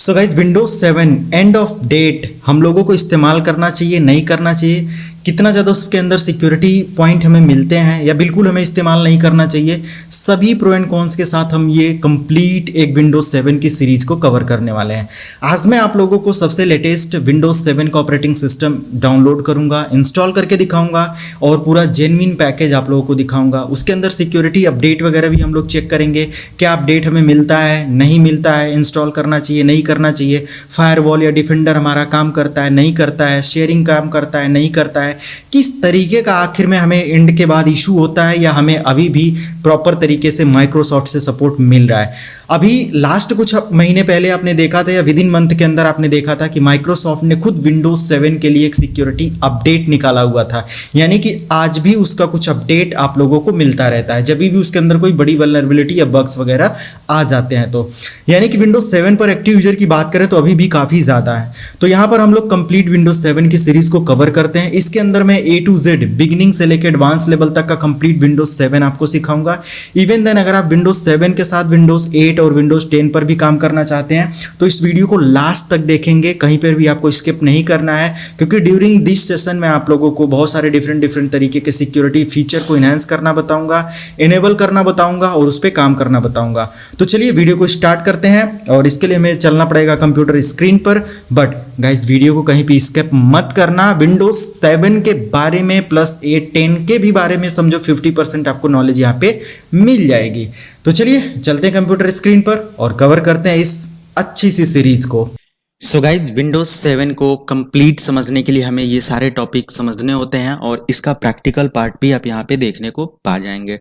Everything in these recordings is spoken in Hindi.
So guys Windows 7 end of date हम लोगों को इस्तेमाल करना चाहिए नहीं करना चाहिए, कितना ज़्यादा उसके अंदर सिक्योरिटी पॉइंट हमें मिलते हैं या बिल्कुल हमें इस्तेमाल नहीं करना चाहिए, सभी प्रो एंड कॉन्स के साथ हम ये कंप्लीट एक विंडोज 7 की सीरीज को कवर करने वाले हैं। आज मैं आप लोगों को सबसे लेटेस्ट विंडोज 7 का ऑपरेटिंग सिस्टम डाउनलोड करूंगा, इंस्टॉल करके दिखाऊंगा और पूरा जेन्युइन पैकेज आप लोगों को दिखाऊंगा। उसके अंदर सिक्योरिटी अपडेट वगैरह भी हम लोग चेक करेंगे, क्या अपडेट हमें मिलता है नहीं मिलता है, इंस्टॉल करना चाहिए नहीं करना चाहिए, फायरवॉल या डिफेंडर हमारा काम करता है नहीं करता है, शेयरिंग काम करता है नहीं करता है, किस तरीके का आखिर में हमें एंड के बाद इशू होता है या हमें अभी भी प्रॉपर तरीके से माइक्रोसॉफ्ट से सपोर्ट मिल रहा है। अभी लास्ट कुछ महीने पहले आपने देखा था या विद इन मंथ के अंदर आपने देखा था कि माइक्रोसॉफ्ट ने खुद विंडोज 7 के लिए एक सिक्योरिटी अपडेट निकाला हुआ था, यानी कि आज भी उसका कुछ अपडेट आप लोगों को मिलता रहता है जब भी उसके अंदर कोई बड़ी वल्नरेबिलिटी या बग्स वगैरह आ जाते हैं। तो यानी कि विंडोज 7 पर एक्टिव यूजर की बात करें तो अभी भी काफ़ी ज़्यादा है। तो यहाँ पर हम लोग कंप्लीट विंडोज 7 की सीरीज को कवर करते हैं। इसके अंदर मैं A to Z बिगिनिंग से लेकर एडवांस लेवल तक का कंप्लीट विंडोज 7 आपको सिखाऊंगा। इवन देन अगर आप विंडोज 7 के साथ विंडोज 8 और विंडोज 10 पर भी काम करना चाहते हैं तो इस वीडियो को लास्ट तक देखेंगे, कहीं पर भी आपको स्किप नहीं करना है, क्योंकि ड्यूरिंग दिस सेशन में आप लोगों को बहुत सारे डिफरेंट तरीके के सिक्योरिटी फीचर को इनहेंस करना बताऊंगा, इनेबल करना बताऊंगा और उस पर काम करना बताऊंगा। तो चलिए वीडियो को स्टार्ट करते हैं और इसके लिए हमें चलना पड़ेगा कंप्यूटर स्क्रीन पर। बट गाइस वीडियो को कहीं भी स्किप मत करना, विंडोज 7 के बारे में प्लस 8 10 के भी बारे में समझो 50% आपको नॉलेज यहाँ पे मिल जाएगी। तो चलिए चलते हैं कंप्यूटर स्क्रीन पर और कवर करते हैं इस अच्छी सी सीरीज को। सो गाइस विंडोज 7 को कंप्लीट समझने के लिए हमें ये सारे टॉपिक समझने होते हैं और इसका प्रैक्टिकल पार्ट भी आप यहाँ पे देखने को पा जाएंगे।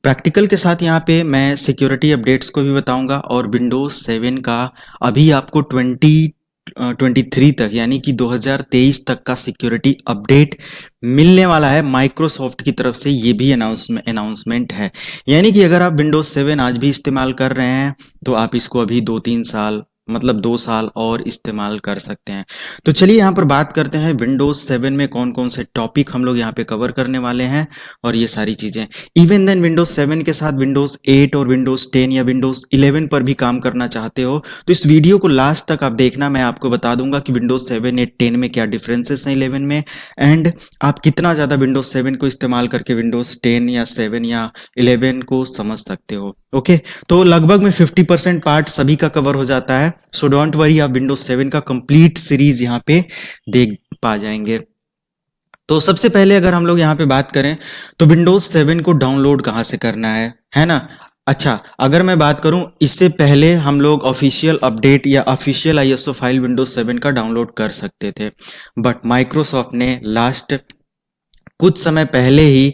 प्रैक्टिकल के साथ यहाँ पे मैं सिक्योरिटी अपडेट्स को भी बताऊंगा और विंडोज 7 का अभी आपको 2023 तक यानी कि 2023 तक का सिक्योरिटी अपडेट मिलने वाला है माइक्रोसॉफ्ट की तरफ से। ये भी अनाउंसमेंट है, यानी कि अगर आप विंडोज 7 आज भी इस्तेमाल कर रहे हैं तो आप इसको अभी 2-3 साल मतलब 2 साल और इस्तेमाल कर सकते हैं। तो चलिए यहाँ पर बात करते हैं विंडोज 7 में कौन कौन से टॉपिक हम लोग यहाँ पे कवर करने वाले हैं और ये सारी चीजें। इवन देन विंडोज 7 के साथ विंडोज 8 और विंडोज 10 या विंडोज 11 पर भी काम करना चाहते हो तो इस वीडियो को लास्ट तक आप देखना। मैं आपको बता दूंगा कि विंडोज 7, 8, 10 में क्या डिफरेंसेस हैं 11 में, एंड आप कितना ज्यादा विंडोज 7 को इस्तेमाल करके विंडोज 10 या 7 या 11 को समझ सकते हो। ओके, तो लगभग में 50% पार्ट सभी का कवर हो जाता है। सो डोंट वरी, आप विंडोज 7 का कंप्लीट सीरीज यहाँ पे देख पा जाएंगे। तो सबसे पहले अगर हम लोग यहाँ पे बात करें तो विंडोज 7 को डाउनलोड कहाँ से करना है ना। अच्छा, अगर मैं बात करूं इससे पहले हम लोग ऑफिशियल अपडेट या ऑफिशियल ISO फाइल विंडोज 7 का डाउनलोड कर सकते थे, बट माइक्रोसॉफ्ट ने लास्ट कुछ समय पहले ही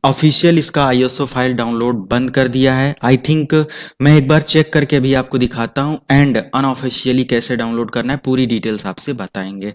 ऑफिशियल इसका ISO फाइल डाउनलोड बंद कर दिया है। आई थिंक मैं एक बार चेक करके भी आपको दिखाता हूं एंड अनऑफिशियली कैसे डाउनलोड करना है पूरी डिटेल्स आपसे बताएंगे।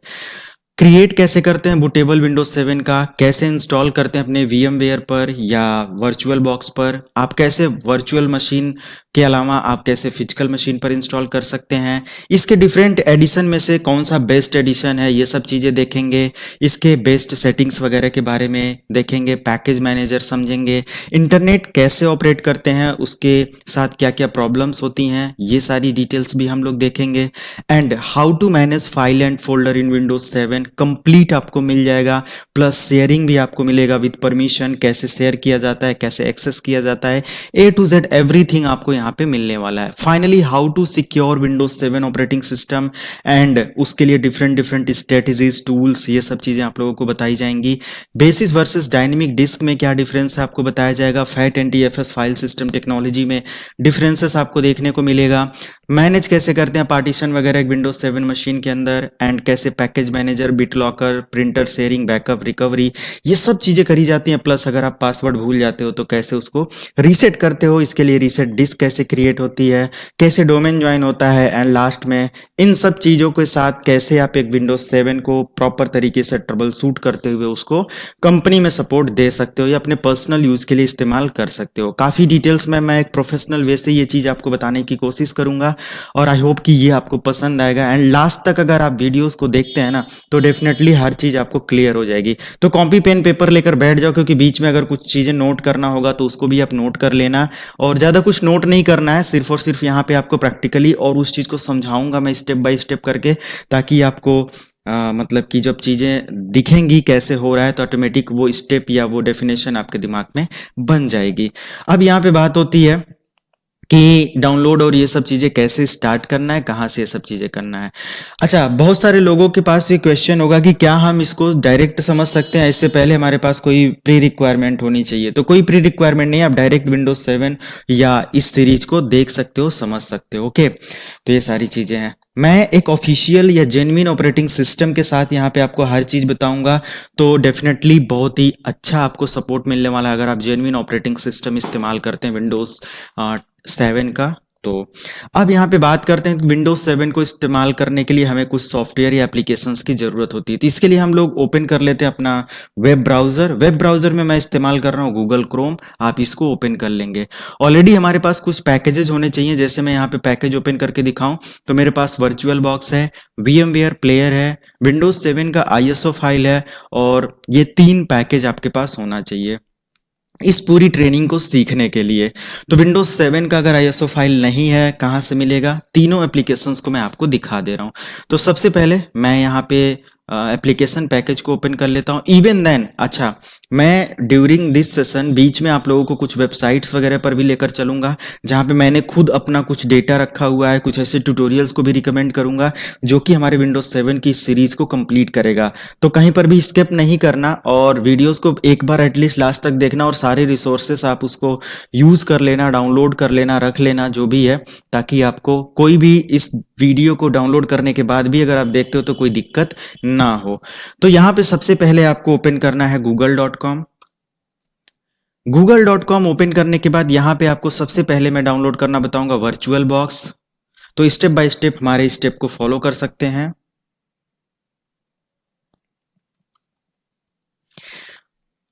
क्रिएट कैसे करते हैं बूटेबल विंडोज 7 का, कैसे इंस्टॉल करते हैं अपने VMware पर या वर्चुअल बॉक्स पर, आप कैसे वर्चुअल मशीन के अलावा आप कैसे फिजिकल मशीन पर इंस्टॉल कर सकते हैं, इसके डिफरेंट एडिशन में से कौन सा बेस्ट एडिशन है, ये सब चीज़ें देखेंगे। इसके बेस्ट सेटिंग्स वगैरह के बारे में देखेंगे, पैकेज मैनेजर समझेंगे, इंटरनेट कैसे ऑपरेट करते हैं उसके साथ क्या क्या प्रॉब्लम्स होती हैं, ये सारी डिटेल्स भी हम लोग देखेंगे। And how to manage file and folder in Windows 7 complete आपको मिल जाएगा, प्लस शेयरिंग भी आपको मिलेगा विद परमिशन, कैसे शेयर किया जाता है, कैसे एक्सेस किया जाता है, A to Z एवरीथिंग आपको यहाँ पे मिलने वाला है। Finally how to secure Windows 7 operating system and उसके लिए डिफरेंट स्ट्रेटजीज, टूल्स, ये सब चीजें आप लोगों को बताई जाएंगी। बेसिस वर्सेस डायनेमिक डिस्क में क्या डिफरेंस है आपको बताया जाएगा। Fat NTFS file system technology में डिफरेंसेस आपको देखने को मिलेगा। मैनेज कैसे करते हैं पार्टीशन वगैरह विंडोज 7 मशीन के अंदर, एंड कैसे package manager, BitLocker, printer sharing, backup, recovery, ये सब चीजें करी जाती हैं। प्लस अगर आप पासवर्ड भूल जाते हो तो कैसे उसको रीसेट करते हो, इसके लिए रीसेट डिस्क कैसे क्रिएट होती है, कैसे डोमेन ज्वाइन होता है, एंड लास्ट में इन सब चीजों के साथ कैसे आप एक विंडोज 7 को प्रॉपर तरीके से ट्रबल शूट करते हुए उसको कंपनी में सपोर्ट दे सकते हो या अपने पर्सनल यूज के लिए इस्तेमाल कर सकते हो। काफी डिटेल्स में मैं एक प्रोफेशनल वे से ये चीज आपको बताने की कोशिश करूंगा और आई होप कि ये आपको पसंद आएगा। एंड लास्ट तक अगर आप वीडियोस को देखते हैं ना तो डेफिनेटली हर चीज़ आपको क्लियर हो जाएगी। तो कॉपी पेन पेपर लेकर बैठ जाओ, क्योंकि बीच में अगर कुछ चीज़ें नोट करना होगा तो उसको भी आप नोट कर लेना। और ज़्यादा कुछ नोट नहीं करना है, सिर्फ और सिर्फ यहाँ पे आपको प्रैक्टिकली और उस चीज़ को समझाऊंगा मैं स्टेप बाय स्टेप करके, ताकि आपको मतलब कि जब चीज़ें दिखेंगी कैसे हो रहा है तो ऑटोमेटिक वो स्टेप या वो डेफिनेशन आपके दिमाग में बन जाएगी। अब यहाँ पे बात होती है कि डाउनलोड और ये सब चीज़ें कैसे स्टार्ट करना है, कहाँ से ये सब चीज़ें करना है। अच्छा, बहुत सारे लोगों के पास ये क्वेश्चन होगा कि क्या हम इसको डायरेक्ट समझ सकते हैं, इससे पहले हमारे पास कोई प्री रिक्वायरमेंट होनी चाहिए। तो कोई प्री रिक्वायरमेंट नहीं है, आप डायरेक्ट विंडोज 7 या इस सीरीज को देख सकते हो, समझ सकते हो। ओके, तो ये सारी चीज़ें हैं। मैं एक ऑफिशियल या जेन्युइन ऑपरेटिंग सिस्टम के साथ यहाँ पे आपको हर चीज़ बताऊंगा, तो डेफिनेटली बहुत ही अच्छा आपको सपोर्ट मिलने वाला है अगर आप जेन्युइन ऑपरेटिंग सिस्टम इस्तेमाल करते हैं विंडोज़ 7 का। तो अब यहाँ पे बात करते हैं विंडोज 7 को इस्तेमाल करने के लिए हमें कुछ सॉफ्टवेयर या एप्लीकेशंस की ज़रूरत होती है। तो इसके लिए हम लोग ओपन कर लेते हैं अपना वेब ब्राउज़र। वेब ब्राउज़र में मैं इस्तेमाल कर रहा हूँ गूगल क्रोम, आप इसको ओपन कर लेंगे। ऑलरेडी हमारे पास कुछ पैकेजेस होने चाहिए, जैसे मैं यहाँ पे पैकेज ओपन करके दिखाऊं तो मेरे पास वर्चुअल बॉक्स है, VMware प्लेयर है, विंडोज 7 का ISO फाइल है, और ये 3 पैकेज आपके पास होना चाहिए इस पूरी ट्रेनिंग को सीखने के लिए। तो विंडोज 7 का अगर ISO फाइल नहीं है, कहाँ से मिलेगा? तीनों एप्लीकेशंस को मैं आपको दिखा दे रहा हूँ। तो सबसे पहले मैं यहाँ पे एप्लीकेशन पैकेज को ओपन कर लेता हूँ। इवन देन, अच्छा, मैं ड्यूरिंग दिस सेशन बीच में आप लोगों को कुछ वेबसाइट्स वगैरह पर भी लेकर चलूंगा, जहाँ पे मैंने खुद अपना कुछ डेटा रखा हुआ है, कुछ ऐसे ट्यूटोरियल्स को भी रिकमेंड करूंगा जो कि हमारे विंडोज 7 की सीरीज को कंप्लीट करेगा। तो कहीं पर भी स्किप नहीं करना और वीडियोस को एक बार एटलीस्ट लास्ट तक देखना, और सारे रिसोर्सेस आप उसको यूज कर लेना, डाउनलोड कर लेना, रख लेना जो भी है, ताकि आपको कोई भी इस वीडियो को डाउनलोड करने के बाद भी अगर आप देखते हो तो कोई दिक्कत ना हो। तो यहाँ पे सबसे पहले आपको ओपन करना है google.com। google.com ओपन करने के बाद यहाँ पे आपको सबसे पहले मैं डाउनलोड करना बताऊंगा वर्चुअल बॉक्स। तो स्टेप बाय स्टेप हमारे स्टेप को फॉलो कर सकते हैं।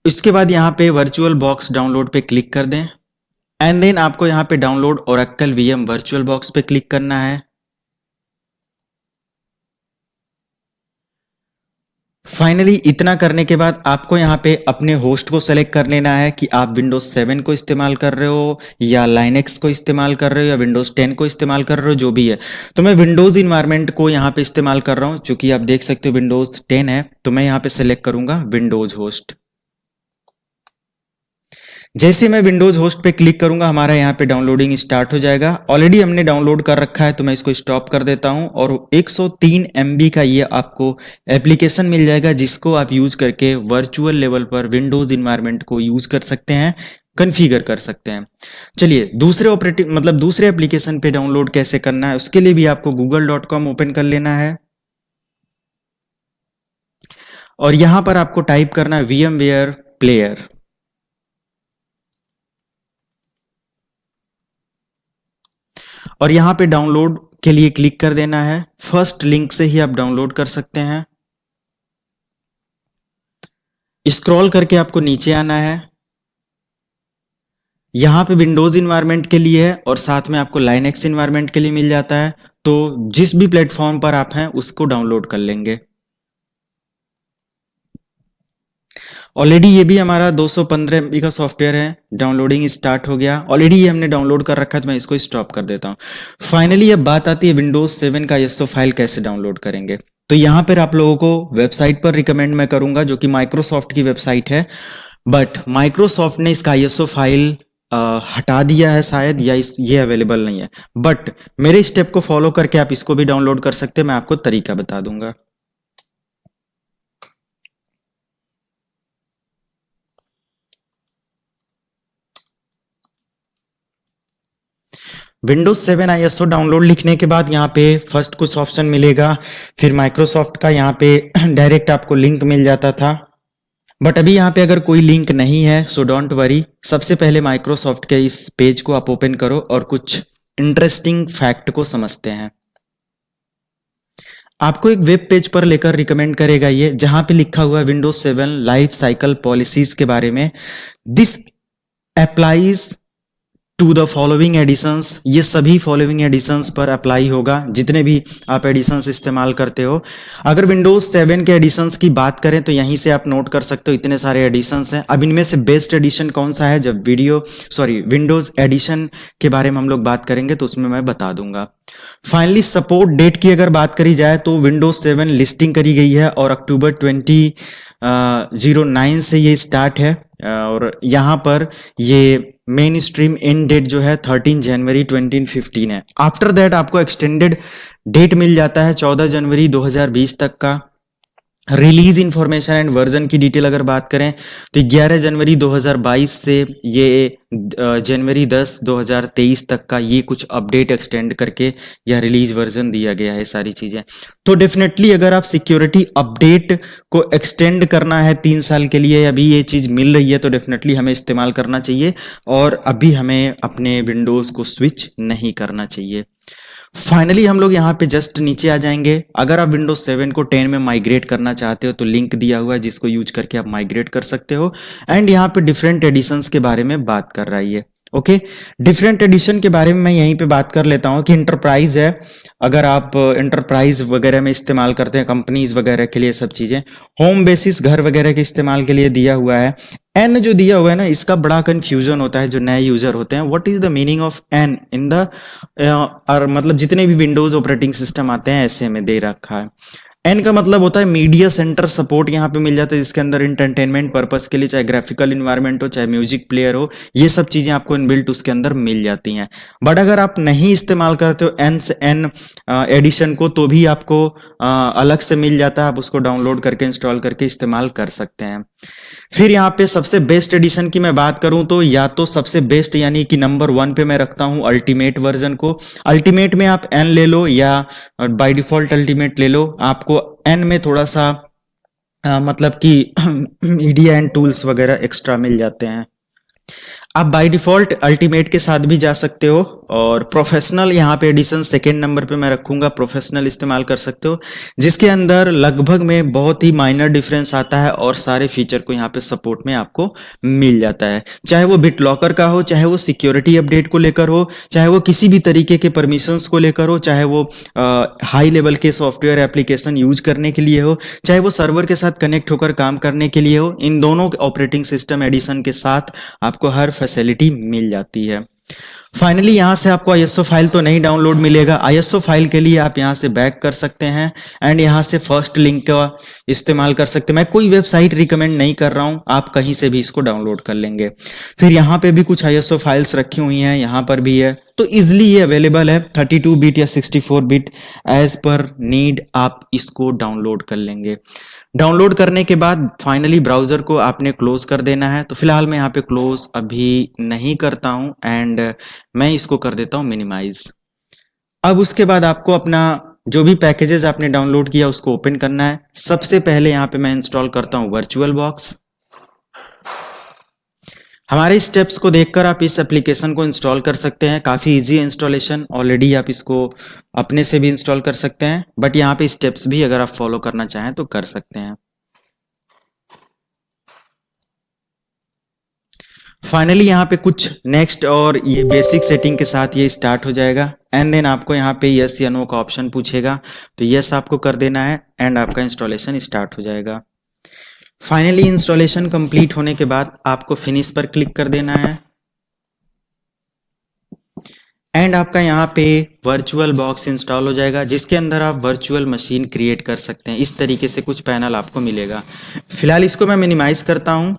इसके बाद यहाँ पे वर्चुअल बॉक्स डाउनलोड पे क्लिक कर दें, एंड देन आपको यहाँ पे download Oracle VM virtual box पे क्लिक करना है। फाइनली इतना करने के बाद आपको यहाँ पे अपने होस्ट को सेलेक्ट कर लेना है कि आप विंडोज 7 को इस्तेमाल कर रहे हो या लाइनेक्स को इस्तेमाल कर रहे हो या विंडोज 10 को इस्तेमाल कर रहे हो, जो भी है। तो मैं विंडोज इन्वायरमेंट को यहाँ पे इस्तेमाल कर रहा हूँ, चूंकि आप देख सकते हो विंडोज 10 है, तो मैं यहाँ पे सेलेक्ट करूंगा विंडोज होस्ट। जैसे मैं विंडोज होस्ट पे क्लिक करूंगा हमारा यहाँ पे डाउनलोडिंग स्टार्ट हो जाएगा। ऑलरेडी हमने डाउनलोड कर रखा है, तो मैं इसको स्टॉप कर देता हूं, और 103 MB का ये आपको एप्लीकेशन मिल जाएगा, जिसको आप यूज करके वर्चुअल लेवल पर विंडोज इन्वायरमेंट को यूज कर सकते हैं, कन्फिगर कर सकते हैं। चलिए दूसरे एप्लीकेशन पे डाउनलोड कैसे करना है, उसके लिए भी आपको google.com ओपन कर लेना है, और यहां पर आपको टाइप करना है VMware प्लेयर। और यहाँ पे डाउनलोड के लिए क्लिक कर देना है। फर्स्ट लिंक से ही आप डाउनलोड कर सकते हैं। स्क्रॉल करके आपको नीचे आना है। यहाँ पे विंडोज इन्वायरमेंट के लिए है और साथ में आपको लाइनेक्स इन्वायरमेंट के लिए मिल जाता है। तो जिस भी प्लेटफॉर्म पर आप हैं उसको डाउनलोड कर लेंगे। ऑलरेडी ये भी हमारा 215 MB का सॉफ्टवेयर है, डाउनलोडिंग स्टार्ट हो गया। ऑलरेडी ये हमने डाउनलोड कर रखा है, तो मैं इसको स्टॉप कर देता हूँ। फाइनली अब बात आती है विंडोज 7 का ISO फाइल कैसे डाउनलोड करेंगे। तो यहाँ पर आप लोगों को वेबसाइट पर रिकमेंड मैं करूंगा, जो कि माइक्रोसॉफ्ट की वेबसाइट है, बट माइक्रोसॉफ्ट ने इसका ISO फाइल हटा दिया है शायद, या ये अवेलेबल नहीं है। बट मेरे स्टेप को फॉलो करके आप इसको भी डाउनलोड कर सकते हैं, मैं आपको तरीका बता दूंगा। विंडोज 7 ISO डाउनलोड लिखने के बाद यहाँ पे फर्स्ट कुछ ऑप्शन मिलेगा, फिर माइक्रोसॉफ्ट का यहाँ पे डायरेक्ट आपको लिंक मिल जाता था, बट अभी यहाँ पे अगर कोई लिंक नहीं है सो डोंट वरी। सबसे पहले माइक्रोसॉफ्ट के इस पेज को आप ओपन करो और कुछ इंटरेस्टिंग फैक्ट को समझते हैं। आपको एक वेब पेज पर लेकर रिकमेंड करेगा ये, जहां पे लिखा हुआ है विंडोज 7 लाइफ साइकिल पॉलिसीज के बारे में। This applies to the following editions, ये सभी फॉलोइंग एडिशंस पर अप्लाई होगा जितने भी आप एडिशंस इस्तेमाल करते हो। अगर विंडोज 7 के एडिशंस की बात करें तो यहीं से आप नोट कर सकते हो, इतने सारे एडिशंस हैं। अब इनमें से बेस्ट एडिशन कौन सा है, जब विंडोज एडिशन के बारे में हम लोग बात करेंगे तो उसमें मैं बता दूंगा। फाइनली सपोर्ट डेट की अगर बात करी जाए तो विंडोज 7 लिस्टिंग करी गई है और अक्टूबर 2009 से ये स्टार्ट है, और यहाँ पर ये मेन स्ट्रीम एंड डेट जो है 13 जनवरी 2015 है। आफ्टर दैट आपको एक्सटेंडेड डेट मिल जाता है 14 जनवरी 2020 तक का। रिलीज इंफॉर्मेशन एंड वर्जन की डिटेल अगर बात करें तो 11 जनवरी 2022 से ये जनवरी 10 2023 तक का ये कुछ अपडेट एक्सटेंड करके यह रिलीज वर्जन दिया गया है सारी चीजें। तो डेफिनेटली अगर आप सिक्योरिटी अपडेट को एक्सटेंड करना है 3 साल के लिए, अभी ये चीज मिल रही है तो डेफिनेटली हमें इस्तेमाल करना चाहिए, और अभी हमें अपने विंडोज को स्विच नहीं करना चाहिए। फाइनली हम लोग यहाँ पे जस्ट नीचे आ जाएंगे। अगर आप विंडोज 7 को 10 में माइग्रेट करना चाहते हो तो लिंक दिया हुआ है जिसको यूज करके आप माइग्रेट कर सकते हो। एंड यहाँ पे डिफरेंट एडिशंस के बारे में बात कर रहा है ये। ओके, डिफरेंट एडिशन के बारे में मैं यहीं पे बात कर लेता हूँ कि इंटरप्राइज है, अगर आप इंटरप्राइज वगैरह में इस्तेमाल करते हैं, कंपनीज वगैरह के लिए सब चीजें, होम बेसिस घर वगैरह के इस्तेमाल के लिए दिया हुआ है। एन जो दिया हुआ है ना, इसका बड़ा कंफ्यूजन होता है जो नए यूजर होते हैं, what is the meaning of an in the, और मतलब जितने भी विंडोज ऑपरेटिंग सिस्टम आते हैं ऐसे में दे रखा है। एन का मतलब होता है मीडिया सेंटर सपोर्ट, यहाँ पे मिल जाता है जिसके अंदर एंटरटेनमेंट पर्पस के लिए चाहे ग्राफिकल इन्वायरमेंट हो चाहे म्यूजिक प्लेयर हो, ये सब चीजें आपको इनबिल्ट उसके अंदर मिल जाती हैं। बट अगर आप नहीं इस्तेमाल करते हो एन एडिशन को तो भी आपको अलग से मिल जाता है, आप उसको डाउनलोड करके इंस्टॉल करके इस्तेमाल कर सकते हैं। फिर यहाँ पे सबसे बेस्ट एडिशन की मैं बात करूं तो या तो सबसे बेस्ट यानी कि नंबर 1 पे मैं रखता हूं अल्टीमेट वर्जन को। अल्टीमेट में आप एन ले लो या बाय डिफॉल्ट अल्टीमेट ले लो, आपको एन में थोड़ा सा मतलब कि मीडिया एंड टूल्स वगैरह एक्स्ट्रा मिल जाते हैं। आप बाय डिफॉल्ट अल्टीमेट के साथ भी जा सकते हो, और प्रोफेशनल यहाँ पे एडिशन सेकेंड नंबर पे मैं रखूंगा, प्रोफेशनल इस्तेमाल कर सकते हो जिसके अंदर लगभग में बहुत ही माइनर डिफरेंस आता है और सारे फीचर को यहाँ पे सपोर्ट में आपको मिल जाता है, चाहे वो बिट लॉकर का हो, चाहे वो सिक्योरिटी अपडेट को लेकर हो, चाहे वो किसी भी तरीके के परमिशंस को लेकर हो, चाहे वो हाई लेवल के सॉफ्टवेयर एप्लीकेशन यूज करने के लिए हो, चाहे वो सर्वर के साथ कनेक्ट होकर काम करने के लिए हो, इन दोनों ऑपरेटिंग सिस्टम एडिशन के साथ आपको हर फैसिलिटी मिल जाती है। फाइनली यहां से आपको ISO फाइल तो नहीं डाउनलोड मिलेगा, ISO फाइल के लिए आप यहां से बैक कर सकते हैं एंड यहां से फर्स्ट लिंक का इस्तेमाल कर सकते हैं। मैं कोई वेबसाइट रिकमेंड नहीं कर रहा हूं, आप कहीं से भी इसको डाउनलोड कर लेंगे। फिर यहां पे भी कुछ ISO फाइल्स रखी हुई हैं, यहां पर भी है, तो इजिली ये अवेलेबल है 32 बिट या 64 बिट एज पर नीड, आप इसको डाउनलोड कर लेंगे। डाउनलोड करने के बाद फाइनली ब्राउजर को आपने क्लोज कर देना है, तो फिलहाल मैं यहाँ पे क्लोज अभी नहीं करता हूँ एंड मैं इसको कर देता हूँ मिनिमाइज। अब उसके बाद आपको अपना जो भी पैकेजेस आपने डाउनलोड किया उसको ओपन करना है। सबसे पहले यहाँ पे मैं इंस्टॉल करता हूँ वर्चुअल बॉक्स। हमारे स्टेप्स को देखकर आप इस एप्लीकेशन को इंस्टॉल कर सकते हैं, काफ़ी इजी है इंस्टॉलेशन, ऑलरेडी आप इसको अपने से भी इंस्टॉल कर सकते हैं, बट यहाँ पे स्टेप्स भी अगर आप फॉलो करना चाहें तो कर सकते हैं। फाइनली यहाँ पे कुछ नेक्स्ट और ये बेसिक सेटिंग के साथ ये स्टार्ट हो जाएगा एंड देन आपको यहाँ पे यस या नो का ऑप्शन पूछेगा, तो यस आपको कर देना है एंड आपका इंस्टॉलेशन स्टार्ट हो जाएगा। फाइनली इंस्टॉलेशन कंप्लीट होने के बाद आपको फिनिश पर क्लिक कर देना है एंड आपका यहाँ पे वर्चुअल बॉक्स इंस्टॉल हो जाएगा जिसके अंदर आप वर्चुअल मशीन क्रिएट कर सकते हैं। इस तरीके से कुछ पैनल आपको मिलेगा। फिलहाल इसको मैं मिनिमाइज करता हूँ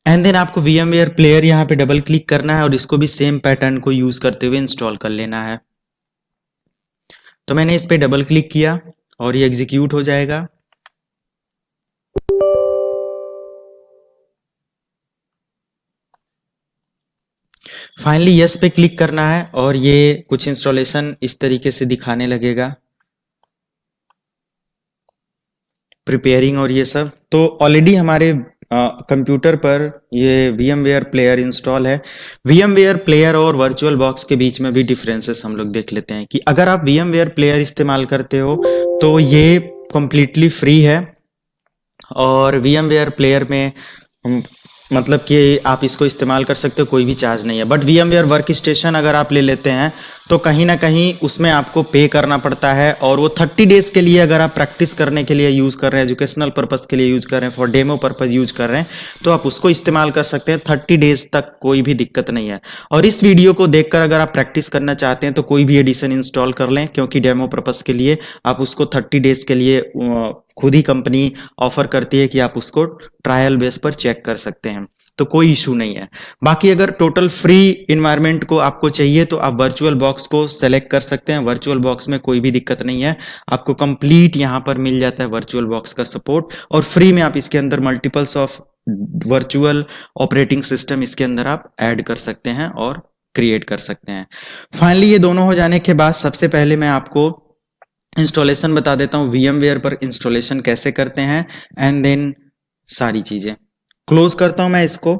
एंड देन आपको VMware प्लेयर यहाँ पे डबल क्लिक करना है और इसको भी सेम पैटर्न को यूज करते हुए इंस्टॉल कर लेना है। तो मैंने इस पे डबल क्लिक किया और ये एग्जीक्यूट हो जाएगा। फाइनली यस पे क्लिक करना है और ये कुछ इंस्टॉलेशन इस तरीके से दिखाने लगेगा, प्रिपेयरिंग और ये सब। तो ऑलरेडी हमारे कंप्यूटर पर ये VMware प्लेयर इंस्टॉल है। VMware प्लेयर और वर्चुअल बॉक्स के बीच में भी डिफरेंसेस हम लोग देख लेते हैं कि अगर आप VMware प्लेयर इस्तेमाल करते हो तो ये कम्प्लीटली फ्री है और VMware प्लेयर में मतलब कि आप इसको इस्तेमाल कर सकते हो, कोई भी चार्ज नहीं है। बट VMware वर्क स्टेशन अगर आप ले लेते हैं तो कहीं ना कहीं उसमें आपको पे करना पड़ता है, और वो 30 डेज के लिए अगर आप प्रैक्टिस करने के लिए यूज़ कर रहे हैं, एजुकेशनल पर्पज़ के लिए यूज़ कर रहे हैं, फॉर डेमो पर्पज़ यूज़ कर रहे हैं, तो आप उसको इस्तेमाल कर सकते हैं 30 डेज तक, कोई भी दिक्कत नहीं है। और इस वीडियो को देखकर अगर आप प्रैक्टिस करना चाहते हैं तो कोई भी एडिशन इंस्टॉल कर लें, क्योंकि डेमो पर्पज़ के लिए आप उसको 30 डेज के लिए खुद ही कंपनी ऑफर करती है कि आप उसको ट्रायल बेस पर चेक कर सकते हैं, तो कोई इशू नहीं है। बाकी अगर टोटल फ्री इन्वायरमेंट को आपको चाहिए तो आप वर्चुअल बॉक्स को सेलेक्ट कर सकते हैं। वर्चुअल बॉक्स में कोई भी दिक्कत नहीं है, आपको कंप्लीट यहां पर मिल जाता है वर्चुअल बॉक्स का सपोर्ट, और फ्री में आप इसके अंदर multiples of virtual operating system इसके अंदर आप ऐड कर सकते हैं और क्रिएट कर सकते हैं। फाइनली ये दोनों हो जाने के बाद सबसे पहले मैं आपको इंस्टॉलेशन बता देता हूँ, VMware पर इंस्टॉलेशन कैसे करते हैं, एंड देन सारी चीजें। क्लोज करता हूं मैं इसको।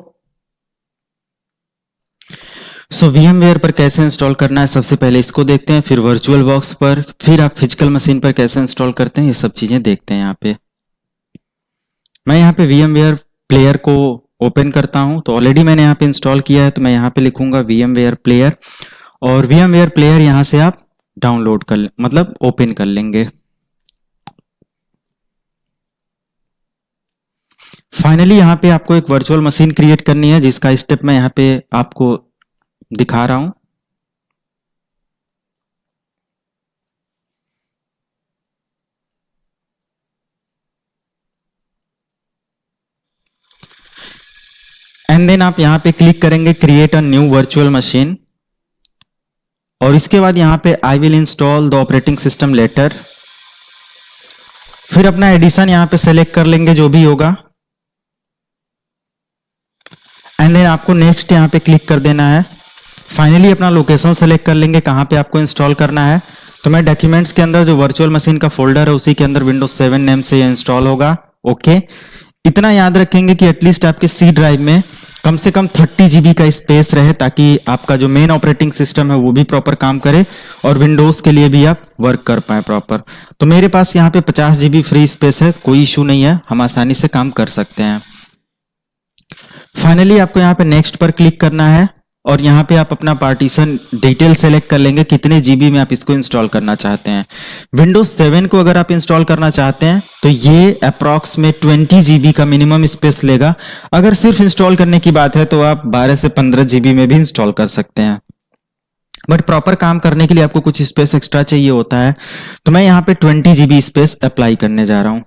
VMware पर कैसे इंस्टॉल करना है सबसे पहले इसको देखते हैं, फिर वर्चुअल बॉक्स पर, फिर आप फिजिकल मशीन पर कैसे इंस्टॉल करते हैं, ये सब चीजें देखते हैं। यहाँ पे मैं यहाँ पे VMware प्लेयर को ओपन करता हूं, तो ऑलरेडी मैंने यहाँ पे इंस्टॉल किया है, तो मैं यहाँ पे लिखूंगा VMware प्लेयर, और VMware प्लेयर यहाँ से आप डाउनलोड कर मतलब ओपन कर लेंगे। फाइनली यहाँ पे आपको एक वर्चुअल मशीन क्रिएट करनी है, जिसका स्टेप मैं यहाँ पे आपको दिखा रहा हूं। एंड देन आप यहाँ पे क्लिक करेंगे create a new virtual machine, और इसके बाद यहाँ पे I will install the operating system later, फिर अपना एडिशन यहाँ पे सेलेक्ट कर लेंगे जो भी होगा, एंड देन आपको नेक्स्ट यहाँ पे क्लिक कर देना है। फाइनली अपना लोकेशन सेलेक्ट कर लेंगे कहाँ पे आपको इंस्टॉल करना है, तो मैं डॉक्यूमेंट्स के अंदर जो वर्चुअल मशीन का फोल्डर है उसी के अंदर विंडोज 7 नेम से ये इंस्टॉल होगा। ओके, इतना याद रखेंगे कि एटलीस्ट आपके सी ड्राइव में कम से कम 30 GB का स्पेस रहे, ताकि आपका जो मेन ऑपरेटिंग सिस्टम है वो भी प्रॉपर काम करे और विंडोज के लिए भी आप वर्क कर पाए प्रॉपर। तो मेरे पास यहाँ पे 50 GB फ्री स्पेस है, कोई इशू नहीं है, हम आसानी से काम कर सकते हैं। फाइनली आपको यहाँ पे नेक्स्ट पर क्लिक करना है, और यहाँ पे आप अपना पार्टीशन डिटेल सेलेक्ट कर लेंगे, कितने जीबी में आप इसको इंस्टॉल करना चाहते हैं। विंडोज 7 को अगर आप इंस्टॉल करना चाहते हैं तो ये अप्रॉक्स में 20 GB का मिनिमम स्पेस लेगा। अगर सिर्फ इंस्टॉल करने की बात है तो आप 12 से 15 GB में भी इंस्टॉल कर सकते हैं, बट प्रॉपर काम करने के लिए आपको कुछ स्पेस एक्स्ट्रा चाहिए होता है, तो मैं यहाँ पे 20 GB स्पेस अप्लाई करने जा रहा हूँ।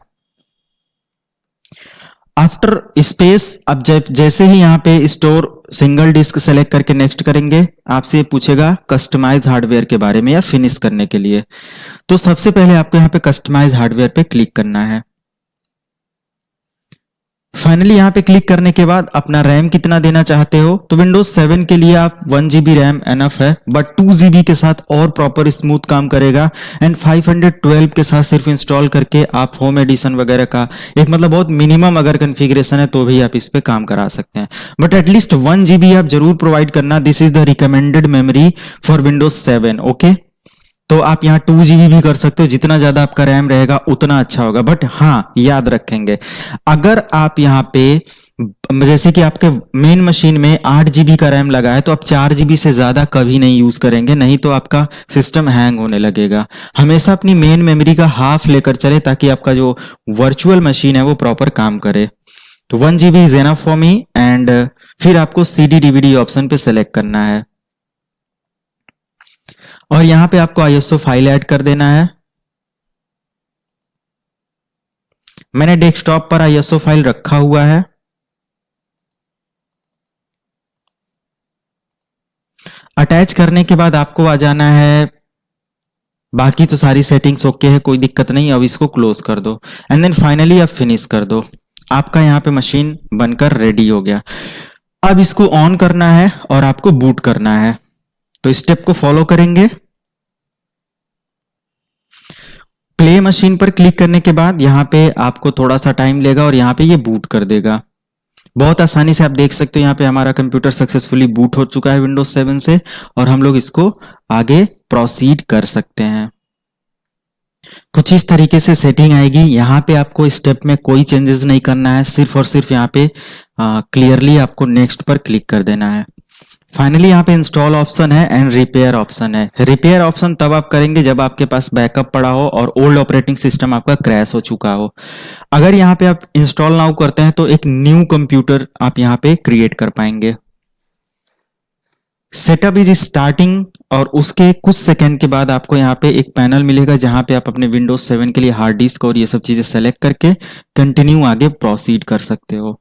आफ्टर स्पेस, अब जैसे ही यहाँ पे स्टोर सिंगल डिस्क सेलेक्ट करके नेक्स्ट करेंगे, आपसे पूछेगा कस्टमाइज हार्डवेयर के बारे में या फिनिश करने के लिए, तो सबसे पहले आपको यहाँ पे कस्टमाइज हार्डवेयर पे क्लिक करना है। फाइनली यहाँ पे क्लिक करने के बाद अपना रैम कितना देना चाहते हो, तो विंडोज 7 के लिए आप 1 GB रैम एनफ है, बट 2 GB के साथ और प्रॉपर स्मूथ काम करेगा, एंड 512 के साथ सिर्फ इंस्टॉल करके आप होम एडिशन वगैरह का एक मतलब बहुत मिनिमम अगर कॉन्फ़िगरेशन है तो भी आप इस पे काम करा सकते हैं, बट एटलीस्ट 1 GB आप जरूर प्रोवाइड करना। This is the recommended memory for Windows 7। Okay, तो आप यहाँ 2 GB भी कर सकते हो, जितना ज्यादा आपका रैम रहेगा उतना अच्छा होगा। बट हाँ, याद रखेंगे अगर आप यहाँ पे जैसे कि आपके मेन मशीन में 8 GB का रैम लगा है तो आप 4 GB से ज्यादा कभी नहीं यूज करेंगे, नहीं तो आपका सिस्टम हैंग होने लगेगा। हमेशा अपनी मेन मेमोरी का हाफ लेकर चले ताकि आपका जो वर्चुअल मशीन है वो प्रॉपर काम करे। तो 1 GB is enough for me, and फिर आपको CD DVD ऑप्शन पे सेलेक्ट करना है, और यहां पे आपको ISO फाइल ऐड कर देना है। मैंने डेस्कटॉप पर ISO फाइल रखा हुआ है। अटैच करने के बाद आपको आ जाना है, बाकी तो सारी सेटिंग्स ओके है, कोई दिक्कत नहीं। अब इसको क्लोज कर दो, एंड देन फाइनली आप फिनिश कर दो। आपका यहाँ पे मशीन बनकर रेडी हो गया। अब इसको ऑन करना है और आपको बूट करना है, तो स्टेप को फॉलो करेंगे। प्ले मशीन पर क्लिक करने के बाद यहाँ पे आपको थोड़ा सा टाइम लेगा और यहाँ पे ये बूट कर देगा। बहुत आसानी से आप देख सकते हो यहाँ पे हमारा कंप्यूटर सक्सेसफुली बूट हो चुका है विंडोज 7 से, और हम लोग इसको आगे प्रोसीड कर सकते हैं। कुछ इस तरीके से सेटिंग आएगी। यहाँ पे आपको स्टेप में कोई चेंजेस नहीं करना है, सिर्फ और सिर्फ यहाँ पे क्लियरली आपको नेक्स्ट पर क्लिक कर देना है। फाइनली यहाँ पे इंस्टॉल ऑप्शन है एंड रिपेयर ऑप्शन है। रिपेयर ऑप्शन तब आप करेंगे जब आपके पास बैकअप पड़ा हो और ओल्ड ऑपरेटिंग सिस्टम आपका क्रैश हो चुका हो। अगर यहाँ पे आप इंस्टॉल नाउ करते हैं तो एक न्यू कंप्यूटर आप यहाँ पे क्रिएट कर पाएंगे। सेटअप इज स्टार्टिंग और उसके कुछ सेकंड के बाद आपको यहाँ पे एक पैनल मिलेगा जहां पे आप अपने विंडोज 7 के लिए हार्ड डिस्क और ये सब चीजें सेलेक्ट करके कंटिन्यू आगे प्रोसीड कर सकते हो।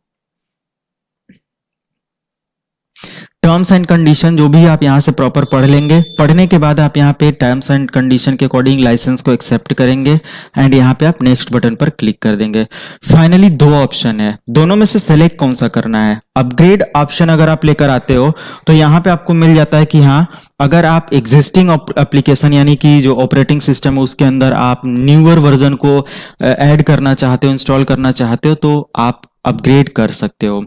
टर्म्स एंड कंडीशन जो भी आप यहाँ से प्रॉपर पढ़ लेंगे। पढ़ने के बाद आप यहाँ पे टर्म्स एंड कंडीशन के अकॉर्डिंग लाइसेंस को एक्सेप्ट करेंगे एंड यहाँ पे आप नेक्स्ट बटन पर क्लिक कर देंगे। फाइनली दो ऑप्शन है, दोनों में से सेलेक्ट कौन सा करना है। अपग्रेड ऑप्शन अगर आप लेकर आते हो तो यहाँ पे आपको मिल जाता है कि हाँ, अगर आप एग्जिस्टिंग एप्लीकेशन यानी कि जो ऑपरेटिंग सिस्टम है उसके अंदर आप न्यूअर वर्जन को ऐड करना चाहते हो, इंस्टॉल करना चाहते हो तो आप अपग्रेड कर सकते हो।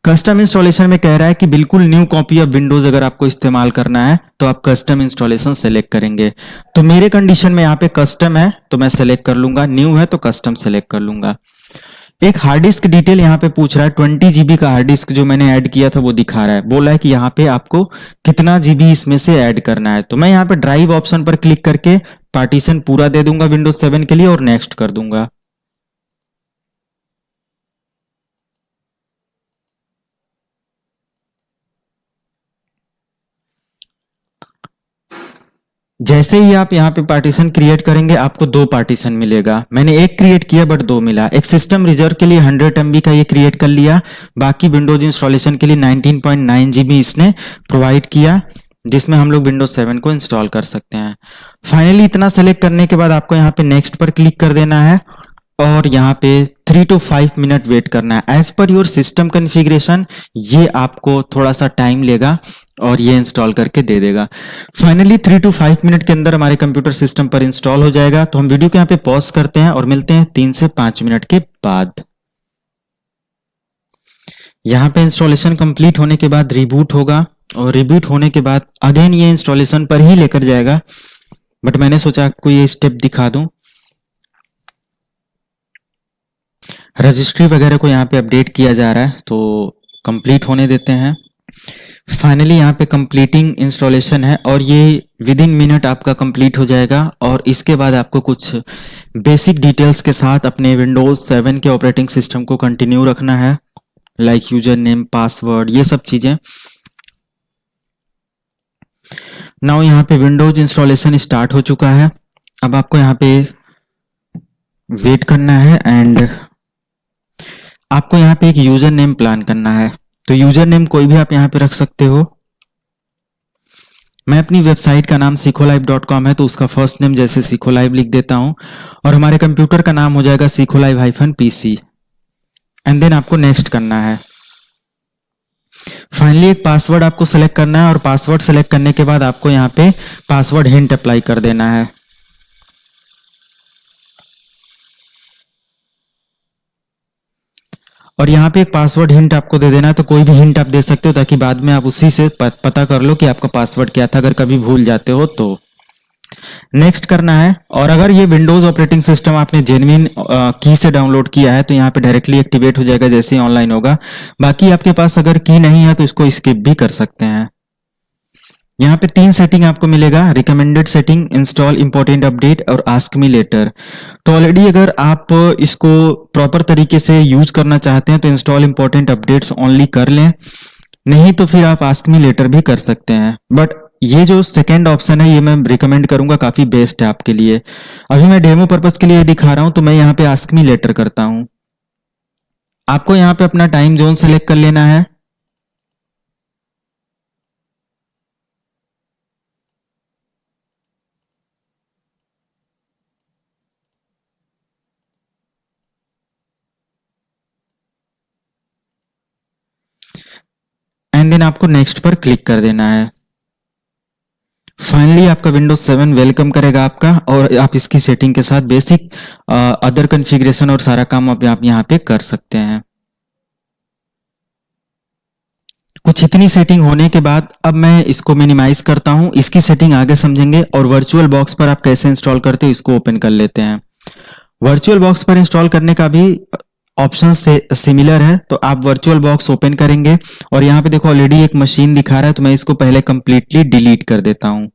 कस्टम इंस्टॉलेशन में कह रहा है कि बिल्कुल न्यू कॉपी ऑफ विंडोज अगर आपको इस्तेमाल करना है तो आप कस्टम इंस्टॉलेशन सेलेक्ट करेंगे। तो मेरे कंडीशन में यहाँ पे कस्टम है तो मैं सेलेक्ट कर लूंगा, न्यू है तो कस्टम सेलेक्ट कर लूंगा। एक हार्ड डिस्क डिटेल यहाँ पे पूछ रहा है, 20 जीबी का हार्ड डिस्क जो मैंने ऐड किया था वो दिखा रहा है, बोला है कि यहाँ पे आपको कितना जीबी इसमें से ऐड करना है। तो मैं यहाँ पे ड्राइव ऑप्शन पर क्लिक करके पार्टीशन पूरा दे दूंगा विंडोज 7 के लिए और नेक्स्ट कर दूंगा। जैसे ही आप यहाँ पे पार्टीशन क्रिएट करेंगे आपको दो पार्टीशन मिलेगा। मैंने एक क्रिएट किया बट दो मिला। एक सिस्टम रिजर्व के लिए 100 MB का ये क्रिएट कर लिया, बाकी विंडोज इंस्टॉलेशन के लिए 19.9 GB इसने प्रोवाइड किया जिसमें हम लोग विंडोज 7 को इंस्टॉल कर सकते हैं। फाइनली इतना सेलेक्ट करने के बाद आपको यहाँ पे नेक्स्ट पर क्लिक कर देना है और यहाँ पे 3 to 5 मिनट वेट करना है। As per your system configuration ये आपको थोड़ा सा टाइम लेगा और ये इंस्टॉल करके दे देगा। फाइनली 3 to 5 मिनट के अंदर हमारे कंप्यूटर सिस्टम पर इंस्टॉल हो जाएगा। तो हम वीडियो को यहाँ पे पॉज करते हैं और मिलते हैं 3 से 5 मिनट के बाद। यहाँ पे इंस्टॉलेशन कंप्लीट होने के बाद रिबूट होगा और रिबूट होने के बाद अगेन ये इंस्टॉलेशन पर ही लेकर जाएगा, बट मैंने सोचा आपको ये स्टेप दिखा दूं। रजिस्ट्री वगैरह को यहाँ पे अपडेट किया जा रहा है तो कंप्लीट होने देते हैं। फाइनली यहाँ पे कंप्लीटिंग इंस्टॉलेशन है और ये विद इन मिनट आपका कंप्लीट हो जाएगा और इसके बाद आपको कुछ बेसिक डिटेल्स के साथ अपने विंडोज 7 के ऑपरेटिंग सिस्टम को कंटिन्यू रखना है, लाइक यूजर नेम, पासवर्ड, ये सब चीजें। नाउ यहाँ पे विंडोज इंस्टॉलेशन स्टार्ट हो चुका है। अब आपको यहाँ पे वेट करना है एंड आपको यहाँ पे एक यूजर नेम प्लान करना है। तो यूजर नेम कोई भी आप यहाँ पे रख सकते हो। मैं अपनी वेबसाइट का नाम sikholive.com है तो उसका फर्स्ट नेम जैसे सिखोलाइव लिख देता हूं और हमारे कंप्यूटर का नाम हो जाएगा sikholive-pc एंड देन आपको नेक्स्ट करना है। फाइनली एक पासवर्ड आपको सेलेक्ट करना है और पासवर्ड सेलेक्ट करने के बाद आपको यहाँ पे पासवर्ड हिंट अप्लाई कर देना है। और यहाँ पे एक पासवर्ड हिंट आपको दे देना है, तो कोई भी हिंट आप दे सकते हो ताकि बाद में आप उसी से पता कर लो कि आपका पासवर्ड क्या था, अगर कभी भूल जाते हो तो। नेक्स्ट करना है और अगर ये विंडोज ऑपरेटिंग सिस्टम आपने जेन्युइन की से डाउनलोड किया है तो यहाँ पे डायरेक्टली एक्टिवेट हो जाएगा जैसे ही ऑनलाइन होगा। बाकी आपके पास अगर की नहीं है तो इसको स्किप भी कर सकते हैं। यहाँ पे 3 सेटिंग आपको मिलेगा, recommended setting, install important update और आस्क मी लेटर। तो ऑलरेडी अगर आप इसको प्रॉपर तरीके से यूज करना चाहते हैं तो इंस्टॉल इंपॉर्टेंट अपडेट्स ओनली कर लें, नहीं तो फिर आप आस्क मी लेटर भी कर सकते हैं। बट ये जो सेकेंड ऑप्शन है ये मैं रिकमेंड करूंगा, काफी बेस्ट है आपके लिए। अभी मैं डेमो पर्पस के लिए दिखा रहा हूं तो मैं यहाँ पे आस्क मी लेटर करता हूं। आपको यहाँ पे अपना टाइम जोन सेलेक्ट कर लेना है। एंड देन आपको नेक्स्ट पर क्लिक कर देना है। फाइनली आपका विंडोज 7 वेलकम करेगा आपका और आप इसकी सेटिंग के साथ बेसिक अदर कॉन्फ़िगरेशन और सारा काम आप यहाँ पे कर सकते हैं। कुछ इतनी सेटिंग होने के बाद अब मैं इसको मिनिमाइज करता हूं, इसकी सेटिंग आगे समझेंगे। और वर्चुअल बॉक्स पर आप कैसे इंस्टॉल करते हो इसको ओपन कर लेते हैं। वर्चुअल बॉक्स पर इंस्टॉल करने का भी ऑप्शन से सिमिलर है, तो आप वर्चुअल बॉक्स ओपन करेंगे और यहाँ पे देखो ऑलरेडी एक मशीन दिखा रहा है, तो मैं इसको पहले कंप्लीटली डिलीट कर देता हूं।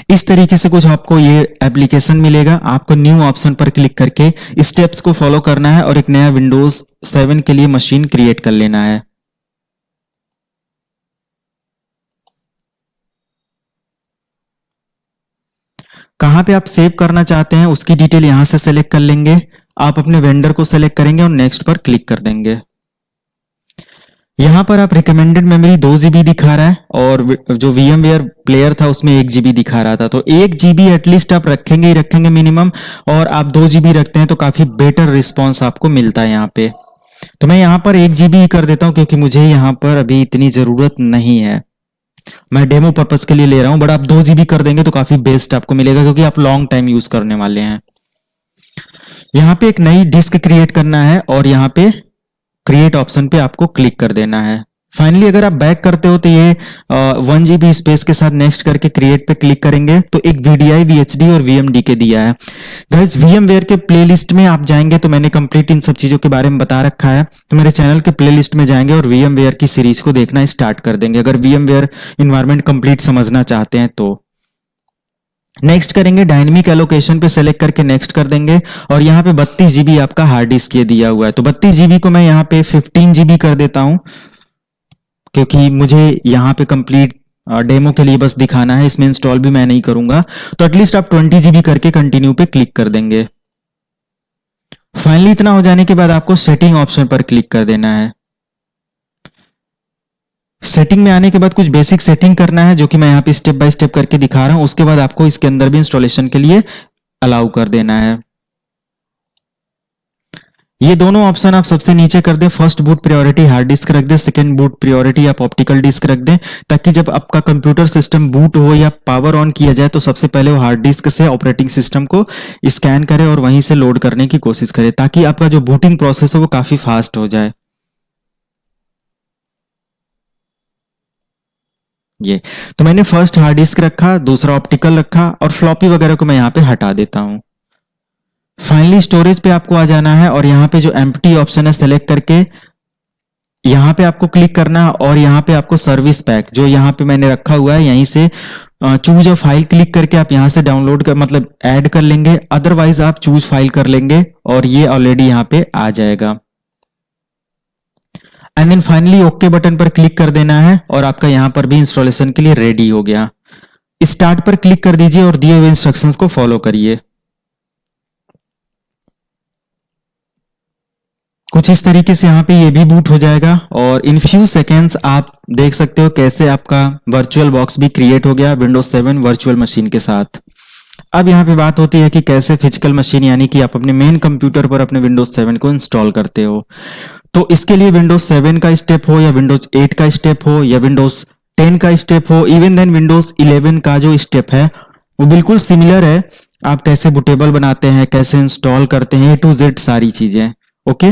इस तरीके से कुछ आपको ये एप्लीकेशन मिलेगा। आपको न्यू ऑप्शन पर क्लिक करके स्टेप्स को फॉलो करना है और एक नया विंडोज 7 के लिए मशीन क्रिएट कर लेना है। कहां पे आप सेव करना चाहते हैं उसकी डिटेल यहां से सेलेक्ट कर लेंगे। आप अपने वेंडर को सेलेक्ट करेंगे और नेक्स्ट पर क्लिक कर देंगे। यहां पर आप रिकमेंडेड मेमोरी 2 GB दिखा रहा है और जो VMware प्लेयर था उसमें 1 GB दिखा रहा था, तो 1 GB एटलीस्ट आप रखेंगे ही रखेंगे मिनिमम, और आप 2 GB रखते हैं तो काफी बेटर रिस्पॉन्स आपको मिलता है यहाँ पे। तो मैं यहाँ पर 1 GB ही कर देता हूँ क्योंकि मुझे यहाँ पर अभी इतनी जरूरत नहीं है, मैं डेमो पर्पज के लिए ले रहा हूं। बट आप 2 GB कर देंगे तो काफी बेस्ट आपको मिलेगा क्योंकि आप लॉन्ग टाइम यूज करने वाले हैं। यहाँ पे एक नई डिस्क क्रिएट करना है और यहाँ पे क्रिएट ऑप्शन पे आपको क्लिक कर देना है। फाइनली अगर आप बैक करते हो तो ये 1 GB स्पेस के साथ नेक्स्ट करके क्रिएट पे क्लिक करेंगे तो एक VDI, VHD और VMDK दिया है। गाइस VMware के प्लेलिस्ट में आप जाएंगे तो मैंने कंप्लीट इन सब चीजों के बारे में बता रखा है, तो मेरे चैनल के प्लेलिस्ट में जाएंगे और VMware की सीरीज को देखना स्टार्ट कर देंगे अगर VMware इन्वायरमेंट कंप्लीट समझना चाहते हैं तो। नेक्स्ट करेंगे, डायनेमिक एलोकेशन पे सेलेक्ट करके नेक्स्ट कर देंगे और यहाँ पे 32 GB आपका हार्ड डिस्क ये दिया हुआ है, तो 32 GB को मैं यहाँ पे 15 GB कर देता हूं क्योंकि मुझे यहाँ पे कंप्लीट डेमो के लिए बस दिखाना है, इसमें इंस्टॉल भी मैं नहीं करूंगा। तो एटलीस्ट आप 20 GB करके कंटिन्यू पे क्लिक कर देंगे। फाइनली इतना हो जाने के बाद आपको सेटिंग ऑप्शन पर क्लिक कर देना है। सेटिंग में आने के बाद कुछ बेसिक सेटिंग करना है जो कि मैं यहाँ पे स्टेप बाय स्टेप करके दिखा रहा हूं। उसके बाद आपको इसके अंदर भी इंस्टॉलेशन के लिए अलाउ कर देना है। ये दोनों ऑप्शन आप सबसे नीचे कर दें। First boot priority hard disk रख दें, सेकंड बूट प्रायोरिटी आप ऑप्टिकल डिस्क रख दें, ताकि जब आपका कंप्यूटर सिस्टम बूट हो या पावर ऑन किया जाए तो सबसे पहले वो हार्ड डिस्क से ऑपरेटिंग सिस्टम को स्कैन करे और वहीं से लोड करने की कोशिश करे, ताकि आपका जो बूटिंग प्रोसेस है वो काफी फास्ट हो जाए। ये तो मैंने फर्स्ट हार्ड डिस्क रखा, दूसरा ऑप्टिकल रखा और फ्लॉपी वगैरह को मैं यहाँ पे हटा देता हूं। फाइनली स्टोरेज पे आपको आ जाना है और यहाँ पे जो एम्प्टी ऑप्शन है सेलेक्ट करके यहाँ पे आपको क्लिक करना है और यहाँ पे आपको सर्विस पैक जो यहाँ पे मैंने रखा हुआ है यहीं से चूज अ फाइल क्लिक करके आप यहाँ से डाउनलोड कर मतलब ऐड कर लेंगे, अदरवाइज आप चूज फाइल कर लेंगे और ये ऑलरेडी यहाँ पे आ जाएगा। And then finally okay button पर क्लिक कर देना है और आपका यहां पर भी इंस्टॉलेशन के लिए रेडी हो गया। स्टार्ट पर क्लिक कर दीजिए और दिए हुए इंस्ट्रक्शंस को फॉलो करिए। कुछ इस तरीके से यहां पे ये भी बूट हो जाएगा और इन फ्यू सेकेंड्स आप देख सकते हो कैसे आपका वर्चुअल बॉक्स भी क्रिएट हो गया विंडोज 7 वर्चुअल मशीन के साथ। अब यहाँ पे बात होती है कि कैसे फिजिकल मशीन यानी कि आप अपने मेन कंप्यूटर पर अपने विंडोज 7 को इंस्टॉल करते हो। तो इसके लिए विंडोज 7 का स्टेप हो या विंडोज 8 का स्टेप हो या विंडोज 10 का स्टेप हो, इवन देन विंडोज 11 का जो स्टेप है वो बिल्कुल सिमिलर है। आप कैसे बूटेबल बनाते हैं, कैसे इंस्टॉल करते हैं, A to Z सारी चीजें। ओके,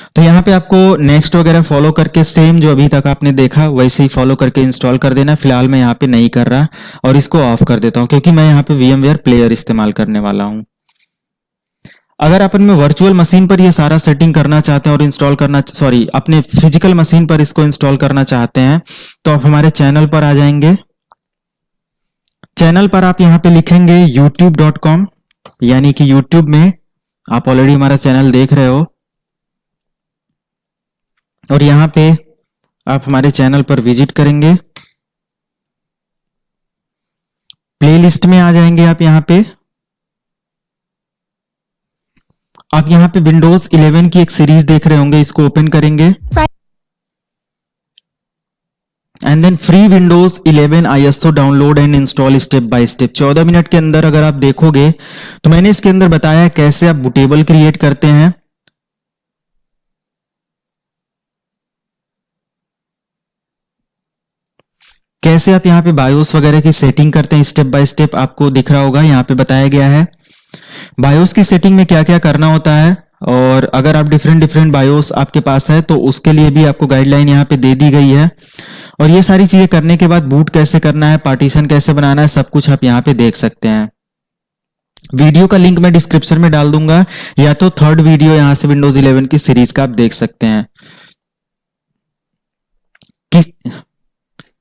तो यहाँ पे आपको नेक्स्ट वगैरह फॉलो करके सेम जो अभी तक आपने देखा वैसे ही फॉलो करके इंस्टॉल कर देना। फिलहाल मैं यहाँ पे नहीं कर रहा और इसको ऑफ कर देता हूँ क्योंकि मैं यहाँ पे VMware प्लेयर इस्तेमाल करने वाला हूँ। अगर आप अपने वर्चुअल मशीन पर ये सारा सेटिंग करना चाहते हैं और इंस्टॉल करना अपने फिजिकल मशीन पर इसको इंस्टॉल करना चाहते हैं तो आप हमारे चैनल पर आ जाएंगे। चैनल पर आप यहाँ पे लिखेंगे youtube.com, यानी कि YouTube में आप ऑलरेडी हमारा चैनल देख रहे हो और यहाँ पे आप हमारे चैनल पर विजिट करेंगे। प्लेलिस्ट में आ जाएंगे आप यहाँ पे विंडोज 11 की एक सीरीज देख रहे होंगे, इसको ओपन करेंगे and then free Windows 11 ISO download and install step by step. 14 minute के अंदर अगर आप देखोगे तो मैंने इसके अंदर बताया कैसे आप बूटेबल क्रिएट करते हैं, कैसे आप यहाँ पे बायोस वगैरह की सेटिंग करते हैं, स्टेप बाय स्टेप आपको दिख रहा होगा। यहाँ पे बताया गया है बायोस की सेटिंग में क्या क्या करना होता है। और अगर आप डिफरेंट डिफरेंट बायोस आपके पास है तो उसके लिए भी आपको गाइडलाइन यहाँ पे दे दी गई है। और ये सारी चीजें करने के बाद बूट कैसे करना है, पार्टीशन कैसे बनाना है, सब कुछ आप यहाँ पे देख सकते हैं। वीडियो का लिंक मैं डिस्क्रिप्शन में डाल दूंगा, या तो थर्ड वीडियो यहाँ से विंडोज 11 की सीरीज का आप देख सकते हैं।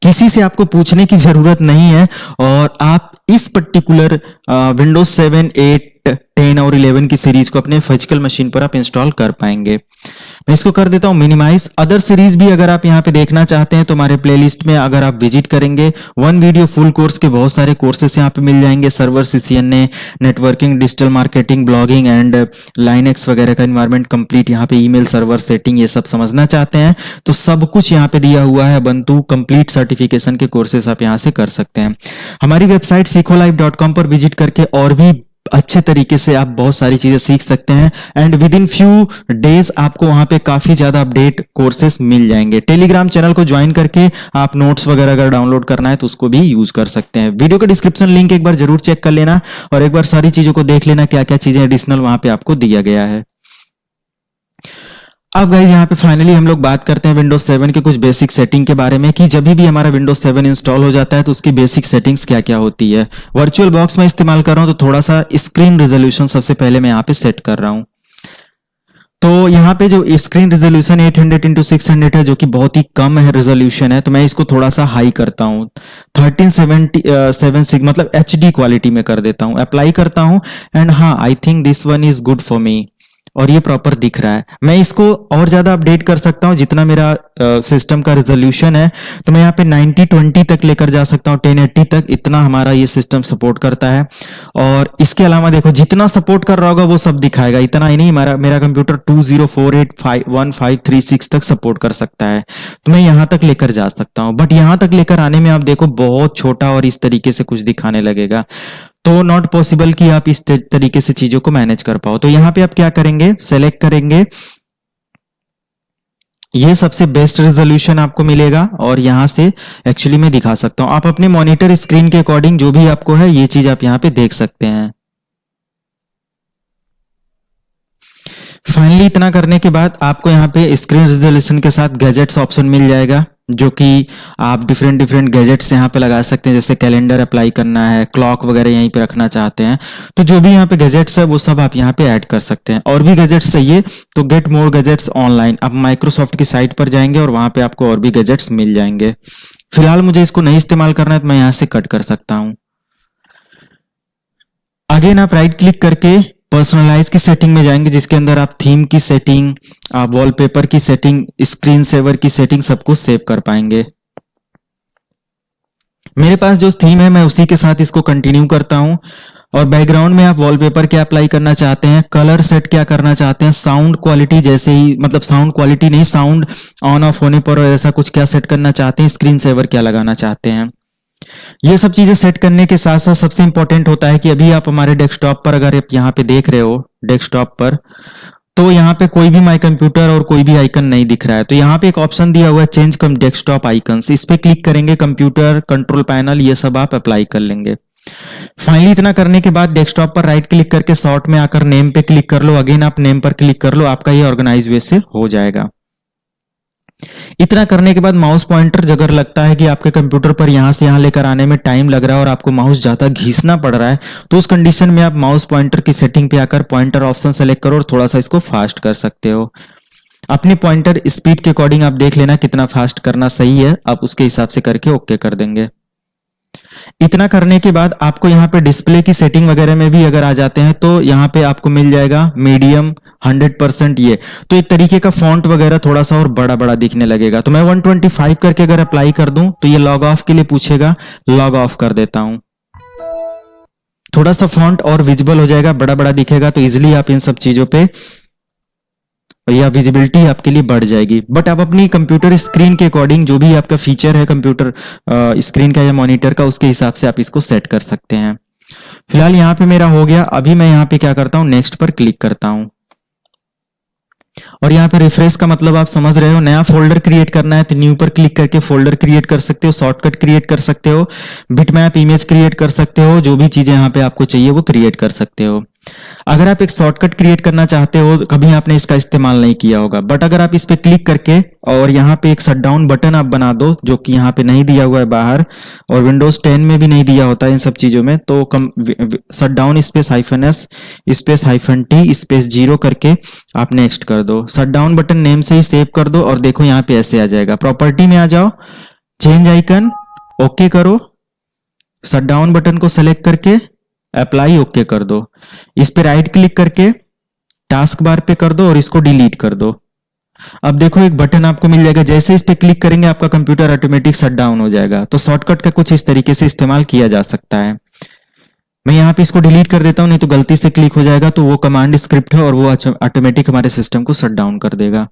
किसी से आपको पूछने की जरूरत नहीं है और आप इस पर्टिकुलर विंडोज 7, 8, 10 और 11 की सीरीज को अपने फिजिकल मशीन पर आप इंस्टॉल कर पाएंगे। मैं इसको कर देता हूं मिनिमाइज। अदर सीरीज भी अगर आप यहां पे देखना चाहते हैं तो हमारे प्लेलिस्ट में अगर आप विजिट करेंगे, वन वीडियो फुल कोर्स के बहुत सारे कोर्सेस यहां पे मिल जाएंगे। Server, CCNA, networking, digital marketing, blogging and Linux वगैरह का एनवायरमेंट कंप्लीट, यहाँ पे ईमेल सर्वर सेटिंग, ये सब समझना चाहते हैं तो सब कुछ यहाँ पे दिया हुआ है। ubuntu कंप्लीट सर्टिफिकेशन के कोर्सेस आप यहाँ से कर सकते हैं। हमारी वेबसाइट sikholive.com पर विजिट करके और भी अच्छे तरीके से आप बहुत सारी चीजें सीख सकते हैं and with in few days आपको वहां पे काफी ज्यादा अपडेट कोर्सेस मिल जाएंगे। टेलीग्राम चैनल को ज्वाइन करके आप नोट्स वगैरह अगर डाउनलोड करना है तो उसको भी यूज कर सकते हैं। वीडियो का डिस्क्रिप्शन लिंक एक बार जरूर चेक कर लेना और एक बार सारी चीजों को देख लेना, क्या क्या चीजें एडिशनल वहां पे आपको दिया गया है। अब गाइस यहाँ पे फाइनली हम लोग बात करते हैं विंडोज 7 के कुछ बेसिक सेटिंग के बारे में कि जब भी हमारा विंडोज 7 इंस्टॉल हो जाता है तो उसकी बेसिक सेटिंग्स क्या क्या होती है। वर्चुअल बॉक्स में इस्तेमाल कर रहा हूं तो थोड़ा सा स्क्रीन रेजोल्यूशन सबसे पहले मैं यहाँ पे सेट कर रहा हूं। तो यहाँ पे जो स्क्रीन रेजोल्यूशन 800x600 है, जो कि बहुत ही कम है रेजोल्यूशन है, तो मैं इसको थोड़ा सा हाई करता हूँ, 1370 मतलब HD क्वालिटी में कर देता हूँ, अप्लाई करता हूँ एंड हाँ I think this one is good for me और ये प्रॉपर दिख रहा है। मैं इसको और ज्यादा अपडेट कर सकता हूं जितना मेरा सिस्टम का रेजोल्यूशन है, तो मैं यहाँ पे 9020 तक लेकर जा सकता हूं, 1080 तक, इतना हमारा ये सिस्टम सपोर्ट करता है। और इसके अलावा देखो जितना सपोर्ट कर रहा होगा वो सब दिखाएगा, इतना ही नहीं, मेरा कंप्यूटर 20481536 तक सपोर्ट कर सकता है, तो मैं यहाँ तक लेकर जा सकता हूँ। बट यहाँ तक लेकर आने में आप देखो बहुत छोटा और इस तरीके से कुछ दिखाने लगेगा, तो नॉट पॉसिबल कि आप इस तरीके से चीजों को मैनेज कर पाओ। तो यहां पे आप क्या करेंगे, सेलेक्ट करेंगे, ये सबसे बेस्ट रेजोल्यूशन आपको मिलेगा और यहां से एक्चुअली मैं दिखा सकता हूं। आप अपने मॉनिटर स्क्रीन के अकॉर्डिंग जो भी आपको है ये चीज आप यहां पे देख सकते हैं। फाइनली इतना करने के बाद आपको यहाँ पे स्क्रीन रेजोल्यूशन के साथ गैजेट्स ऑप्शन मिल जाएगा, जो कि आप डिफरेंट गैजेट्स यहाँ पे लगा सकते हैं, जैसे कैलेंडर अप्लाई करना है, क्लॉक वगैरह यहीं पे रखना चाहते हैं, तो जो भी यहाँ पे गैजेट्स है वो सब आप यहाँ पे ऐड कर सकते हैं। और भी गैजेट्स चाहिए तो गेट मोर गैजेट्स ऑनलाइन, आप माइक्रोसॉफ्ट की साइट पर जाएंगे और वहां पे आपको और भी गैजेट्स मिल जाएंगे। फिलहाल मुझे इसको नहीं इस्तेमाल करना है तो मैं यहाँ से कट कर सकता हूँ। अगेन आप राइट क्लिक करके पर्सनलाइज की सेटिंग में जाएंगे, जिसके अंदर आप थीम की सेटिंग, आप वॉलपेपर की सेटिंग, स्क्रीन सेवर की सेटिंग सब कुछ सेव कर पाएंगे। मेरे पास जो थीम है मैं उसी के साथ इसको कंटिन्यू करता हूं। और बैकग्राउंड में आप वॉलपेपर क्या अप्लाई करना चाहते हैं, कलर सेट क्या करना चाहते हैं, साउंड क्वालिटी जैसे ही, मतलब साउंड क्वालिटी नहीं, साउंड ऑन ऑफ होने पर ऐसा कुछ क्या सेट करना चाहते हैं, स्क्रीन सेवर क्या लगाना चाहते हैं, ये सब चीजें सेट करने के साथ साथ सबसे इंपॉर्टेंट होता है कि अभी आप हमारे डेस्कटॉप पर, अगर आप यहाँ पे देख रहे हो डेस्कटॉप पर, तो यहाँ पे कोई भी माई कंप्यूटर और कोई भी आइकन नहीं दिख रहा है। तो यहाँ पे एक ऑप्शन दिया हुआ है चेंज कम डेस्कटॉप आइकन्स, इस पे क्लिक करेंगे, कंप्यूटर कंट्रोल पैनल ये सब आप अप्लाई कर लेंगे। फाइनली इतना करने के बाद डेस्कटॉप पर राइट क्लिक करके सॉर्ट में आकर नेम पे क्लिक कर लो, अगेन आप नेम पर क्लिक कर लो, आपका ये ऑर्गेनाइज वे से हो जाएगा। इतना करने के बाद माउस पॉइंटर अगर लगता है कि आपके कंप्यूटर पर यहां से यहां लेकर आने में टाइम लग रहा है और आपको माउस ज्यादा घिसना पड़ रहा है, तो उस कंडीशन में आप माउस पॉइंटर की सेटिंग पे आकर पॉइंटर ऑप्शन सेलेक्ट करो और थोड़ा सा इसको फास्ट कर सकते हो। अपने पॉइंटर स्पीड के अकॉर्डिंग आप देख लेना कितना फास्ट करना सही है, आप उसके हिसाब से करके ओके कर देंगे। इतना करने के बाद आपको यहाँ पे डिस्प्ले की सेटिंग वगैरह में भी अगर आ जाते हैं तो यहाँ पे आपको मिल जाएगा मीडियम 100%, ये तो एक तरीके का फॉन्ट वगैरह थोड़ा सा और बड़ा बड़ा दिखने लगेगा। तो मैं 125 करके अगर अप्लाई कर दूं तो ये लॉग ऑफ के लिए पूछेगा, लॉग ऑफ कर देता हूं। थोड़ा सा फॉन्ट और विजिबल हो जाएगा, बड़ा बड़ा दिखेगा, तो इजिली आप इन सब चीजों पे या विजिबिलिटी आपके लिए बढ़ जाएगी। बट आप अपनी कंप्यूटर स्क्रीन के अकॉर्डिंग जो भी आपका फीचर है कंप्यूटर स्क्रीन का या मॉनिटर का, उसके हिसाब से आप इसको सेट कर सकते हैं। फिलहाल यहाँ पे मेरा हो गया। अभी मैं यहाँ पे क्या करता हूँ, नेक्स्ट पर क्लिक करता हूँ और यहाँ पे रिफ्रेश का मतलब आप समझ रहे हो, नया फोल्डर क्रिएट करना है तो न्यू पर क्लिक करके फोल्डर क्रिएट कर सकते हो, शॉर्टकट क्रिएट कर सकते हो, बिटमैप इमेज क्रिएट कर सकते हो, जो भी चीजें यहाँ पे आपको चाहिए वो क्रिएट कर सकते हो। अगर आप एक शॉर्टकट क्रिएट करना चाहते हो, कभी आपने इसका इस्तेमाल नहीं किया होगा, बट अगर आप इस पे क्लिक करके और यहाँ पे एक शटडाउन बटन आप बना दो, जो कि यहाँ पे नहीं दिया हुआ है बाहर, और विंडोज 10 में भी नहीं दिया होता है इन सब चीजों में, तो shutdown space -s space -t space 0 करके आप नेक्स्ट कर दो। शटडाउन बटन नेम से ही सेव कर दो और देखो यहाँ पे ऐसे आ जाएगा। प्रॉपर्टी में आ जाओ, चेंज आइकन, ओके करो, शटडाउन बटन को सेलेक्ट करके अप्लाई ओके कर दो। इस पे राइट क्लिक करके टास्क बार पे कर दो और इसको डिलीट कर दो। अब देखो एक बटन आपको मिल जाएगा, जैसे इस पे क्लिक करेंगे आपका कंप्यूटर ऑटोमेटिक शट डाउन हो जाएगा। तो शॉर्टकट का कुछ इस तरीके से इस्तेमाल किया जा सकता है। मैं यहाँ पे इसको डिलीट कर देता हूं, नहीं तो गलती से क्लिक हो जाएगा, तो वो कमांड स्क्रिप्ट है और वो ऑटोमेटिक हमारे सिस्टम को शट डाउन कर देगा।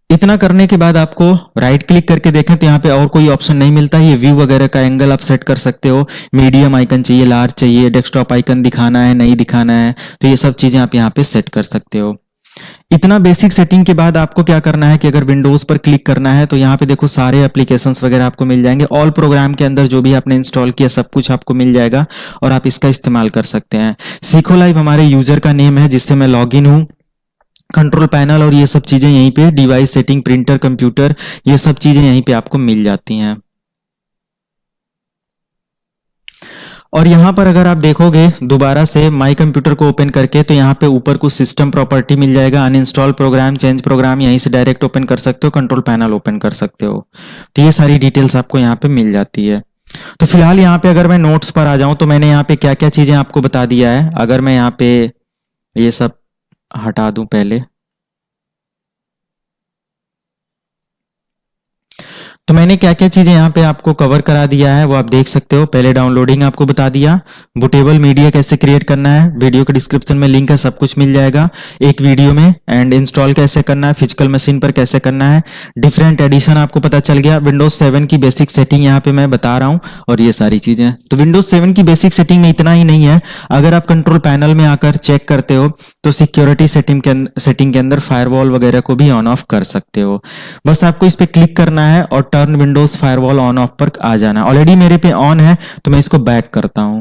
इतना करने के बाद आपको राइट क्लिक करके देखें तो यहाँ पे और कोई ऑप्शन नहीं मिलता है। ये व्यू वगैरह का एंगल आप सेट कर सकते हो, मीडियम आइकन चाहिए, लार्ज चाहिए, डेस्कटॉप आइकन दिखाना है, नहीं दिखाना है, तो ये सब चीजें आप यहाँ पे सेट कर सकते हो। इतना बेसिक सेटिंग के बाद आपको क्या करना है कि अगर विंडोज पर क्लिक करना है तो यहाँ पे देखो सारे एप्लीकेशंस वगैरह आपको मिल जाएंगे। ऑल प्रोग्राम के अंदर जो भी आपने इंस्टॉल किया सब कुछ आपको मिल जाएगा और आप इसका इस्तेमाल कर सकते हैं। सीखो लाइव हमारे यूजर का नेम है जिससे मैं लॉग इन हूँ। कंट्रोल पैनल और ये सब चीजें यहीं पे, डिवाइस सेटिंग, प्रिंटर, कंप्यूटर, ये सब चीजें यहीं पे आपको मिल जाती हैं। और यहां पर अगर आप देखोगे दोबारा से माई कंप्यूटर को ओपन करके तो यहाँ पे ऊपर कुछ सिस्टम प्रॉपर्टी मिल जाएगा, अनइंस्टॉल प्रोग्राम, चेंज प्रोग्राम, यहीं से डायरेक्ट ओपन कर सकते हो, कंट्रोल पैनल ओपन कर सकते हो। तो ये सारी डिटेल्स आपको यहाँ पे मिल जाती है। तो फिलहाल यहाँ पे अगर मैं नोट्स पर आ जाऊं तो मैंने यहाँ पे क्या क्या चीजें आपको बता दिया है। अगर मैं यहाँ पे ये सब हटा दूं पहले, तो मैंने क्या क्या चीजें यहाँ पे आपको कवर करा दिया है वो आप देख सकते हो। पहले डाउनलोडिंग आपको बता दिया, बूटेबल मीडिया कैसे क्रिएट करना है, वीडियो के डिस्क्रिप्शन में लिंक है, सब कुछ मिल जाएगा एक वीडियो में। एंड इंस्टॉल कैसे करना है, फिजिकल मशीन पर कैसे करना है, डिफरेंट एडिशन आपको पता चल गया। विंडोज 7 की बेसिक सेटिंग यहाँ पे मैं बता रहा हूँ और ये सारी चीजें। तो विंडोज 7 की बेसिक सेटिंग में इतना ही नहीं है, अगर आप कंट्रोल पैनल में आकर चेक करते हो तो सिक्योरिटी सेटिंग के अंदर फायरवॉल वगैरह को भी ऑन ऑफ कर सकते हो। बस आपको इस पे क्लिक करना है और turn Windows firewall on off पर आ जाना। ऑलरेडी मेरे पे ऑन है तो मैं इसको बैक करता हूं।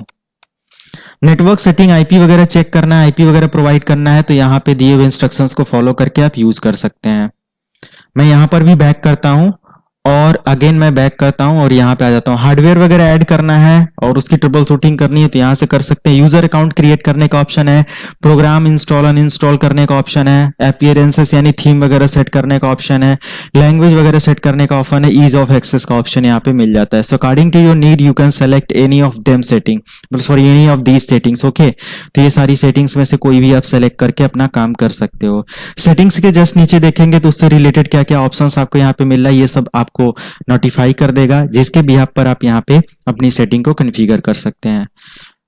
नेटवर्क सेटिंग, आईपी वगैरह चेक करना है, आईपी वगैरह प्रोवाइड करना है तो यहाँ पे दिए हुए इंस्ट्रक्शंस को फॉलो करके आप यूज कर सकते हैं। मैं यहाँ पर भी बैक करता हूं और अगेन मैं बैक करता हूं और यहाँ पे आ जाता हूं। हार्डवेयर वगैरह ऐड करना है और उसकी ट्रबल शूटिंग करनी है तो यहाँ से कर सकते हैं। यूजर अकाउंट क्रिएट करने का ऑप्शन है, प्रोग्राम इंस्टॉल अनइंस्टॉल करने का ऑप्शन है, अपीयरेंसेस यानी थीम वगैरह सेट करने का ऑप्शन है, लैंग्वेज वगैरह सेट करने का ऑप्शन है, ईज ऑफ एक्सेस का ऑप्शन यहाँ पे मिल जाता है। So according to your need you can select any of them setting, sorry any of these settings. Okay, तो ये सारी सेटिंग्स में से कोई भी आप सेलेक्ट करके अपना काम कर सकते हो। सेटिंग्स के जस्ट नीचे देखेंगे तो उससे रिलेटेड क्या क्या ऑप्शंस आपको यहाँ पे मिल रहा है, ये सब आपको नोटिफाई कर देगा, जिसके बिहाफ पर आप यहाँ पे अपनी सेटिंग को कॉन्फ़िगर कर सकते हैं।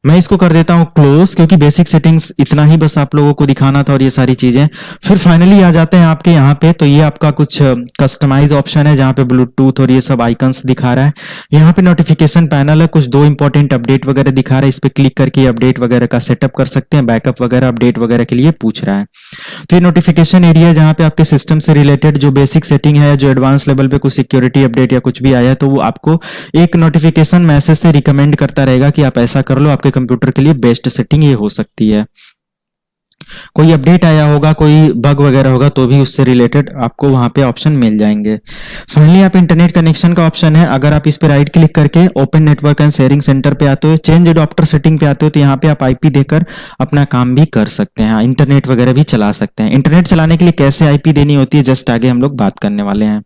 मैं इसको कर देता हूं क्लोज, क्योंकि बेसिक सेटिंग्स इतना ही बस आप लोगों को दिखाना था और ये सारी चीजें। फिर फाइनली आ जाते हैं आपके यहाँ पे, तो ये आपका कुछ कस्टमाइज ऑप्शन है जहाँ पे ब्लूटूथ और ये सब आइकन्स दिखा रहा है। यहाँ पे नोटिफिकेशन पैनल है, कुछ दो इंपॉर्टेंट अपडेट वगैरह दिखा रहा है, इस पे क्लिक करके अपडेट वगैरह का सेटअप कर सकते हैं। बैकअप वगैरह अपडेट वगैरह के लिए पूछ रहा है। तो ये नोटिफिकेशन एरिया है जहाँ पे आपके सिस्टम से रिलेटेड जो बेसिक सेटिंग है, जो एडवांस लेवल पे कुछ सिक्योरिटी अपडेट या कुछ भी आया है, तो वो आपको एक नोटिफिकेशन मैसेज से रिकमेंड करता रहेगा कि आप ऐसा कर लो, आपके कंप्यूटर के लिए बेस्ट सेटिंग ये हो सकती है। कोई अपडेट आया होगा, कोई बग वगैरह होगा तो भी उससे रिलेटेड आपको वहां पे ऑप्शन मिल जाएंगे। फाइनली आप इंटरनेट कनेक्शन का ऑप्शन है, अगर आप इस पे राइट क्लिक करके open network and sharing centre पे आते हो, चेंज एडॉप्टर सेटिंग पे आते हो, तो यहाँ पे आप आईपी देकर अपना काम भी कर सकते हैं, इंटरनेट वगैरह भी चला सकते हैं। इंटरनेट चलाने के लिए कैसे आईपी देनी होती है जस्ट आगे हम लोग बात करने वाले हैं।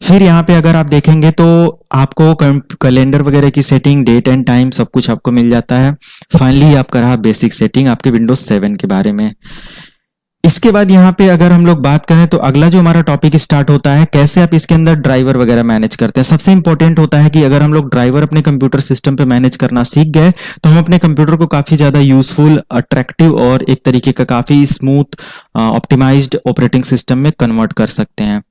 फिर यहाँ पे अगर आप देखेंगे तो आपको कैलेंडर वगैरह की सेटिंग, डेट एंड टाइम सब कुछ आपको मिल जाता है। फाइनली आपका रहा बेसिक सेटिंग आपके विंडोज 7 के बारे में। इसके बाद यहाँ पे अगर हम लोग बात करें तो अगला जो हमारा टॉपिक स्टार्ट होता है, कैसे आप इसके अंदर ड्राइवर वगैरह मैनेज करते हैं। सबसे इंपॉर्टेंट होता है कि अगर हम लोग ड्राइवर अपने कंप्यूटर सिस्टम पे मैनेज करना सीख गए तो हम अपने कंप्यूटर को काफी ज्यादा यूजफुल, अट्रैक्टिव और एक तरीके का काफी स्मूथ ऑप्टिमाइज्ड ऑपरेटिंग सिस्टम में कन्वर्ट कर सकते हैं।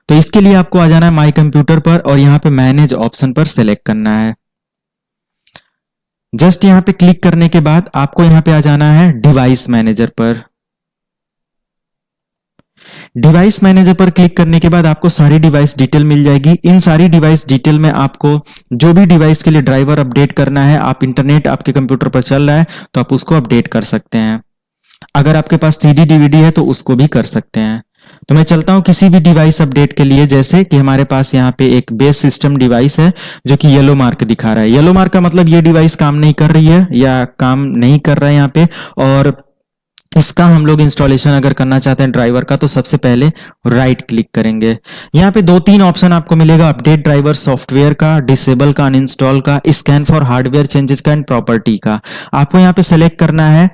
तो इसके लिए आपको आ जाना है माई कंप्यूटर पर और यहाँ पे मैनेज ऑप्शन पर सेलेक्ट करना है। जस्ट यहाँ पे क्लिक करने के बाद आपको यहाँ पे आ जाना है डिवाइस मैनेजर पर। डिवाइस मैनेजर पर क्लिक करने के बाद आपको सारी डिवाइस डिटेल मिल जाएगी। इन सारी डिवाइस डिटेल में आपको जो भी डिवाइस के लिए ड्राइवर अपडेट करना है, आप इंटरनेट आपके कंप्यूटर पर चल रहा है तो आप उसको अपडेट कर सकते हैं। अगर आपके पास CD DVD है तो उसको भी कर सकते हैं। तो मैं चलता हूं किसी भी डिवाइस अपडेट के लिए, जैसे कि हमारे पास यहाँ पे एक बेस सिस्टम डिवाइस है जो कि येलो मार्क दिखा रहा है। येलो मार्क का मतलब ये डिवाइस काम नहीं कर रही है या काम नहीं कर रहा है यहाँ पे, और इसका हम लोग इंस्टॉलेशन अगर करना चाहते हैं ड्राइवर का तो सबसे पहले राइट क्लिक करेंगे। यहाँ पे 2-3 ऑप्शन आपको मिलेगा, अपडेट ड्राइवर सॉफ्टवेयर का, डिसेबल का, अनइंस्टॉल का, स्कैन फॉर हार्डवेयर चेंजेस का एंड प्रॉपर्टी का। आपको यहाँ पे सेलेक्ट करना है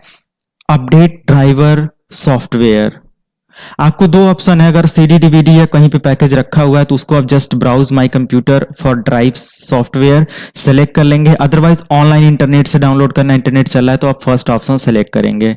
अपडेट ड्राइवर सॉफ्टवेयर। आपको 2 ऑप्शन है, अगर CD DVD या कहीं पे पैकेज रखा हुआ है तो उसको आप just browse my computer for drive software select कर लेंगे। अदरवाइज ऑनलाइन इंटरनेट से डाउनलोड करना, इंटरनेट चल रहा है तो आप फर्स्ट ऑप्शन सेलेक्ट करेंगे।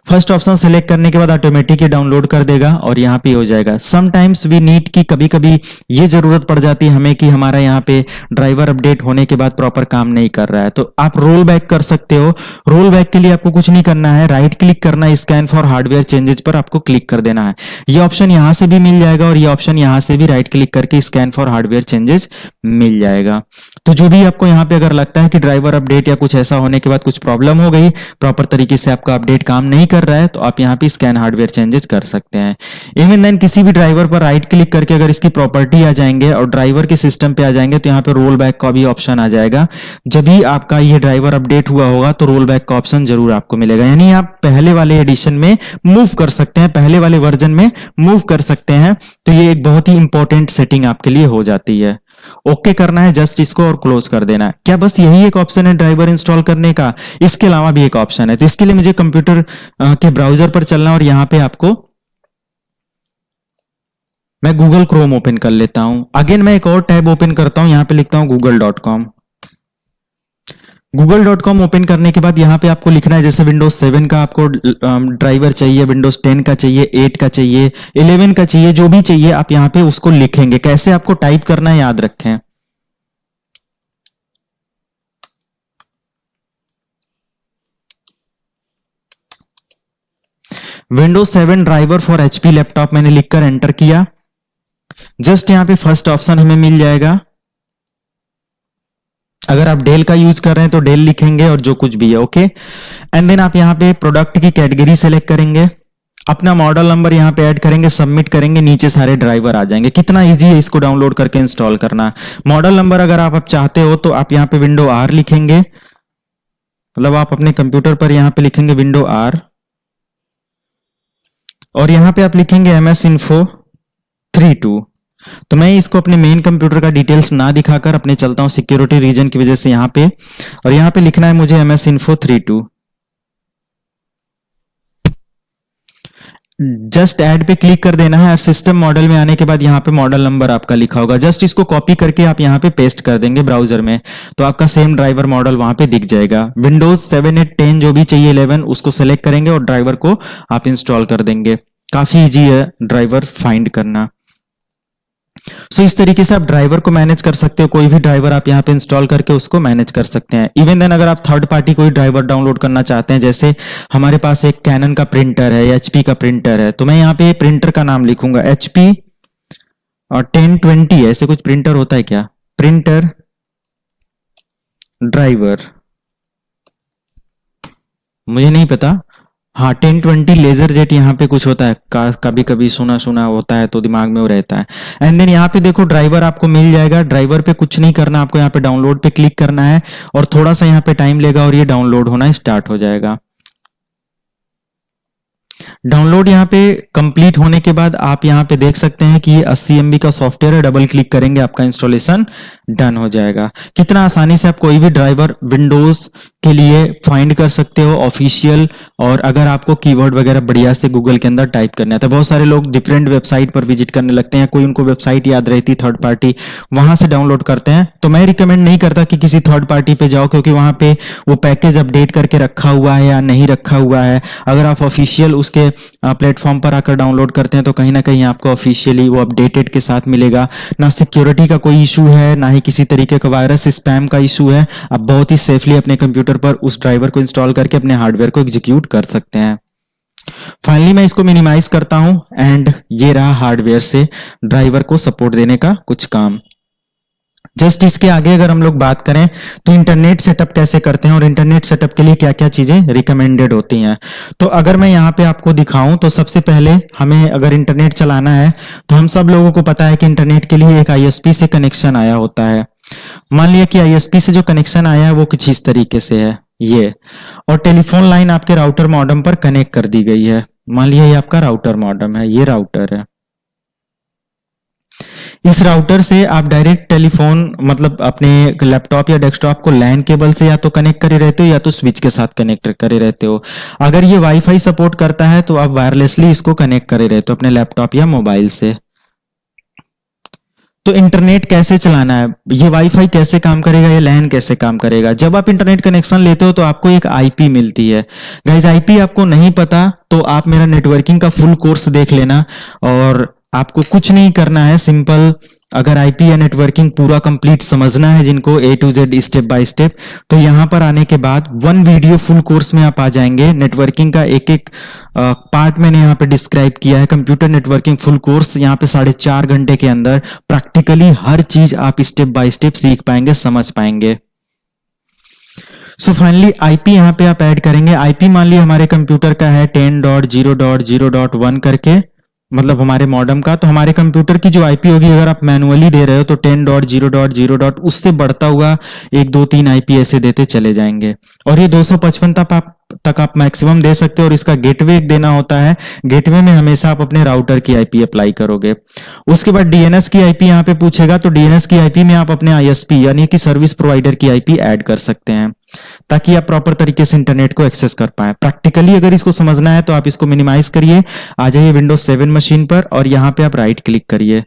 फर्स्ट ऑप्शन सेलेक्ट करने के बाद ऑटोमेटिक डाउनलोड कर देगा और यहाँ पे हो जाएगा। समटाइम्स वी नीड की कभी कभी ये जरूरत पड़ जाती है हमें कि हमारा यहाँ पे ड्राइवर अपडेट होने के बाद प्रॉपर काम नहीं कर रहा है, तो आप रोल बैक कर सकते हो। रोल बैक के लिए आपको कुछ नहीं करना है, राइट क्लिक करना है, स्कैन फॉर हार्डवेयर चेंजेस पर आपको क्लिक कर देना है। ये ऑप्शन यहां से भी मिल जाएगा और ये ऑप्शन यहां से भी राइट क्लिक करके स्कैन फॉर हार्डवेयर चेंजेस मिल जाएगा। तो जो भी आपको यहां पे अगर लगता है कि ड्राइवर अपडेट या कुछ ऐसा होने के बाद कुछ प्रॉब्लम हो गई, प्रॉपर तरीके से आपका अपडेट काम नहीं कर रहा है, तो आप यहां पे स्कैन हार्डवेयर चेंजेस कर सकते हैं। इवन देन किसी भी ड्राइवर पर राइट क्लिक करके अगर इसकी प्रॉपर्टी आ जाएंगे और ड्राइवर के सिस्टम पे आ जाएंगे तो यहाँ पे रोल बैक का भी ऑप्शन आ जाएगा। जब भी आपका ये ड्राइवर अपडेट हुआ होगा तो रोल बैक का ऑप्शन जरूर आपको मिलेगा, यानी आप पहले वाले एडिशन में मूव कर सकते हैं, पहले वाले वर्जन में मूव कर सकते हैं। तो ये एक बहुत ही इंपॉर्टेंट सेटिंग आपके लिए हो जाती है। ओके करना है जस्ट इसको और क्लोज कर देना है। क्या बस यही एक ऑप्शन है ड्राइवर इंस्टॉल करने का? इसके अलावा भी एक ऑप्शन है, तो इसके लिए मुझे कंप्यूटर के ब्राउजर पर चलना है और यहां पे आपको मैं गूगल क्रोम ओपन कर लेता हूं। अगेन मैं एक और टैब ओपन करता हूं, यहां पे लिखता हूं google.com। google.com ओपन करने के बाद यहाँ पे आपको लिखना है, जैसे विंडोज 7 का आपको ड्राइवर चाहिए, विंडोज 10 का चाहिए, 8 का चाहिए, 11 का चाहिए, जो भी चाहिए आप यहाँ पे उसको लिखेंगे। कैसे आपको टाइप करना है याद रखें। Windows 7 driver for HP laptop मैंने लिखकर एंटर किया। जस्ट यहाँ पे फर्स्ट ऑप्शन हमें मिल जाएगा। अगर आप डेल का यूज कर रहे हैं तो डेल लिखेंगे और जो कुछ भी है, ओके। एंड देन आप यहाँ पे प्रोडक्ट की कैटेगरी सेलेक्ट करेंगे, अपना मॉडल नंबर यहाँ पे ऐड करेंगे, सबमिट करेंगे, नीचे सारे ड्राइवर आ जाएंगे। कितना इजी है इसको डाउनलोड करके इंस्टॉल करना। मॉडल नंबर अगर आप चाहते हो तो आप यहाँ पे विंडो R लिखेंगे, मतलब आप अपने कंप्यूटर पर यहाँ पे लिखेंगे विंडो R और यहाँ पे आप लिखेंगे MS Info 32। तो मैं इसको अपने मेन कंप्यूटर का डिटेल्स ना दिखाकर अपने चलता हूं सिक्योरिटी रीजन की वजह से यहाँ पे, और यहाँ पे लिखना है मुझे MS Info 32। जस्ट ऐड पे क्लिक कर देना है और सिस्टम मॉडल में आने के बाद यहाँ पे मॉडल नंबर आपका लिखा होगा, जस्ट इसको कॉपी करके आप यहाँ पे पेस्ट कर देंगे ब्राउजर में, तो आपका सेम ड्राइवर मॉडल वहां पे दिख जाएगा। विंडोज 7, 8, 10 जो भी चाहिए, 11 उसको सेलेक्ट करेंगे और ड्राइवर को आप इंस्टॉल कर देंगे। काफी ईजी है ड्राइवर फाइंड करना। सो इस तरीके से आप ड्राइवर को मैनेज कर सकते हो। कोई भी ड्राइवर आप यहाँ पे इंस्टॉल करके उसको मैनेज कर सकते हैं। इवन देन अगर आप थर्ड पार्टी कोई ड्राइवर डाउनलोड करना चाहते हैं, जैसे हमारे पास एक कैनन का प्रिंटर है या HP का प्रिंटर है, तो मैं यहाँ पे प्रिंटर का नाम लिखूंगा HP और 1020 है, ऐसे कुछ प्रिंटर होता है क्या, प्रिंटर ड्राइवर, मुझे नहीं पता। हाँ 1020 लेजर जेट यहाँ पे कुछ होता है, कभी कभी सुना सुना होता है तो दिमाग में वो रहता है। एंड देन यहाँ पे देखो ड्राइवर आपको मिल जाएगा। ड्राइवर पे कुछ नहीं करना, आपको यहाँ पे डाउनलोड पे क्लिक करना है और थोड़ा सा यहाँ पे टाइम लेगा और ये डाउनलोड होना स्टार्ट हो जाएगा। डाउनलोड यहाँ पे कंप्लीट होने के बाद आप यहाँ पे देख सकते हैं कि ये 80 MB का सॉफ्टवेयर है। डबल क्लिक करेंगे आपका इंस्टॉलेशन डन हो जाएगा। कितना आसानी से आप कोई भी ड्राइवर विंडोज के लिए फाइंड कर सकते हो ऑफिशियल। और अगर आपको कीवर्ड वगैरह बढ़िया से गूगल के अंदर टाइप करना है, तो बहुत सारे लोग डिफरेंट वेबसाइट पर विजिट करने लगते हैं, कोई उनको वेबसाइट याद रहती थर्ड पार्टी, वहां से डाउनलोड करते हैं। तो मैं रिकमेंड नहीं करता कि किसी थर्ड पार्टी पे जाओ, क्योंकि वहां पे वो पैकेज अपडेट करके रखा हुआ है या नहीं रखा हुआ है। अगर आप ऑफिशियल उसके प्लेटफॉर्म पर आकर डाउनलोड करते हैं तो कहीं ना कहीं आपको ऑफिशियली वो अपडेटेड के साथ मिलेगा। ना सिक्योरिटी का कोई इशू है, ना ही किसी तरीके का वायरस स्पैम का इशू है। आप बहुत ही सेफली अपने कंप्यूटर पर उस ड्राइवर को इंस्टॉल करके अपने हार्डवेयर को एग्जीक्यूट कर सकते हैं। फाइनली मैं इसको मिनिमाइज करता हूं एंड ये रहा हार्डवेयर से ड्राइवर को सपोर्ट देने का कुछ काम। जस्ट इसके आगे अगर हम लोग बात करें तो इंटरनेट सेटअप कैसे करते हैं और इंटरनेट सेटअप के लिए क्या क्या चीजें रिकमेंडेड होती हैं। तो अगर मैं यहाँ पे आपको दिखाऊं तो सबसे पहले हमें अगर इंटरनेट चलाना है तो हम सब लोगों को पता है कि इंटरनेट के लिए एक आईएसपी से कनेक्शन आया होता है। मान लिया कि आईएसपी से जो कनेक्शन आया है वो कुछ इस तरीके से है ये, और टेलीफोन लाइन आपके राउटर मॉडेम पर कनेक्ट कर दी गई है। मान लिया ये आपका राउटर मॉडेम है, ये राउटर है। इस राउटर से आप डायरेक्ट टेलीफोन मतलब अपने लैपटॉप या डेस्कटॉप को लैन केबल से या तो कनेक्ट करे रहते हो या तो स्विच के साथ कनेक्ट करे रहते हो। अगर ये वाईफाई सपोर्ट करता है तो आप वायरलेसली इसको कनेक्ट करे रहते हो अपने लैपटॉप या मोबाइल से। तो इंटरनेट कैसे चलाना है, ये वाईफाई कैसे काम करेगा, ये लैन कैसे काम करेगा। जब आप इंटरनेट कनेक्शन लेते हो तो आपको एक आईपी मिलती है। गाइस आईपी आपको नहीं पता तो आप मेरा नेटवर्किंग का फुल कोर्स देख लेना, और आपको कुछ नहीं करना है, सिंपल अगर आईपी या नेटवर्किंग पूरा कंप्लीट समझना है जिनको A to Z step by step, तो यहां पर आने के बाद वन वीडियो फुल कोर्स में आप आ जाएंगे। नेटवर्किंग का एक एक पार्ट मैंने यहाँ पे डिस्क्राइब किया है। कंप्यूटर नेटवर्किंग फुल कोर्स यहाँ पे 4.5 घंटे के अंदर प्रैक्टिकली हर चीज आप स्टेप बाय स्टेप सीख पाएंगे, समझ पाएंगे। सो फाइनली आईपी यहाँ पे आप ऐड करेंगे। आईपी मान लिया हमारे कंप्यूटर का है 10.0.0.1 करके, मतलब हमारे मॉडेम का। तो हमारे कंप्यूटर की जो आईपी होगी अगर आप मैनुअली दे रहे हो तो 10.0.0. उससे बढ़ता हुआ 1 2 3 आईपी ऐसे देते चले जाएंगे, और ये 255 तक आप मैक्सिमम दे सकते हो। और इसका गेटवे देना होता है, गेटवे में हमेशा आप अपने राउटर की आईपी अप्लाई करोगे। उसके बाद डीएनएस की आईपी यहाँ पे पूछेगा, तो डीएनएस की आईपी में आप अपने आईएसपी यानी कि सर्विस प्रोवाइडर की आईपी ऐड कर सकते हैं, ताकि आप प्रॉपर तरीके से इंटरनेट को एक्सेस कर पाए। प्रैक्टिकली अगर इसको समझना है तो आप इसको मिनिमाइज करिए, आ जाइए विंडोज 7 मशीन पर और यहाँ पे आप राइट क्लिक करिए,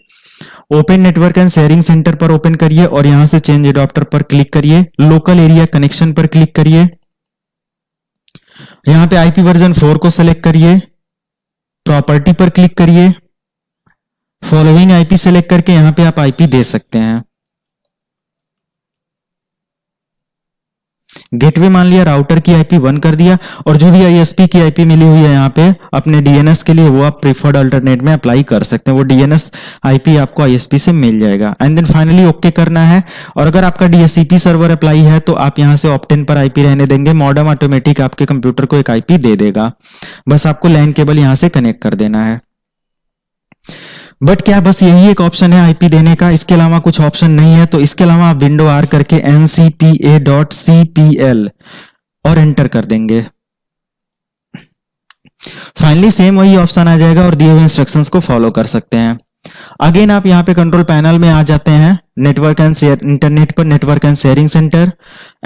open network and sharing center पर ओपन करिए और यहां से चेंज एडॉप्टर पर क्लिक करिए, लोकल एरिया कनेक्शन पर क्लिक करिए, यहां पे आईपी वर्जन 4 को सिलेक्ट करिए, प्रॉपर्टी पर क्लिक करिए, फॉलोइंग आईपी सिलेक्ट करके यहां पे आप आईपी दे सकते हैं। गेटवे मान लिया राउटर की आईपी 1 कर दिया, और जो भी आईएसपी की आईपी मिली हुई है यहाँ पे अपने डीएनएस के लिए वो आप प्रीफर्ड अल्टरनेट में अप्लाई कर सकते हैं। वो डीएनएस आईपी आपको आईएसपी से मिल जाएगा। एंड देन फाइनली ओके करना है। और अगर आपका डीएससीपी सर्वर अप्लाई है तो आप यहाँ से ऑप्टेन पर आईपी रहने देंगे, मॉडेम ऑटोमेटिक आपके कंप्यूटर को एक आईपी दे देगा, बस आपको लैन केबल यहां से कनेक्ट कर देना है। बट क्या बस यही एक ऑप्शन है आईपी देने का, इसके अलावा कुछ ऑप्शन नहीं है? तो इसके अलावा आप विंडो आर करके ncpa.cpl और एंटर कर देंगे। फाइनली सेम वही ऑप्शन आ जाएगा और दिए हुए इंस्ट्रक्शंस को फॉलो कर सकते हैं। अगेन आप यहाँ पे कंट्रोल पैनल में आ जाते हैं, नेटवर्क एंड इंटरनेट पर network and sharing center,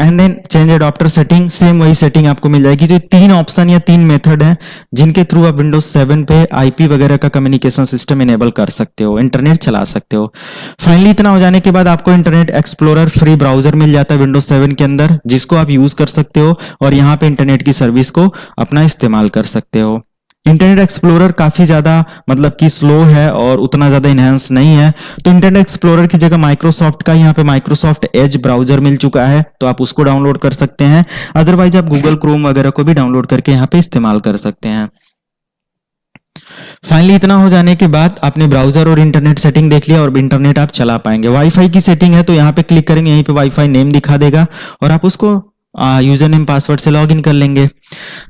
and then change adapter setting, same वही सेटिंग आपको मिल जाएगी। तो 3 ऑप्शन या 3 मेथड हैं जिनके थ्रू आप विंडोज 7 पे आईपी वगैरह का कम्युनिकेशन सिस्टम इनेबल कर सकते हो, इंटरनेट चला सकते हो। फाइनली इतना हो जाने के बाद आपको इंटरनेट एक्सप्लोरर फ्री ब्राउजर मिल जाता है विंडोज 7 के अंदर, जिसको आप यूज कर सकते हो और यहाँ पे इंटरनेट की सर्विस को अपना इस्तेमाल कर सकते हो। इंटरनेट एक्सप्लोरर काफी ज्यादा मतलब कि स्लो है और उतना ज्यादा इनहेंस नहीं है, तो इंटरनेट एक्सप्लोरर की जगह माइक्रोसॉफ्ट का यहाँ पे माइक्रोसॉफ्ट एज ब्राउजर मिल चुका है, तो आप उसको डाउनलोड कर सकते हैं। अदरवाइज आप गूगल क्रोम वगैरह को भी डाउनलोड करके यहाँ पे इस्तेमाल कर सकते हैं। फाइनली इतना हो जाने के बाद आपने ब्राउजर और इंटरनेट सेटिंग देख लिया और इंटरनेट आप चला पाएंगे। वाईफाई की सेटिंग है तो यहाँ पे क्लिक करेंगे, यहीं पे वाईफाई नेम दिखा देगा और आप उसको यूजर नेम पासवर्ड से लॉग इन कर लेंगे।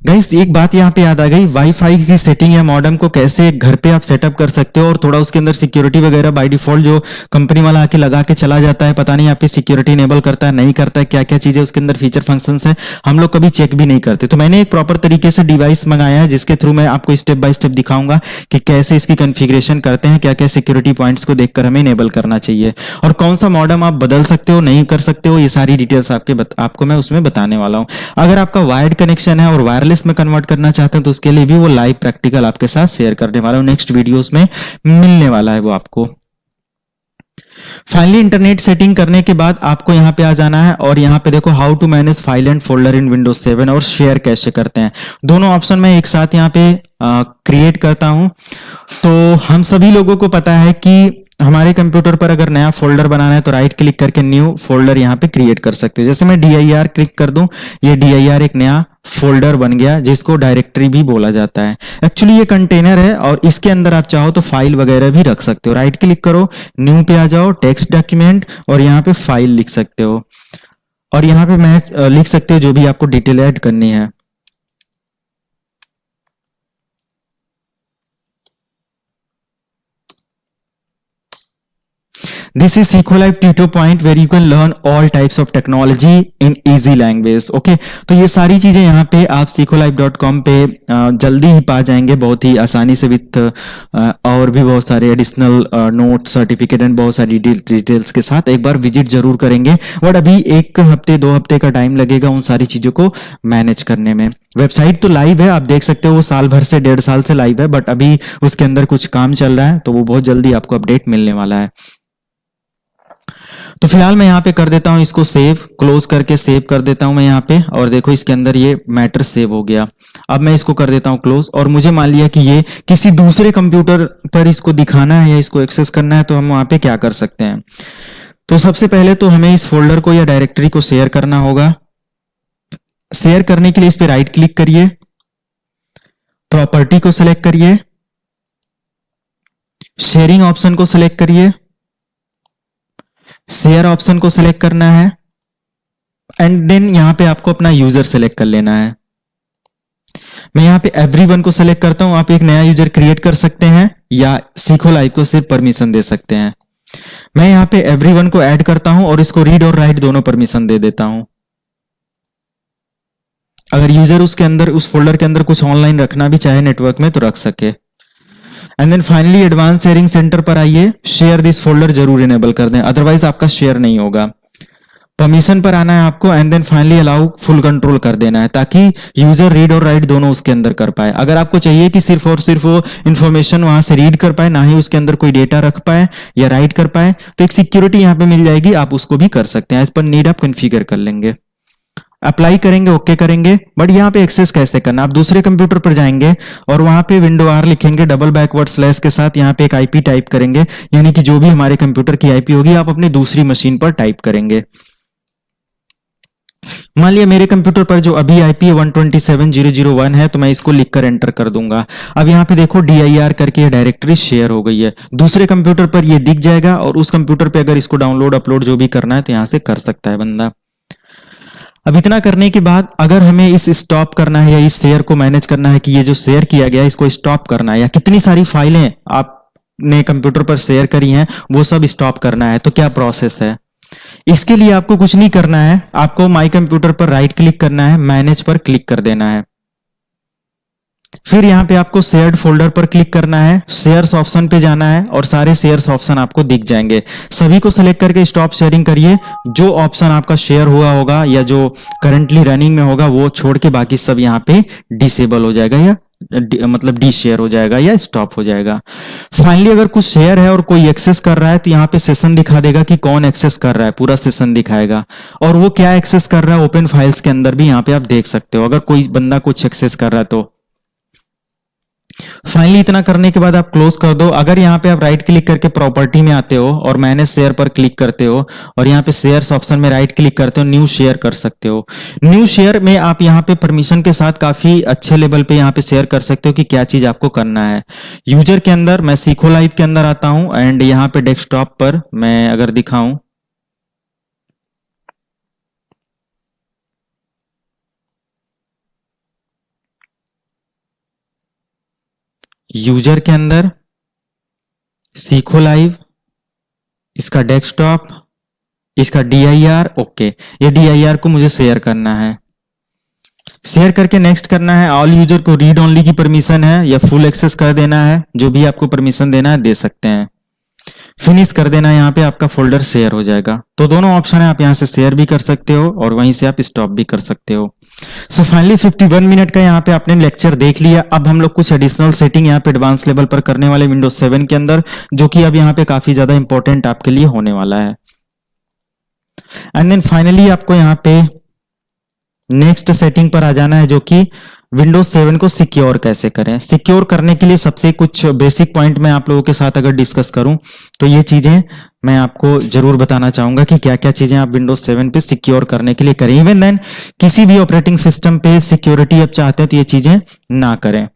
गाइस एक बात यहाँ पे याद आ गई, वाईफाई की सेटिंग या मॉडेम को कैसे घर पे आप सेटअप कर सकते हो और थोड़ा उसके अंदर सिक्योरिटी वगैरह बाय डिफॉल्ट जो कंपनी वाला आके लगा के चला जाता है, पता नहीं आपकी सिक्योरिटी इनेबल करता है नहीं करता है, क्या क्या चीजें उसके अंदर फीचर फंक्शंस है हम लोग कभी चेक भी नहीं करते। तो मैंने एक प्रॉपर तरीके से डिवाइस मंगाया है जिसके थ्रू मैं आपको स्टेप बाय स्टेप दिखाऊंगा कि कैसे इसकी कॉन्फ़िगरेशन करते हैं, क्या क्या सिक्योरिटी पॉइंट्स को देखकर हमें इनेबल करना चाहिए और कौन सा मॉडेम आप बदल सकते हो नहीं कर सकते हो, ये सारी डिटेल्स आपको मैं उसमें बताने वाला हूं। अगर आपका वायर्ड कनेक्शन है और वायरलेस में कन्वर्ट करना चाहते हैं तो उसके लिए भी वो लाइव प्रैक्टिकल आपके साथ शेयर करने वाला हूं, नेक्स्ट वीडियोस में मिलने वाला है वो आपको। फाइनली इंटरनेट सेटिंग करने के बाद आपको यहां पे आ जाना है और यहां पे देखो how to manage file and folder in Windows 7 और शेयर कैसे करते हैं, दोनों ऑप्शन मैं एक साथ यहां पे क्रिएट करता हूं। तो हम सभी लोगों को पता है कि हमारे कंप्यूटर पर अगर नया फोल्डर बनाना है तो राइट क्लिक करके न्यू फोल्डर यहां पे क्रिएट कर सकते हो। जैसे मैं dir क्लिक कर दूं, ये dir एक नया फोल्डर बन गया जिसको डायरेक्टरी भी बोला जाता है। एक्चुअली ये कंटेनर है और इसके अंदर आप चाहो तो फाइल वगैरह भी रख सकते हो। राइट क्लिक करो, न्यू पे आ जाओ, टेक्स्ट डॉक्यूमेंट, और यहाँ पे फाइल लिख सकते हो, और यहाँ पे मैं लिख सकते हो जो भी आपको डिटेल ऐड करनी है। This is SQLite Tutor Point where you can learn all types of technology in easy language. Okay, तो ये सारी चीजें यहाँ पे आप SQLite.com पे जल्दी ही पा जाएंगे बहुत ही आसानी से, विथ और भी बहुत सारे एडिशनल नोट, सर्टिफिकेट एंड बहुत सारी डिटेल्स के साथ। एक बार विजिट जरूर करेंगे, बट अभी 1 हफ्ते 2 हफ्ते का टाइम लगेगा उन सारी चीजों को मैनेज करने में। वेबसाइट तो लाइव है, आप देख सकते हो, वो साल भर से 1.5 साल से लाइव है, बट अभी उसके अंदर कुछ काम चल रहा है, तो वो बहुत जल्दी आपको अपडेट मिलने वाला है। तो फिलहाल मैं यहाँ पे कर देता हूँ इसको सेव, क्लोज करके सेव कर देता हूँ मैं यहाँ पे, और देखो इसके अंदर ये मैटर सेव हो गया। अब मैं इसको कर देता हूँ क्लोज, और मुझे मान लिया कि ये किसी दूसरे कंप्यूटर पर इसको दिखाना है या इसको एक्सेस करना है, तो हम वहां पे क्या कर सकते हैं। तो सबसे पहले तो हमें इस फोल्डर को या डायरेक्टरी को शेयर करना होगा। शेयर करने के लिए इस पे राइट क्लिक करिए, प्रॉपर्टी को सिलेक्ट करिए, शेयरिंग ऑप्शन को सिलेक्ट करिए, शेयर ऑप्शन को सिलेक्ट करना है, एंड देन यहां पे आपको अपना यूजर सिलेक्ट कर लेना है। मैं यहां पे एवरीवन को सिलेक्ट करता हूं। आप एक नया यूजर क्रिएट कर सकते हैं या SQLite को सिर्फ परमिशन दे सकते हैं। मैं यहां पे एवरीवन को ऐड करता हूं और इसको रीड और राइट दोनों परमिशन दे देता हूं। अगर यूजर उसके अंदर, उस फोल्डर के अंदर कुछ ऑनलाइन रखना भी चाहे नेटवर्क में, तो रख सके। And then finally advance sharing center पर आइए, शेयर दिस फोल्डर जरूर इनेबल कर दें, अदरवाइज आपका शेयर नहीं होगा। परमिशन पर आना है आपको, and then finally allow full control कर देना है, ताकि यूजर रीड और राइट दोनों उसके अंदर कर पाए। अगर आपको चाहिए कि सिर्फ और सिर्फ वो इंफॉर्मेशन वहां से रीड कर पाए, ना ही उसके अंदर कोई डेटा रख पाए या राइट कर पाए, तो एक सिक्योरिटी यहाँ पे मिल जाएगी, आप उसको भी कर सकते हैं। एज पर नीड आप कॉन्फ़िगर कर लेंगे, अप्लाई करेंगे, ओके करेंगे। बट यहाँ पे एक्सेस कैसे करना, आप दूसरे कंप्यूटर पर जाएंगे और वहां पे विंडो R लिखेंगे, डबल बैकवर्ड स्लैश के साथ यहाँ पे एक IP टाइप करेंगे, यानी कि जो भी हमारे कंप्यूटर की IP होगी आप अपनी दूसरी मशीन पर टाइप करेंगे। मान लिया मेरे कंप्यूटर पर जो अभी IP 127.0.0.1 है, तो मैं इसको लिखकर एंटर कर दूंगा। अब यहाँ पे देखो dir करके ये डायरेक्टरी शेयर हो गई है, दूसरे कंप्यूटर पर ये दिख जाएगा, और उस कंप्यूटर पे अगर इसको डाउनलोड अपलोड जो भी करना है तो यहाँ से कर सकता है बंदा। अब इतना करने के बाद अगर हमें इस स्टॉप करना है या इस शेयर को मैनेज करना है कि ये जो शेयर किया गया है इसको स्टॉप करना है, या कितनी सारी फाइलें आपने कंप्यूटर पर शेयर करी हैं वो सब स्टॉप करना है, तो क्या प्रोसेस है। इसके लिए आपको कुछ नहीं करना है, आपको माई कंप्यूटर पर राइट क्लिक करना है, मैनेज पर क्लिक कर देना है, फिर यहां पे आपको शेयर्ड फोल्डर पर क्लिक करना है, शेयर्स ऑप्शन पे जाना है, और सारे शेयर्स ऑप्शन आपको दिख जाएंगे। सभी को सिलेक्ट करके स्टॉप शेयरिंग करिए। जो ऑप्शन आपका शेयर हुआ होगा या जो करंटली रनिंग में होगा वो छोड़ के बाकी सब यहाँ पे डिसेबल हो जाएगा, या मतलब डी शेयर हो जाएगा या स्टॉप हो जाएगा। फाइनली अगर कुछ शेयर है और कोई एक्सेस कर रहा है तो यहाँ पे सेशन दिखा देगा कि कौन एक्सेस कर रहा है, पूरा सेशन दिखाएगा, और वो क्या एक्सेस कर रहा है ओपन फाइल्स के अंदर भी यहाँ पे आप देख सकते हो, अगर कोई बंदा कुछ एक्सेस कर रहा है तो। फाइनली इतना करने के बाद आप क्लोज कर दो। अगर यहाँ पे आप राइट क्लिक करके प्रॉपर्टी में आते हो और मैनेज शेयर पर क्लिक करते हो और यहाँ पे शेयर्स ऑप्शन में राइट क्लिक करते हो, न्यू शेयर कर सकते हो। न्यू शेयर में आप यहाँ पे परमिशन के साथ काफी अच्छे लेवल पे यहाँ पे शेयर कर सकते हो कि क्या चीज आपको करना है। यूजर के अंदर मैं SQLite के अंदर आता हूं, एंड यहाँ पे डेस्कटॉप पर मैं अगर दिखाऊं, यूजर के अंदर SQLite, इसका डेस्कटॉप, इसका dir, ओके, ये dir को मुझे शेयर करना है। शेयर करके नेक्स्ट करना है। ऑल यूजर को रीड ओनली की परमिशन है या फुल एक्सेस कर देना है, जो भी आपको परमिशन देना है दे सकते हैं। फिनिश कर देना, यहाँ पे आपका फोल्डर शेयर हो जाएगा। तो दोनों ऑप्शन है, आप यहाँ से शेयर भी कर सकते हो और वहीं से आप स्टॉप भी कर सकते हो। सो फाइनली 51 मिनट का यहाँ पे आपने लेक्चर देख लिया। अब हम लोग कुछ एडिशनल सेटिंग यहाँ पे एडवांस लेवल पर करने वाले विंडोज 7 के अंदर, जो कि अब यहाँ पे काफी ज्यादा इंपॉर्टेंट आपके लिए होने वाला है। एंड देन फाइनली आपको यहाँ पे नेक्स्ट सेटिंग पर आ जाना है, जो कि विंडोज 7 को सिक्योर कैसे करें। सिक्योर करने के लिए सबसे कुछ बेसिक पॉइंट मैं आप लोगों के साथ अगर डिस्कस करूं तो ये चीजें मैं आपको जरूर बताना चाहूंगा कि क्या क्या चीजें आप विंडोज 7 पे सिक्योर करने के लिए करें। इवन देन किसी भी ऑपरेटिंग सिस्टम पे सिक्योरिटी आप चाहते हैं तो ये चीजें ना करें।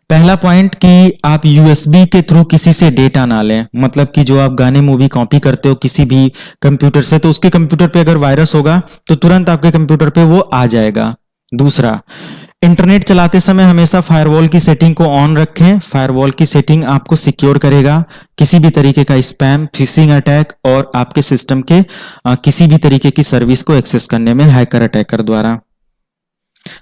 पहला पॉइंट कि आप यूएसबी के थ्रू किसी से डेटा ना लें, मतलब कि जो आप गाने मूवी कॉपी करते हो किसी भी कंप्यूटर से, तो उसके कंप्यूटर पे अगर वायरस होगा तो तुरंत आपके कंप्यूटर पे वो आ जाएगा। दूसरा, इंटरनेट चलाते समय हमेशा फायरवॉल की सेटिंग को ऑन रखें। फायरवॉल की सेटिंग आपको सिक्योर करेगा किसी भी तरीके का स्पैम, फिशिंग अटैक और आपके सिस्टम के किसी भी तरीके की सर्विस को एक्सेस करने में हैकर अटैकर द्वारा।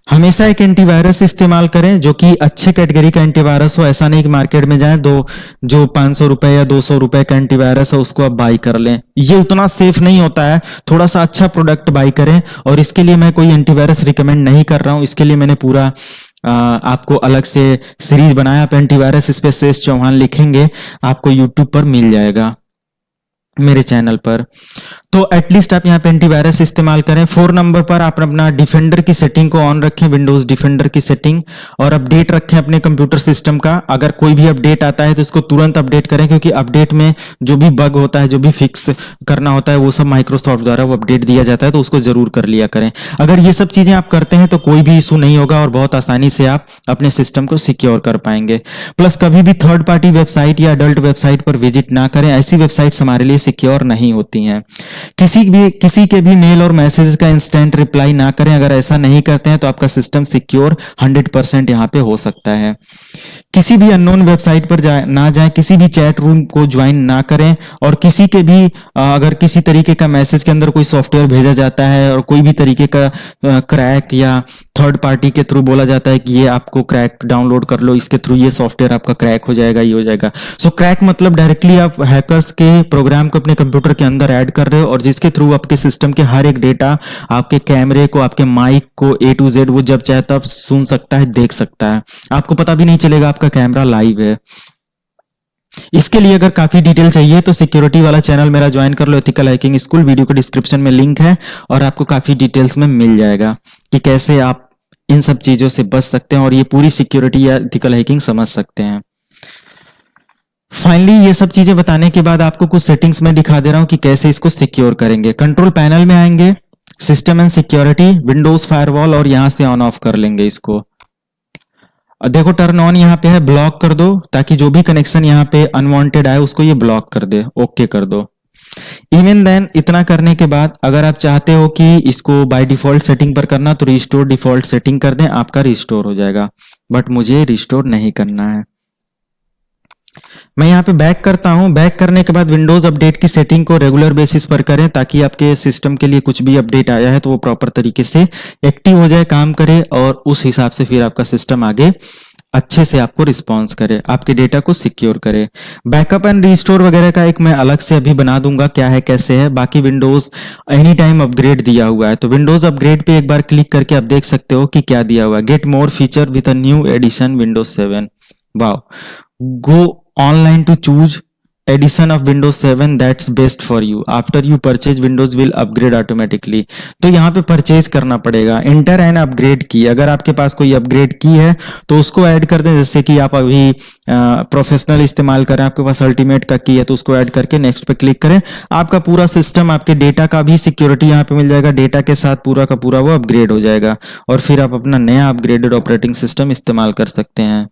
हमेशा एक एंटीवायरस इस्तेमाल करें जो कि अच्छे कैटेगरी का एंटीवायरस हो। ऐसा नहीं कि मार्केट में जाएं दो जो 500 रुपए या 200 रुपए का एंटीवायरस है उसको आप बाई कर लें, ये उतना सेफ नहीं होता है। थोड़ा सा अच्छा प्रोडक्ट बाई करें। और इसके लिए मैं कोई एंटीवायरस रिकमेंड नहीं कर रहा हूं, इसके लिए मैंने पूरा आपको अलग से सीरीज बनाया। आप एंटीवायरस इस पे शेष चौहान लिखेंगे आपको यूट्यूब पर मिल जाएगा मेरे चैनल पर। तो एटलीस्ट आप यहाँ पे एंटीवायरस इस्तेमाल करें। 4 नंबर पर आप अपना डिफेंडर की सेटिंग को ऑन रखें, विंडोज डिफेंडर की सेटिंग, और अपडेट रखें अपने कंप्यूटर सिस्टम का। अगर कोई भी अपडेट आता है तो उसको तुरंत अपडेट करें, क्योंकि अपडेट में जो भी बग होता है, जो भी फिक्स करना होता है, वो सब माइक्रोसॉफ्ट द्वारा वो अपडेट दिया जाता है, तो उसको जरूर कर लिया करें। अगर ये सब चीजें आप करते हैं तो कोई भी इशू नहीं होगा और बहुत आसानी से आप अपने सिस्टम को सिक्योर कर पाएंगे। प्लस कभी भी थर्ड पार्टी वेबसाइट या अडल्ट वेबसाइट पर विजिट ना करें, ऐसी वेबसाइट्स हमारे लिए सिक्योर नहीं होती हैं। किसी के भी मेल और मैसेज का इंस्टेंट रिप्लाई ना करें। अगर ऐसा नहीं करते हैं तो आपका सिस्टम सिक्योर 100% यहाँ पे हो सकता है। किसी भी अननोन वेबसाइट पर ना जाएं, किसी भी चैट रूम को ज्वाइन ना करें, और किसी के भी अगर किसी तरीके का मैसेज के अंदर कोई सॉफ्टवेयर भेजा जाता है और कोई भी तरीके का क्रैक या थर्ड पार्टी के थ्रू बोला जाता है कि ये आपको क्रैक डाउनलोड कर लो, इसके थ्रू ये सॉफ्टवेयर आपका क्रैक हो जाएगा, ये हो जाएगा। सो क्रैक मतलब डायरेक्टली आप हैकर्स के प्रोग्राम को अपने कंप्यूटर के अंदर ऐड कर रहे हो, और जिसके थ्रू आपके सिस्टम के हर एक डेटा, आपके कैमरे को, आपके माइक को, A to Z वो जब चाहे तब सुन सकता है, देख सकता है। आपको पता भी नहीं चलेगा आपका कैमरा लाइव है। इसके लिए अगर काफी डिटेल चाहिए तो सिक्योरिटी वाला चैनल मेरा ज्वाइन कर लो, एथिकल हैकिंग स्कूल। वीडियो को डिस्क्रिप्शन में लिंक है और आपको काफी डिटेल्स में मिल जाएगा कि कैसे आप इन सब चीजों से बच सकते हैं और ये पूरी सिक्योरिटी या एथिकल हैकिंग समझ सकते हैं। फाइनली ये सब चीजें बताने के बाद आपको कुछ सेटिंग्स में दिखा दे रहा हूं कि कैसे इसको सिक्योर करेंगे। कंट्रोल पैनल में आएंगे, system and security, Windows firewall, और यहां से ऑन ऑफ कर लेंगे इसको। देखो टर्न ऑन यहाँ पे है, ब्लॉक कर दो ताकि जो भी कनेक्शन यहाँ पे अनवांटेड आए उसको ये ब्लॉक कर दे। ओके कर दो। इवन देन इतना करने के बाद अगर आप चाहते हो कि इसको बाय डिफॉल्ट सेटिंग पर करना तो रिस्टोर डिफॉल्ट सेटिंग कर दें, आपका रिस्टोर हो जाएगा। बट मुझे रिस्टोर नहीं करना है। मैं यहाँ पे बैक करता हूं। बैक करने के बाद विंडोज अपडेट की सेटिंग को रेगुलर बेसिस पर करें ताकि आपके सिस्टम के लिए कुछ भी अपडेट आया है तो वो प्रॉपर तरीके से एक्टिव हो जाए, काम करे, और उस हिसाब से फिर आपका सिस्टम आगे अच्छे से आपको रिस्पॉन्स करे, आपके डेटा को सिक्योर करे। बैकअप एंड रिस्टोर वगैरह का एक मैं अलग से अभी बना दूंगा क्या है कैसे है। बाकी विंडोज एनी टाइम अपग्रेड दिया हुआ है, तो विंडोज अपग्रेड पे एक बार क्लिक करके आप देख सकते हो कि क्या दिया हुआ है। Get more feature with a new edition Windows 7। Wow. Go online to choose edition of Windows 7 that's best for you. After you purchase, Windows will upgrade automatically. तो यहाँ पे परचेज करना पड़ेगा। Enter and upgrade की, अगर आपके पास कोई अपग्रेड की है तो उसको ऐड कर दें। जैसे कि आप अभी प्रोफेशनल इस्तेमाल करें, आपके पास अल्टीमेट का की है तो उसको ऐड करके नेक्स्ट पे क्लिक करें। आपका पूरा सिस्टम, आपके डेटा का भी सिक्योरिटी यहाँ पे मिल जाएगा। डेटा के साथ पूरा का पूरा वो अपग्रेड हो जाएगा और फिर आप अपना नया अपग्रेडेड ऑपरेटिंग सिस्टम इस्तेमाल कर सकते हैं।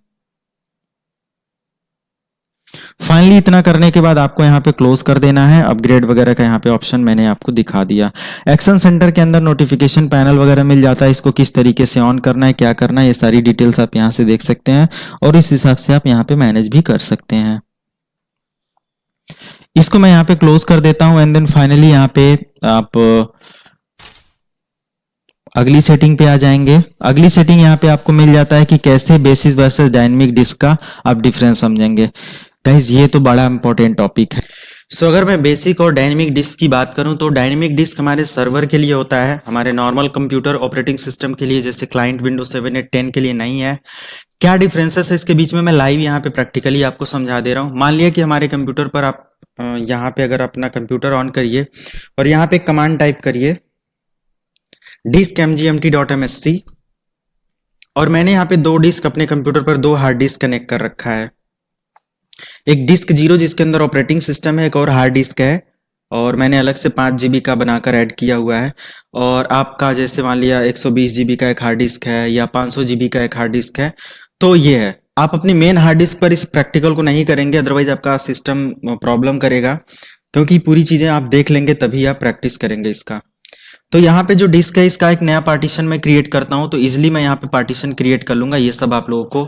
फाइनली इतना करने के बाद आपको यहाँ पे क्लोज कर देना है। अपग्रेड वगैरह का यहाँ पे ऑप्शन मैंने आपको दिखा दिया। एक्शन सेंटर के अंदर नोटिफिकेशन पैनल वगैरह मिल जाता है, इसको किस तरीके से ऑन करना है, क्या करना है, ये सारी डिटेल्स आप यहाँ से देख सकते हैं और इस हिसाब से आप यहाँ पे मैनेज भी कर सकते हैं। इसको मैं यहाँ पे क्लोज कर देता हूँ एंड देन फाइनली यहाँ पे आप अगली सेटिंग पे आ जाएंगे। अगली सेटिंग यहाँ पे आपको मिल जाता है कि कैसे बेसिस वर्सेस डायनेमिक डिस्क का आप डिफरेंस समझेंगे। गाइस ये तो बड़ा इंपॉर्टेंट टॉपिक है। सो अगर मैं बेसिक और डायनेमिक डिस्क की बात करूं तो डायनेमिक डिस्क हमारे सर्वर के लिए होता है, हमारे नॉर्मल कंप्यूटर ऑपरेटिंग सिस्टम के लिए जैसे क्लाइंट विंडोज 7 या 10 के लिए नहीं है। क्या डिफरेंसेस है इसके बीच में मैं लाइव यहाँ पे प्रैक्टिकली आपको समझा दे रहा हूँ। मान लिया कि हमारे कंप्यूटर पर आप यहाँ पे अगर अपना कंप्यूटर ऑन करिए और यहाँ पे कमांड टाइप करिए disk mgmt.msc और मैंने यहाँ पे दो डिस्क अपने कंप्यूटर पर, दो हार्ड डिस्क कनेक्ट कर रखा है। एक डिस्क 0 जिसके अंदर ऑपरेटिंग सिस्टम है, एक और हार्ड डिस्क है, और मैंने अलग से 5 GB का बनाकर ऐड किया हुआ है। और आपका जैसे मान लिया 120 GB का एक हार्ड डिस्क है या 500 GB का एक हार्ड डिस्क है, तो ये है। आप अपनी मेन हार्ड डिस्क पर इस प्रैक्टिकल को नहीं करेंगे, अदरवाइज आपका सिस्टम प्रॉब्लम करेगा, क्योंकि पूरी चीजें आप देख लेंगे तभी आप प्रैक्टिस करेंगे इसका। तो यहाँ पे जो डिस्क है इसका एक नया पार्टीशन मैं क्रिएट करता हूँ, तो इजिली मैं यहाँ पे पार्टीशन क्रिएट कर लूंगा। ये सब आप लोगों को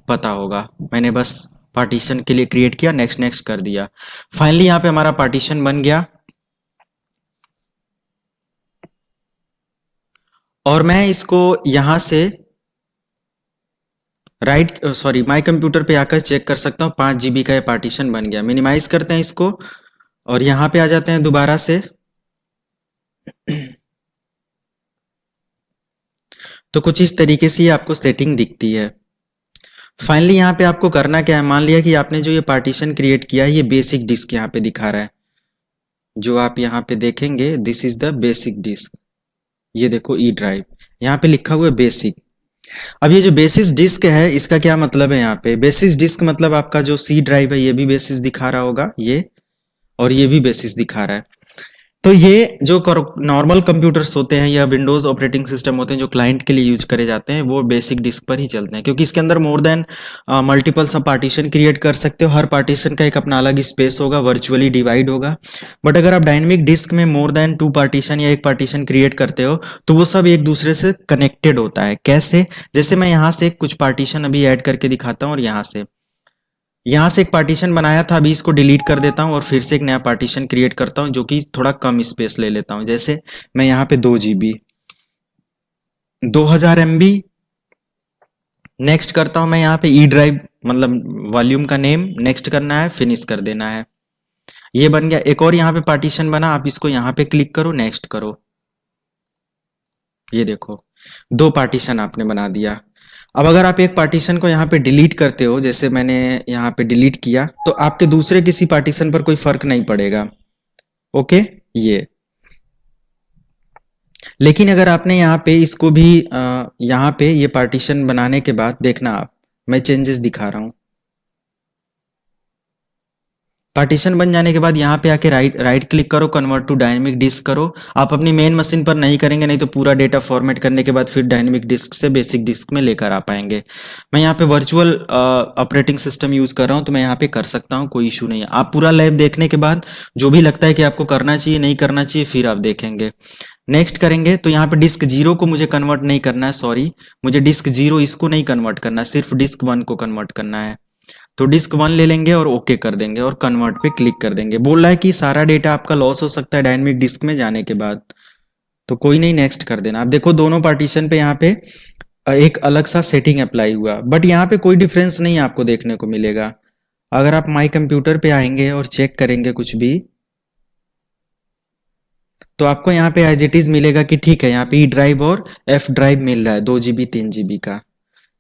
पता होगा, मैंने बस पार्टीशन के लिए क्रिएट किया, नेक्स्ट नेक्स्ट कर दिया। फाइनली यहाँ पे हमारा पार्टीशन बन गया, और मैं इसको यहां से माई कंप्यूटर पे आकर चेक कर सकता हूँ 5 GB का ये पार्टीशन बन गया। मिनिमाइज करते हैं इसको और यहाँ पे आ जाते हैं दोबारा से। तो कुछ इस तरीके से ये आपको सेटिंग दिखती है। फाइनली यहाँ पे आपको करना क्या है, मान लिया कि आपने जो ये पार्टीशन क्रिएट किया है, ये बेसिक डिस्क यहाँ पे दिखा रहा है, जो आप यहाँ पे देखेंगे this is the basic disk. ये देखो ई ड्राइव, यहाँ पे लिखा हुआ है बेसिक। अब ये जो बेसिस डिस्क है इसका क्या मतलब है, यहाँ पे बेसिस डिस्क मतलब आपका जो सी ड्राइव है ये भी बेसिस दिखा रहा होगा ये, और ये भी बेसिस दिखा रहा है। तो ये जो नॉर्मल कंप्यूटर्स होते हैं या विंडोज ऑपरेटिंग सिस्टम होते हैं जो क्लाइंट के लिए यूज करे जाते हैं, वो बेसिक डिस्क पर ही चलते हैं, क्योंकि इसके अंदर मोर देन मल्टीपल सब पार्टीशन क्रिएट कर सकते हो। हर पार्टीशन का एक अपना अलग स्पेस होगा, वर्चुअली डिवाइड होगा। बट अगर आप डायनेमिक डिस्क में मोर देन 2 पार्टीशन या एक पार्टीशन क्रिएट करते हो तो वो सब एक दूसरे से कनेक्टेड होता है। कैसे, जैसे मैं यहाँ से कुछ पार्टीशन अभी ऐड करके दिखाता हूँ, और यहाँ से एक पार्टीशन बनाया था, अभी इसको डिलीट कर देता हूँ और फिर से एक नया पार्टीशन क्रिएट करता हूँ जो कि थोड़ा कम स्पेस ले लेता हूँ। जैसे मैं यहाँ पे 2 GB 2000 MB नेक्स्ट करता हूँ। मैं यहाँ पे ई ड्राइव मतलब वॉल्यूम का नेम नेक्स्ट करना है, फिनिश कर देना है। ये बन गया। एक और यहाँ पे पार्टीशन बना, आप इसको यहाँ पे क्लिक करो, नेक्स्ट करो। ये देखो 2 पार्टीशन आपने बना दिया। अब अगर आप एक पार्टीशन को यहाँ पे डिलीट करते हो, जैसे मैंने यहाँ पे डिलीट किया, तो आपके दूसरे किसी पार्टीशन पर कोई फर्क नहीं पड़ेगा। ओके, ये लेकिन अगर आपने यहाँ पे इसको भी यहाँ पे ये पार्टीशन बनाने के बाद देखना आप, मैं चेंजेस दिखा रहा हूँ। पार्टीशन बन जाने के बाद यहाँ पे आके राइट क्लिक करो, कन्वर्ट टू डायनेमिक डिस्क करो। आप अपनी मेन मशीन पर नहीं करेंगे, नहीं तो पूरा डेटा फॉर्मेट करने के बाद फिर डायनेमिक डिस्क से बेसिक डिस्क में लेकर आ पाएंगे। मैं यहाँ पे वर्चुअल ऑपरेटिंग सिस्टम यूज कर रहा हूँ, तो मैं यहाँ पे कर सकता हूँ, कोई इशू नहीं है। आप पूरा लैब देखने के बाद जो भी लगता है कि आपको करना चाहिए नहीं करना चाहिए, फिर आप देखेंगे। नेक्स्ट करेंगे तो यहाँ पे डिस्क 0 को मुझे कन्वर्ट नहीं करना है, सॉरी, मुझे डिस्क 0 इसको नहीं कन्वर्ट करना है, सिर्फ डिस्क 1 को कन्वर्ट करना है। तो डिस्क 1 ले लेंगे और ओके कर देंगे और कन्वर्ट पे क्लिक कर देंगे। बोल रहा है कि सारा डेटा आपका लॉस हो सकता है डायनेमिक डिस्क में जाने के बाद, तो कोई नहीं, नेक्स्ट कर देना। आप देखो दोनों पार्टीशन पे यहाँ पे एक अलग सा सेटिंग अप्लाई हुआ, बट यहाँ पे कोई डिफरेंस नहीं आपको देखने को मिलेगा। अगर आप माई कंप्यूटर पे आएंगे और चेक करेंगे कुछ भी, तो आपको यहाँ पे एज इट इज मिलेगा कि ठीक है, यहाँ पे ई ड्राइव और एफ ड्राइव मिल रहा है 2 GB 3 GB का,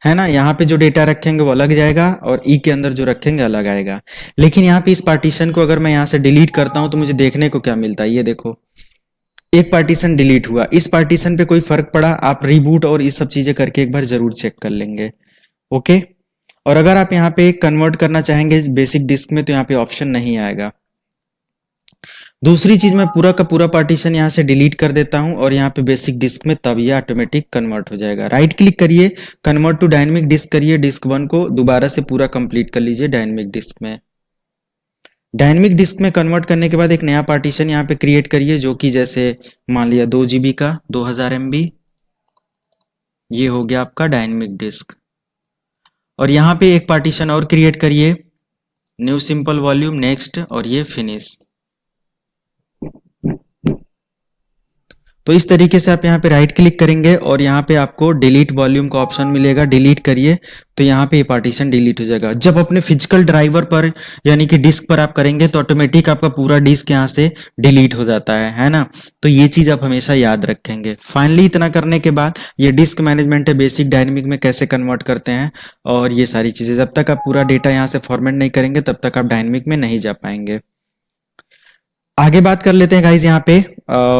है ना। यहाँ पे जो डेटा रखेंगे वो अलग जाएगा और ई के अंदर जो रखेंगे अलग आएगा। लेकिन यहाँ पे इस पार्टीशन को अगर मैं यहाँ से डिलीट करता हूँ तो मुझे देखने को क्या मिलता है, ये देखो एक पार्टीशन डिलीट हुआ। इस पार्टीशन पे कोई फर्क पड़ा, आप रिबूट और ये सब चीजें करके एक बार जरूर चेक कर लेंगे। ओके, और अगर आप यहाँ पे कन्वर्ट करना चाहेंगे बेसिक डिस्क में तो यहाँ पे ऑप्शन नहीं आएगा। दूसरी चीज, मैं पूरा का पूरा पार्टीशन यहाँ से डिलीट कर देता हूँ और यहाँ पे बेसिक डिस्क में, तब ये ऑटोमेटिक कन्वर्ट हो जाएगा। राइट क्लिक करिए, कन्वर्ट टू डायनेमिक डिस्क करिए, डिस्क 1 को दोबारा से पूरा कंप्लीट कर लीजिए डायनेमिक डिस्क में। डायनेमिक डिस्क में कन्वर्ट करने के बाद एक नया पार्टीशन यहाँ पे क्रिएट करिए, जो कि जैसे मान लिया 2 GB का 2000 MB, ये हो गया आपका डायनेमिक डिस्क। और यहाँ पे एक पार्टीशन और क्रिएट करिए, न्यू सिंपल वॉल्यूम, नेक्स्ट, और ये फिनिश। तो इस तरीके से आप यहाँ पे राइट क्लिक करेंगे और यहाँ पे आपको डिलीट वॉल्यूम का ऑप्शन मिलेगा, डिलीट करिए तो यहाँ पे ये पार्टीशन डिलीट हो जाएगा। जब अपने फिजिकल ड्राइवर पर यानी कि डिस्क पर आप करेंगे तो ऑटोमेटिक आपका पूरा डिस्क यहाँ से डिलीट हो जाता है ना। तो ये चीज आप हमेशा याद रखेंगे। फाइनली इतना करने के बाद ये डिस्क मैनेजमेंट है, बेसिक डायनेमिक में कैसे कन्वर्ट करते हैं और ये सारी चीजें, जब तक आप पूरा डेटा यहाँ से फॉर्मेट नहीं करेंगे तब तक आप डायनेमिक में नहीं जा पाएंगे। आगे बात कर लेते हैं गाइज। यहाँ पे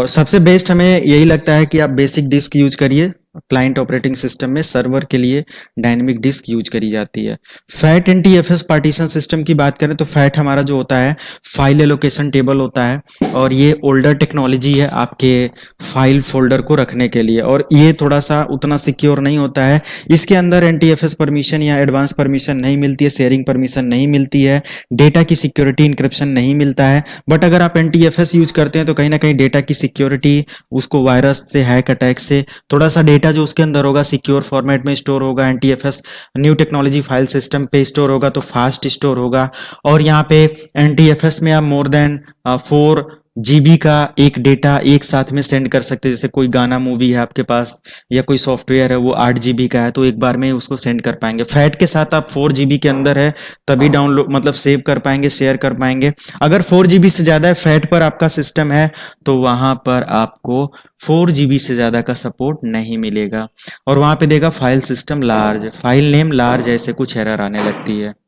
सबसे बेस्ट हमें यही लगता है कि आप बेसिक डिस्क यूज करिए, क्लाइंट ऑपरेटिंग सिस्टम में सर्वर के लिए डायनेमिक डिस्क यूज करी जाती है। फैट NTFS पार्टीशन सिस्टम की बात करें तो फैट हमारा जो होता है फाइल एलोकेशन टेबल होता है और ये ओल्डर टेक्नोलॉजी है आपके फाइल फोल्डर को रखने के लिए, और ये थोड़ा सा उतना सिक्योर नहीं होता है। इसके अंदर NTFS परमिशन या एडवांस परमिशन नहीं मिलती है, शेयरिंग परमिशन नहीं मिलती है, डेटा की सिक्योरिटी इंक्रिप्शन नहीं मिलता है। बट अगर आप NTFS यूज करते हैं तो कहीं ना कहीं डेटा की सिक्योरिटी, उसको वायरस से, हैक अटैक से, थोड़ा सा डेटा जो उसके अंदर होगा सिक्योर फॉर्मेट में स्टोर होगा। NTFS new technology file system पे स्टोर होगा तो फास्ट स्टोर होगा। और यहाँ पे NTFS में आप मोर देन 4 GB का एक डेटा एक साथ में सेंड कर सकते हैं। जैसे कोई गाना मूवी है आपके पास या कोई सॉफ्टवेयर है वो 8 GB का है तो एक बार में उसको सेंड कर पाएंगे। फैट के साथ आप 4 GB के अंदर है तभी डाउनलोड मतलब सेव कर पाएंगे, शेयर कर पाएंगे। अगर 4 GB से ज़्यादा है फैट पर आपका सिस्टम है तो वहाँ पर आपको 4 GB से ज़्यादा का सपोर्ट नहीं मिलेगा और वहाँ पे देगा file system large, file name large, ऐसे कुछ एरर आने लगती है।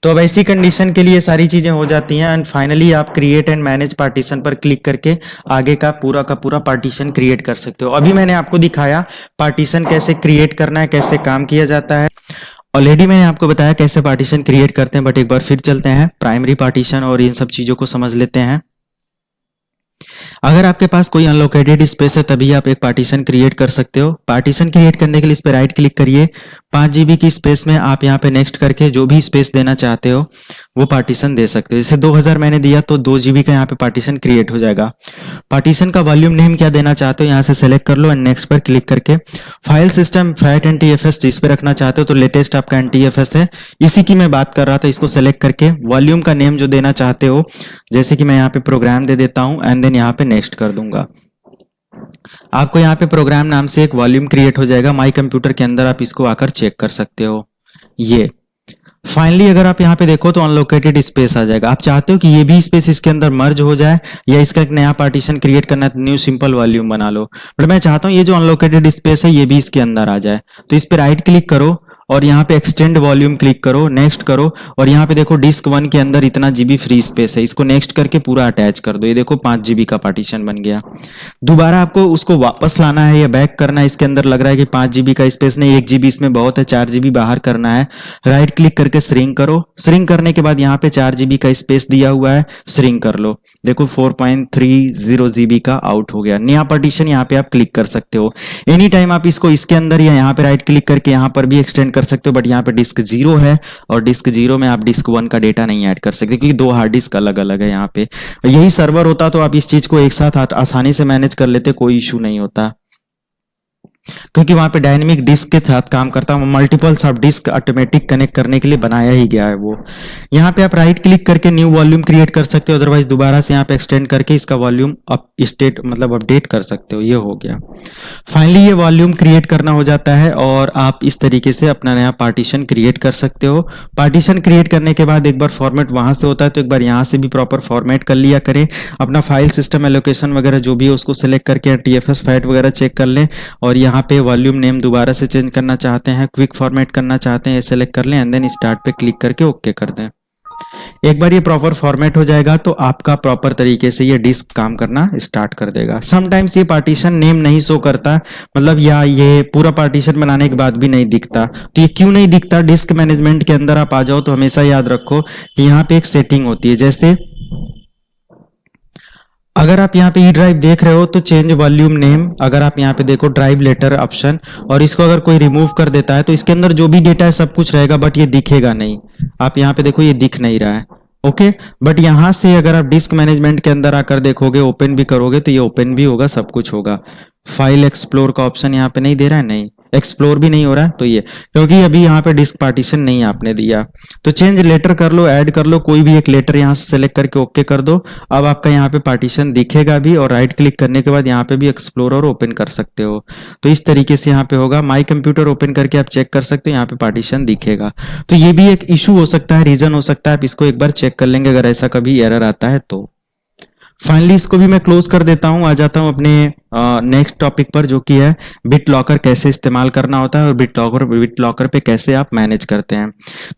तो अब ऐसी कंडीशन के लिए सारी चीजें हो जाती हैं एंड फाइनली आप क्रिएट एंड मैनेज पार्टीशन पर क्लिक करके आगे का पूरा पार्टीशन क्रिएट कर सकते हो। अभी मैंने आपको दिखाया पार्टीशन कैसे क्रिएट करना है, कैसे काम किया जाता है। ऑलरेडी मैंने आपको बताया कैसे पार्टीशन क्रिएट करते हैं, बट एक बार फिर चलते हैं प्राइमरी पार्टीशन और इन सब चीजों को समझ लेते हैं। अगर आपके पास कोई अनलोकेटेड स्पेस है तभी आप एक पार्टीशन क्रिएट कर सकते हो। पार्टीशन क्रिएट करने के लिए इस पर राइट क्लिक करिए, 5 GB की स्पेस में आप यहाँ पे नेक्स्ट करके जो भी स्पेस देना चाहते हो वो पार्टीशन दे सकते हो। जैसे 2000 मैंने दिया तो 2 GB का यहाँ पे पार्टीशन क्रिएट हो जाएगा। पार्टीशन का वॉल्यूम नेम क्या देना चाहते हो यहाँ से सेलेक्ट कर लो एंड नेक्स्ट पर क्लिक करके फाइल सिस्टम फैट NTFS जिस पे रखना चाहते हो तो लेटेस्ट आपका NTFS है, इसी की मैं बात कर रहा था। इसको सेलेक्ट करके वॉल्यूम का नेम जो देना चाहते हो, जैसे कि मैं यहाँ पे प्रोग्राम दे देता हूँ एंड देन यहाँ पे नेक्स्ट कर दूंगा। आपको यहाँ पे प्रोग्राम नाम से एक वॉल्यूम क्रिएट हो जाएगा। माई कंप्यूटर के अंदर आप इसको आकर चेक कर सकते हो। ये फाइनली अगर आप यहाँ पे देखो तो अनलोकेटेड स्पेस आ जाएगा। आप चाहते हो कि ये भी स्पेस इसके अंदर मर्ज हो जाए या इसका एक नया पार्टीशन क्रिएट करना है, न्यू सिंपल वॉल्यूम बना लो, बट मैं चाहता हूँ ये जो अनलोकेटेड स्पेस है ये भी इसके अंदर आ जाए। तो इस पे राइट क्लिक करो और यहाँ पे एक्सटेंड वॉल्यूम क्लिक करो, नेक्स्ट करो और यहाँ पे देखो डिस्क 1 के अंदर इतना GB फ्री स्पेस है, इसको नेक्स्ट करके पूरा अटैच कर दो। ये देखो 5 GB का पार्टीशन बन गया। दोबारा आपको उसको वापस लाना है या बैक करना है, इसके अंदर लग रहा है कि 5 GB का स्पेस नहीं, 1 GB इसमें बहुत है, 4 GB बाहर करना है। राइट क्लिक करके श्रिंक करो, श्रिंक करने के बाद यहाँ पे 4 GB का स्पेस दिया हुआ है, श्रिंक कर लो। देखो 4.30 GB का आउट हो गया। नया पार्टीशन यहाँ पे आप क्लिक कर सकते हो। एनी टाइम आप इसको इसके अंदर या यहाँ पे राइट क्लिक करके यहाँ पर भी एक्सटेंड कर सकते हो, बट यहाँ पे डिस्क 0 है और डिस्क 0 में आप डिस्क 1 का डेटा नहीं ऐड कर सकते क्योंकि 2 हार्ड डिस्क अलग अलग है यहाँ पे। यही सर्वर होता तो आप इस चीज को एक साथ आसानी से मैनेज कर लेते, कोई इशू नहीं होता क्योंकि वहां पे डायनेमिक डिस्क के साथ काम करता है। मल्टीपल सब डिस्क ऑटोमेटिक कनेक्ट करने के लिए बनाया ही गया है वो। यहाँ पे आप राइट क्लिक करके न्यू वॉल्यूम क्रिएट कर सकते हो, अदरवाइज दोबारा से यहाँ पे एक्सटेंड करके इसका वॉल्यूम अप स्टेट मतलब अपडेट कर सकते हो। ये हो गया। फाइनली ये वॉल्यूम क्रिएट करना हो जाता है और आप इस तरीके से अपना नया पार्टीशन क्रिएट कर सकते हो। पार्टीशन क्रिएट करने के बाद एक बार फॉर्मेट वहां से होता है तो एक बार यहाँ से भी प्रॉपर फॉर्मेट कर लिया करें। अपना फाइल सिस्टम एलोकेशन वगैरह जो भी है उसको सिलेक्ट करके TFS फैट वगैरह चेक कर लें और यहाँ पे वॉल्यूम नेम दोबारा से चेंज करना चाहते हैं, क्विक फॉर्मेट करना चाहते हैं, सेलेक्ट कर लें एंड देन स्टार्ट पे क्लिक करके ओके कर दें। एक बार ये प्रॉपर फॉर्मेट हो जाएगा तो आपका प्रॉपर तरीके से ये डिस्क काम करना स्टार्ट कर देगा। समटाइम्स ये पार्टीशन नेम नहीं शो करता, मतलब या ये पूरा पार्टीशन बनाने के बाद भी नहीं दिखता। तो ये क्यों नहीं दिखता? डिस्क मैनेजमेंट के अंदर आप आ जाओ तो हमेशा याद रखो कि यहाँ पे एक सेटिंग होती है। जैसे अगर आप यहाँ पे ई ड्राइव देख रहे हो तो चेंज वॉल्यूम नेम, अगर आप यहाँ पे देखो ड्राइव लेटर ऑप्शन और इसको अगर कोई रिमूव कर देता है तो इसके अंदर जो भी डेटा है सब कुछ रहेगा बट ये दिखेगा नहीं। आप यहाँ पे देखो ये दिख नहीं रहा है, ओके। बट यहाँ से अगर आप डिस्क मैनेजमेंट के अंदर आकर देखोगे, ओपन भी करोगे तो ये ओपन भी होगा, सब कुछ होगा। फाइल एक्सप्लोर का ऑप्शन यहाँ पे नहीं दे रहा है, नहीं एक्सप्लोर भी नहीं हो रहा है तो ये क्योंकि अभी यहाँ पे डिस्क पार्टीशन नहीं आपने दिया। तो चेंज लेटर कर लो, ऐड कर लो, कोई भी एक लेटर यहाँ से सेलेक्ट करके ओके कर दो। अब आपका यहाँ पे पार्टीशन दिखेगा भी और राइट क्लिक करने के बाद यहाँ पे भी एक्सप्लोरर ओपन कर सकते हो। तो इस तरीके से यहाँ पे होगा। माई कंप्यूटर ओपन करके आप चेक कर सकते हो, यहाँ पे पार्टीशन दिखेगा। तो ये भी एक इशू हो सकता है, रीजन हो सकता है, आप इसको एक बार चेक कर लेंगे अगर ऐसा कभी एरर आता है तो। फाइनली इसको भी मैं क्लोज कर देता हूँ, आ जाता हूँ अपने नेक्स्ट टॉपिक पर, जो कि है बिट लॉकर कैसे इस्तेमाल करना होता है और बिट लॉकर पे कैसे आप मैनेज करते हैं।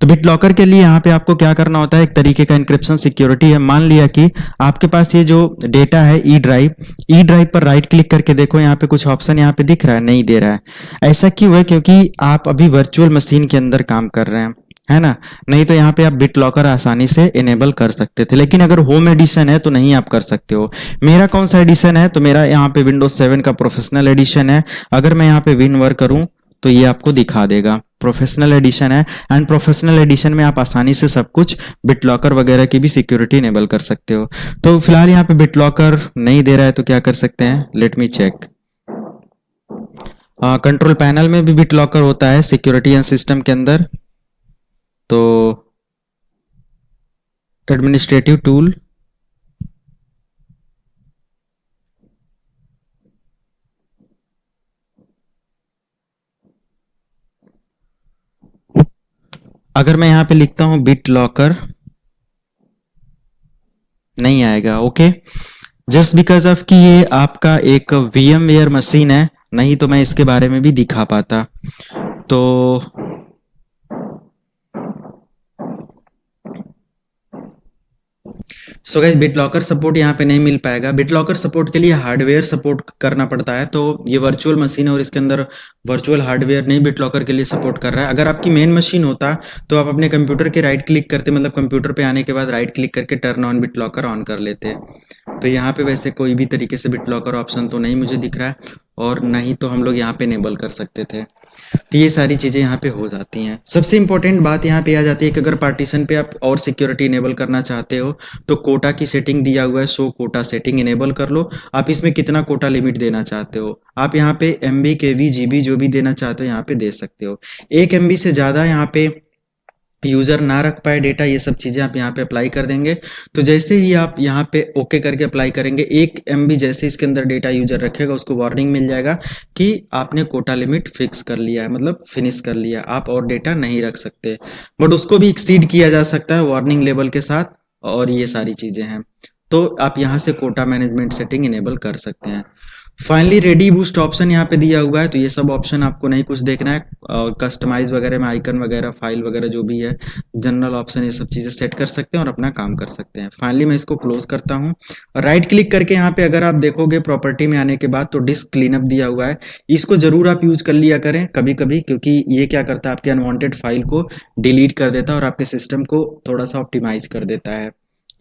तो बिट लॉकर के लिए यहाँ पे आपको क्या करना होता है, एक तरीके का इंक्रिप्शन सिक्योरिटी है। मान लिया कि आपके पास ये जो डेटा है ई ड्राइव पर राइट क्लिक करके देखो, यहाँ पे कुछ ऑप्शन यहाँ पे दिख रहा है, नहीं दे रहा है। ऐसा क्यों है? क्योंकि आप अभी वर्चुअल मशीन के अंदर काम कर रहे हैं, है ना। नहीं तो यहाँ पे आप बिट लॉकर आसानी से इनेबल कर सकते थे, लेकिन अगर होम एडिशन है तो नहीं आप कर सकते हो। मेरा कौन सा एडिशन है? तो मेरा यहाँ पे विंडोज 7 का प्रोफेशनल एडिशन है। अगर मैं यहाँ पे विन वर्क करूँ तो ये आपको दिखा देगा प्रोफेशनल एडिशन है। एंड प्रोफेशनल एडिशन में आप आसानी से सब कुछ बिट लॉकर वगैरह की भी सिक्योरिटी इनेबल कर सकते हो। तो फिलहाल यहाँ पे बिट लॉकर नहीं दे रहा है, तो क्या कर सकते हैं, let me check. Control panel में भी बिट लॉकर होता है सिक्योरिटी एंड सिस्टम के अंदर। तो एडमिनिस्ट्रेटिव टूल, अगर मैं यहां पे लिखता हूं बिट लॉकर, नहीं आएगा। ओके, जस्ट बिकॉज ऑफ कि ये आपका एक VMware मशीन है, नहीं तो मैं इसके बारे में भी दिखा पाता। तो so guys, bit locker support यहाँ पे नहीं मिल पाएगा। बिट लॉकर सपोर्ट के लिए हार्डवेयर सपोर्ट करना पड़ता है, तो ये वर्चुअल मशीन है और इसके अंदर वर्चुअल हार्डवेयर नहीं बिट लॉकर के लिए सपोर्ट कर रहा है। अगर आपकी मेन मशीन होता तो आप अपने कंप्यूटर के राइट क्लिक करते, मतलब कंप्यूटर पे आने के बाद राइट क्लिक करके turn on bit locker on कर लेते। तो यहाँ पे वैसे कोई भी तरीके से बिट लॉकर ऑप्शन तो नहीं मुझे दिख रहा है, और नहीं तो हम लोग यहाँ पे इनेबल कर सकते थे। तो ये सारी चीज़ें यहाँ पे हो जाती हैं। सबसे इंपॉर्टेंट बात यहाँ पे आ जाती है कि अगर पार्टीशन पे आप और सिक्योरिटी इनेबल करना चाहते हो तो कोटा की सेटिंग दिया हुआ है, सो कोटा सेटिंग इनेबल कर लो। आप इसमें कितना कोटा लिमिट देना चाहते हो, आप यहाँ पे MB KB GB जो भी देना चाहते हो यहाँ पे दे सकते हो। 1 MB से ज़्यादा यहाँ पे यूजर ना रख पाए डेटा, ये सब चीजें आप यहाँ पे अप्लाई कर देंगे। तो जैसे ही आप यहाँ पे ओके करके अप्लाई करेंगे, 1 MB जैसे इसके अंदर डेटा यूजर रखेगा उसको वार्निंग मिल जाएगा कि आपने कोटा लिमिट फिक्स कर लिया है, मतलब फिनिश कर लिया, आप और डेटा नहीं रख सकते। बट उसको भी एक्सीड किया जा सकता है वार्निंग लेवल के साथ, और ये सारी चीजें हैं। तो आप यहाँ से कोटा मैनेजमेंट सेटिंग इनेबल कर सकते हैं। फाइनली रेडी बूस्ट ऑप्शन यहाँ पे दिया हुआ है, तो ये सब ऑप्शन आपको नहीं कुछ देखना है। कस्टमाइज वगैरह में आइकन वगैरह, फाइल वगैरह जो भी है, जनरल ऑप्शन, ये सब चीज़ें सेट कर सकते हैं और अपना काम कर सकते हैं। फाइनली मैं इसको क्लोज करता हूँ। राइट क्लिक करके यहाँ पे अगर आप देखोगे प्रॉपर्टी में आने के बाद तो डिस्क क्लीनअप दिया हुआ है, इसको जरूर आप यूज कर लिया करें कभी कभी, क्योंकि ये क्या करता है आपके अनवांटेड फाइल को डिलीट कर देता है और आपके सिस्टम को थोड़ा सा ऑप्टिमाइज कर देता है।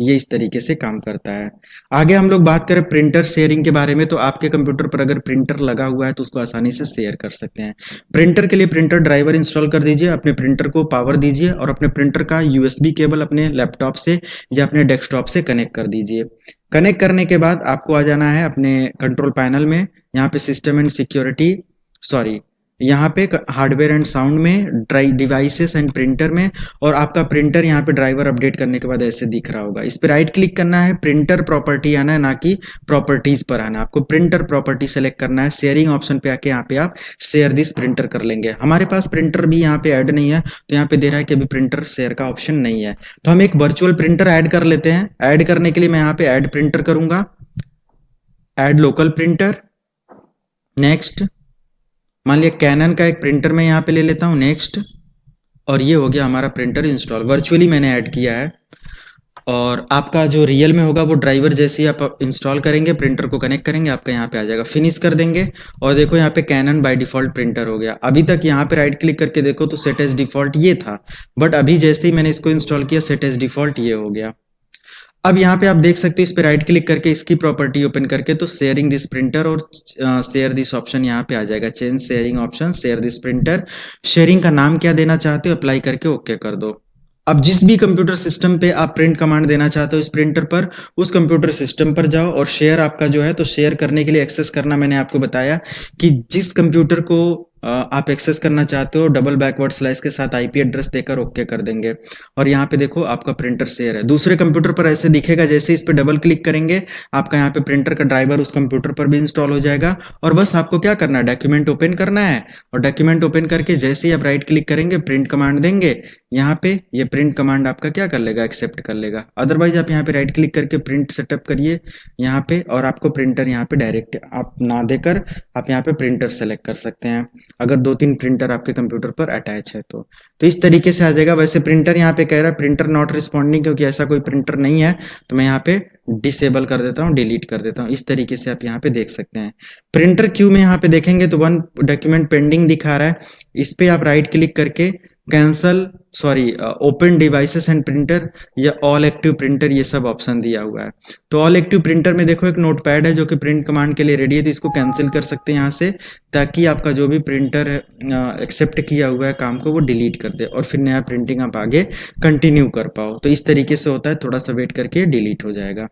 ये इस तरीके से काम करता है। आगे हम लोग बात करें प्रिंटर शेयरिंग के बारे में, तो आपके कंप्यूटर पर अगर प्रिंटर लगा हुआ है तो उसको आसानी से शेयर कर सकते हैं। प्रिंटर के लिए प्रिंटर ड्राइवर इंस्टॉल कर दीजिए, अपने प्रिंटर को पावर दीजिए और अपने प्रिंटर का USB केबल अपने लैपटॉप से या अपने डेस्कटॉप से कनेक्ट कर दीजिए। कनेक्ट करने के बाद आपको आ जाना है अपने कंट्रोल पैनल में, यहाँ पे सिस्टम एंड सिक्योरिटी, सॉरी यहाँ पे हार्डवेयर एंड साउंड में, डिवाइसेस एंड प्रिंटर में, और आपका प्रिंटर यहाँ पे ड्राइवर अपडेट करने के बाद ऐसे दिख रहा होगा। इस पे राइट क्लिक करना है, प्रिंटर प्रॉपर्टी आना है, ना कि प्रॉपर्टीज पर आना है। आपको प्रिंटर प्रॉपर्टी सेलेक्ट करना है, शेयरिंग ऑप्शन पे आके यहाँ पे आप शेयर दिस प्रिंटर कर लेंगे। हमारे पास प्रिंटर भी यहाँ पे ऐड नहीं है, तो यहाँ पे दे रहा है कि अभी प्रिंटर शेयर का ऑप्शन नहीं है, तो हम एक वर्चुअल प्रिंटर ऐड कर लेते हैं। ऐड करने के लिए मैं यहाँ पे ऐड प्रिंटर करूंगा, ऐड लोकल प्रिंटर, नेक्स्ट। मान लिया कैनन का एक प्रिंटर मैं यहाँ पे ले लेता हूँ, नेक्स्ट। और ये हो गया हमारा प्रिंटर इंस्टॉल, वर्चुअली मैंने ऐड किया है। और आपका जो रियल में होगा वो ड्राइवर जैसे ही आप इंस्टॉल करेंगे, प्रिंटर को कनेक्ट करेंगे, आपका यहाँ पे आ जाएगा। फिनिश कर देंगे और देखो यहाँ पे कैनन बाय डिफॉल्ट प्रिंटर हो गया। अभी तक यहाँ पे राइट क्लिक करके देखो तो सेट एज डिफॉल्ट ये था, बट अभी जैसे ही मैंने इसको इंस्टॉल किया सेट एज डिफॉल्ट ये हो गया। अब यहाँ पे आप देख सकते हो, इस पे राइट क्लिक करके इसकी प्रॉपर्टी ओपन करके तो शेयरिंग दिस प्रिंटर और शेयर दिस ऑप्शन यहाँ पे आ जाएगा। Change sharing option, share this printer. Sharing का नाम क्या देना चाहते हो अप्लाई करके ओके कर दो। अब जिस भी कंप्यूटर सिस्टम पे आप प्रिंट कमांड देना चाहते हो इस प्रिंटर पर, उस कंप्यूटर सिस्टम पर जाओ और शेयर आपका जो है, तो शेयर करने के लिए एक्सेस करना मैंने आपको बताया कि जिस कंप्यूटर को आप एक्सेस करना चाहते हो डबल बैकवर्ड स्लैश के साथ IP एड्रेस देकर ओके कर देंगे। और यहाँ पे देखो आपका प्रिंटर शेयर है, दूसरे कंप्यूटर पर ऐसे दिखेगा, जैसे इस पे डबल क्लिक करेंगे आपका यहाँ पे प्रिंटर का ड्राइवर उस कंप्यूटर पर भी इंस्टॉल हो जाएगा। और बस आपको क्या करना है, डॉक्यूमेंट ओपन करना है, और डॉक्यूमेंट ओपन करके जैसे ही आप राइट क्लिक करेंगे, प्रिंट कमांड देंगे, यहाँ पे ये प्रिंट कमांड आपका क्या कर लेगा, एक्सेप्ट कर लेगा। अदरवाइज आप यहाँ पे राइट क्लिक करके प्रिंट सेटअप करिए यहाँ पे, और आपको प्रिंटर यहाँ पे डायरेक्ट आप ना देकर आप यहाँ पे प्रिंटर सेलेक्ट कर सकते हैं, अगर 2-3 प्रिंटर आपके कंप्यूटर पर अटैच है तो इस तरीके से आ जाएगा। वैसे प्रिंटर यहाँ पे कह रहा है प्रिंटर नॉट रिस्पॉन्डिंग, क्योंकि ऐसा कोई प्रिंटर नहीं है, तो मैं यहाँ पे डिसेबल कर देता हूँ, डिलीट कर देता हूँ। इस तरीके से आप यहाँ पे देख सकते हैं। प्रिंटर क्यू में यहाँ पे देखेंगे तो 1 डॉक्यूमेंट पेंडिंग दिखा रहा है, इस पे आप राइट क्लिक करके cancel open devices and printer या ऑल एक्टिव प्रिंटर, ये सब ऑप्शन दिया हुआ है। तो ऑल एक्टिव प्रिंटर में देखो एक नोटपैड है जो कि प्रिंट कमांड के लिए रेडी है, तो इसको कैंसिल कर सकते हैं यहाँ से, ताकि आपका जो भी प्रिंटर है एक्सेप्ट किया हुआ है काम को वो डिलीट कर दे, और फिर नया प्रिंटिंग आप आगे कंटिन्यू कर पाओ। तो इस तरीके से होता है, थोड़ा सा वेट करके डिलीट हो जाएगा।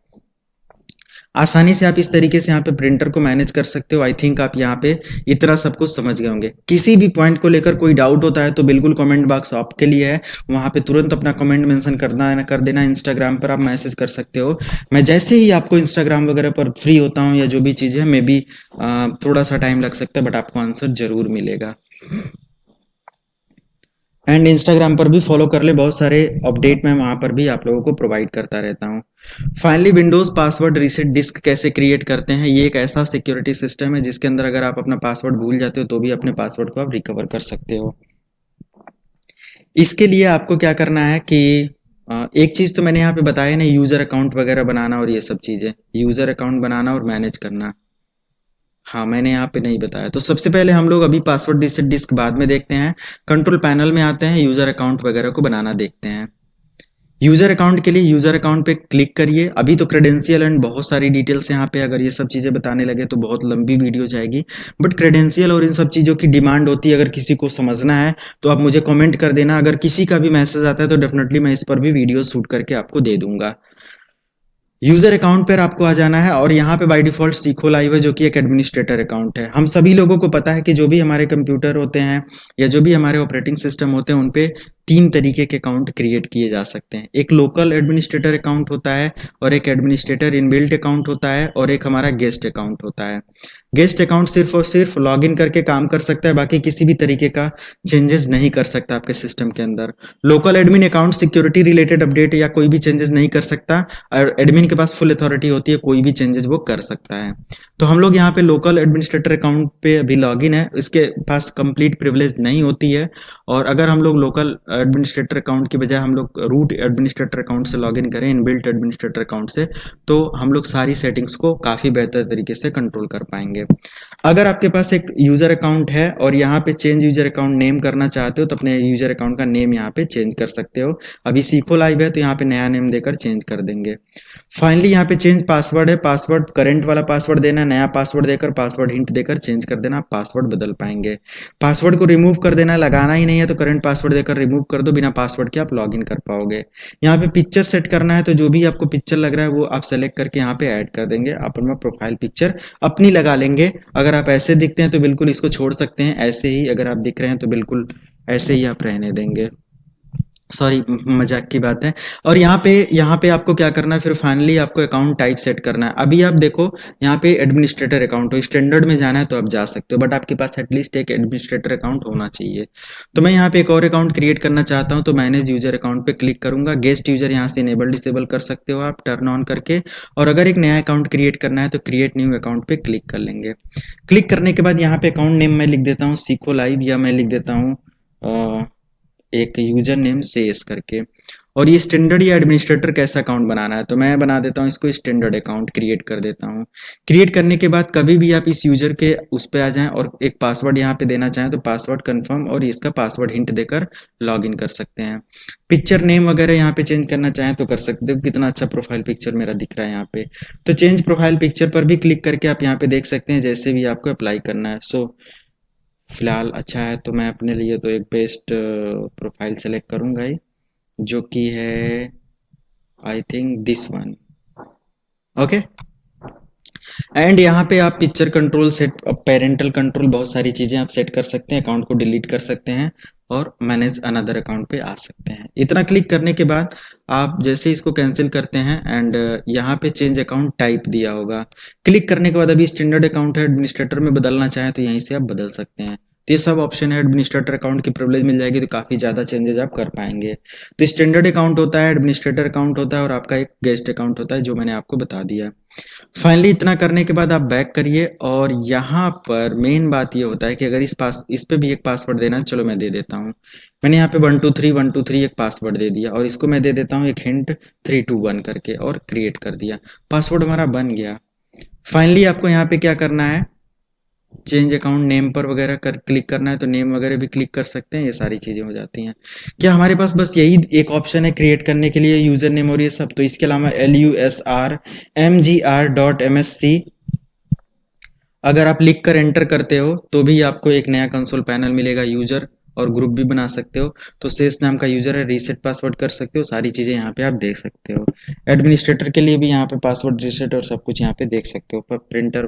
आसानी से आप इस तरीके से यहाँ पे प्रिंटर को मैनेज कर सकते हो। आई थिंक आप यहाँ पे इतना सब कुछ समझ गए होंगे। किसी भी पॉइंट को लेकर कोई डाउट होता है तो बिल्कुल कमेंट बॉक्स आपके लिए है, वहाँ पे तुरंत अपना कमेंट मेंशन कर देना। इंस्टाग्राम पर आप मैसेज कर सकते हो, मैं जैसे ही आपको इंस्टाग्राम वगैरह पर फ्री होता हूँ या जो भी चीज़ है, मे बी थोड़ा सा टाइम लग सकता है, बट आपको आंसर जरूर मिलेगा। एंड इंस्टाग्राम पर भी फॉलो कर ले, बहुत सारे अपडेट मैं वहाँ पर भी आप लोगों को प्रोवाइड करता रहता हूँ। Finally Windows password reset disk कैसे क्रिएट करते हैं, ये एक ऐसा सिक्योरिटी सिस्टम है जिसके अंदर अगर आप अपना पासवर्ड भूल जाते हो तो भी अपने पासवर्ड को आप रिकवर कर सकते हो। इसके लिए आपको क्या करना है कि एक चीज़ तो मैंने यहाँ पे बताया नहीं, यूज़र अकाउंट वगैरह बनाना और ये सब चीज़ें, यूज़र अकाउंट बनाना और मैनेज करना, हाँ मैंने यहाँ पे नहीं बताया। तो सबसे पहले हम लोग अभी पासवर्ड रीसेट डिस्क बाद में देखते हैं, कंट्रोल पैनल में आते हैं, यूज़र अकाउंट वगैरह को बनाना देखते हैं। यूज़र अकाउंट के लिए यूज़र अकाउंट पे क्लिक करिए। अभी तो क्रेडेंशियल एंड बहुत सारी डिटेल्स यहाँ पे, अगर ये सब चीज़ें बताने लगे तो बहुत लंबी वीडियो जाएगी, बट क्रेडेंशियल और इन सब चीज़ों की डिमांड होती है। अगर किसी को समझना है तो आप मुझे कमेंट कर देना, अगर किसी का भी मैसेज आता है तो डेफिनेटली मैं इस पर भी वीडियो शूट करके आपको दे दूंगा। यूजर अकाउंट पर आपको आ जाना है, और यहाँ पे बाय डिफॉल्ट सीखो लाइव है जो कि एक एडमिनिस्ट्रेटर अकाउंट है। हम सभी लोगों को पता है कि जो भी हमारे कंप्यूटर होते हैं या जो भी हमारे ऑपरेटिंग सिस्टम होते हैं उन पे 3 तरीके के अकाउंट क्रिएट किए जा सकते हैं। एक लोकल एडमिनिस्ट्रेटर अकाउंट होता है, और एक एडमिनिस्ट्रेटर इनबिल्ट अकाउंट होता है, और एक हमारा गेस्ट अकाउंट होता है। गेस्ट अकाउंट सिर्फ और सिर्फ लॉगिन करके काम कर सकता है, बाकी किसी भी तरीके का चेंजेस नहीं कर सकता आपके सिस्टम के अंदर। Local admin account security related update या कोई भी चेंजेस नहीं कर सकता, और एडमिन के पास फुल अथॉरिटी होती है, कोई भी चेंजेस वो कर सकता है। तो हम लोग यहाँ पे लोकल एडमिनिस्ट्रेटर अकाउंट पे अभी लॉगिन है, इसके पास कंप्लीट प्रिविलेज नहीं होती है, और अगर हम लोग लोकल एडमिनिस्ट्रेटर अकाउंट की बजाय हम लोग रूट एडमिनिस्ट्रेटर अकाउंट से लॉगिन करें, इनबिल्ट एडमिनिस्ट्रेटर अकाउंट से, तो हम लोग सारी सेटिंग्स को काफ़ी बेहतर तरीके से कंट्रोल कर पाएंगे। अगर आपके पास एक यूज़र अकाउंट है और यहाँ पे चेंज यूज़र अकाउंट नेम करना चाहते हो तो अपने यूज़र अकाउंट का नेम यहाँ पे चेंज कर सकते हो। अभी सीखो लाइव है तो यहाँ पे नया नेम देकर चेंज कर देंगे। फाइनली यहाँ पे चेंज पासवर्ड है, पासवर्ड करंट वाला पासवर्ड देना, नया पासवर्ड देकर पासवर्ड हिंट देकर चेंज कर देना, आप पासवर्ड बदल पाएंगे। पासवर्ड को रिमूव कर देना, लगाना ही नहीं है तो करंट पासवर्ड देकर रिमूव कर दो, बिना पासवर्ड के आप लॉगिन कर पाओगे। यहाँ पे पिक्चर सेट करना है, तो जो भी आपको पिक्चर लग रहा है वो आप सेलेक्ट करके यहाँ पे ऐड कर देंगे। आप अपना प्रोफाइल पिक्चर अपनी लगा लेंगे। अगर आप ऐसे दिखते हैं तो बिल्कुल इसको छोड़ सकते हैं, ऐसे ही अगर आप दिख रहे हैं तो बिल्कुल ऐसे ही आप रहने देंगे। सॉरी, मजाक की बात है। और यहाँ पे आपको क्या करना है, फिर फाइनली आपको अकाउंट टाइप सेट करना है। अभी आप देखो यहाँ पे एडमिनिस्ट्रेटर अकाउंट हो, स्टैंडर्ड में जाना है तो आप जा सकते हो, बट आपके पास एटलीस्ट एक एडमिनिस्ट्रेटर अकाउंट होना चाहिए। तो मैं यहाँ पे एक और अकाउंट क्रिएट करना चाहता हूँ, तो मैनेज यूजर अकाउंट पे क्लिक करूंगा। गेस्ट यूजर यहाँ से इनेबल डिसेबल कर सकते हो आप टर्न ऑन करके, और अगर एक नया अकाउंट क्रिएट करना है तो क्रिएट न्यू अकाउंट पे क्लिक कर लेंगे। क्लिक करने के बाद यहाँ पे अकाउंट नेम मैं लिख देता हूँ सीखो लाइव, या मैं लिख देता हूँ एक यूजर नेम सेस करके। और ये स्टैंडर्ड या एडमिनिस्ट्रेटर कैसा अकाउंट बनाना है, तो मैं बना देता हूँ इसको स्टैंडर्ड अकाउंट क्रिएट कर देता हूँ। क्रिएट करने के बाद कभी भी आप इस यूजर के उस पे आ जाएं और एक पासवर्ड यहाँ पे देना चाहें तो पासवर्ड कंफर्म और इसका पासवर्ड हिंट देकर लॉगिन कर सकते हैं। पिक्चर नेम वगैरह यहाँ पे चेंज करना चाहें तो कर सकते हो। कितना अच्छा प्रोफाइल पिक्चर मेरा दिख रहा है यहाँ पे, तो चेंज प्रोफाइल पिक्चर पर भी क्लिक करके आप यहाँ पे देख सकते हैं जैसे भी आपको अप्लाई करना है। सो फिलहाल अच्छा है, तो मैं अपने लिए तो एक बेस्ट प्रोफाइल सेलेक्ट करूंगा ही, जो कि है I think this one. Okay, and यहाँ पे आप picture control set, parental control, बहुत सारी चीज़ें आप सेट कर सकते हैं। अकाउंट को डिलीट कर सकते हैं और मैनेज अनदर अकाउंट पे आ सकते हैं। इतना क्लिक करने के बाद आप जैसे इसको कैंसिल करते हैं एंड यहाँ पे चेंज अकाउंट टाइप दिया होगा। क्लिक करने के बाद अभी स्टैंडर्ड अकाउंट है, एडमिनिस्ट्रेटर में बदलना चाहें तो यहीं से आप बदल सकते हैं। तो ये सब ऑप्शन है, एडमिनिस्ट्रेटर अकाउंट की प्रिविलेज मिल जाएगी तो काफ़ी ज़्यादा चेंजेस आप कर पाएंगे। तो स्टैंडर्ड अकाउंट होता है, एडमिनिस्ट्रेटर अकाउंट होता है और आपका एक गेस्ट अकाउंट होता है, जो मैंने आपको बता दिया। फाइनली इतना करने के बाद आप बैक करिए और यहाँ पर मेन बात ये होता है कि अगर इस पे भी एक पासवर्ड देना है, चलो मैं दे देता हूँ। मैंने यहाँ पे 123 एक पासवर्ड दे दिया और इसको मैं दे देता हूँ एक हिंट 321 करके और क्रिएट कर दिया। पासवर्ड हमारा बन गया। फाइनली आपको यहाँ पे क्या करना है, चेंज अकाउंट नेम पर वगैरह कर क्लिक करना है तो नेम वगैरह भी क्लिक कर सकते हैं, ये सारी चीज़ें हो जाती हैं। क्या हमारे पास बस यही एक ऑप्शन है क्रिएट करने के लिए, यूज़र नेम और ये सब? तो इसके अलावा LUSRMGR.MSC अगर आप लिख कर एंटर करते हो तो भी आपको एक नया कंसोल पैनल मिलेगा। यूजर और ग्रुप भी बना सकते हो। तो शेष नाम का यूजर है, रीसेट पासवर्ड कर सकते हो, सारी चीज़ें यहाँ पे आप देख सकते हो। एडमिनिस्ट्रेटर के लिए भी यहाँ पे पासवर्ड रीसेट और सब कुछ यहाँ पे देख सकते हो। पर प्रिंटर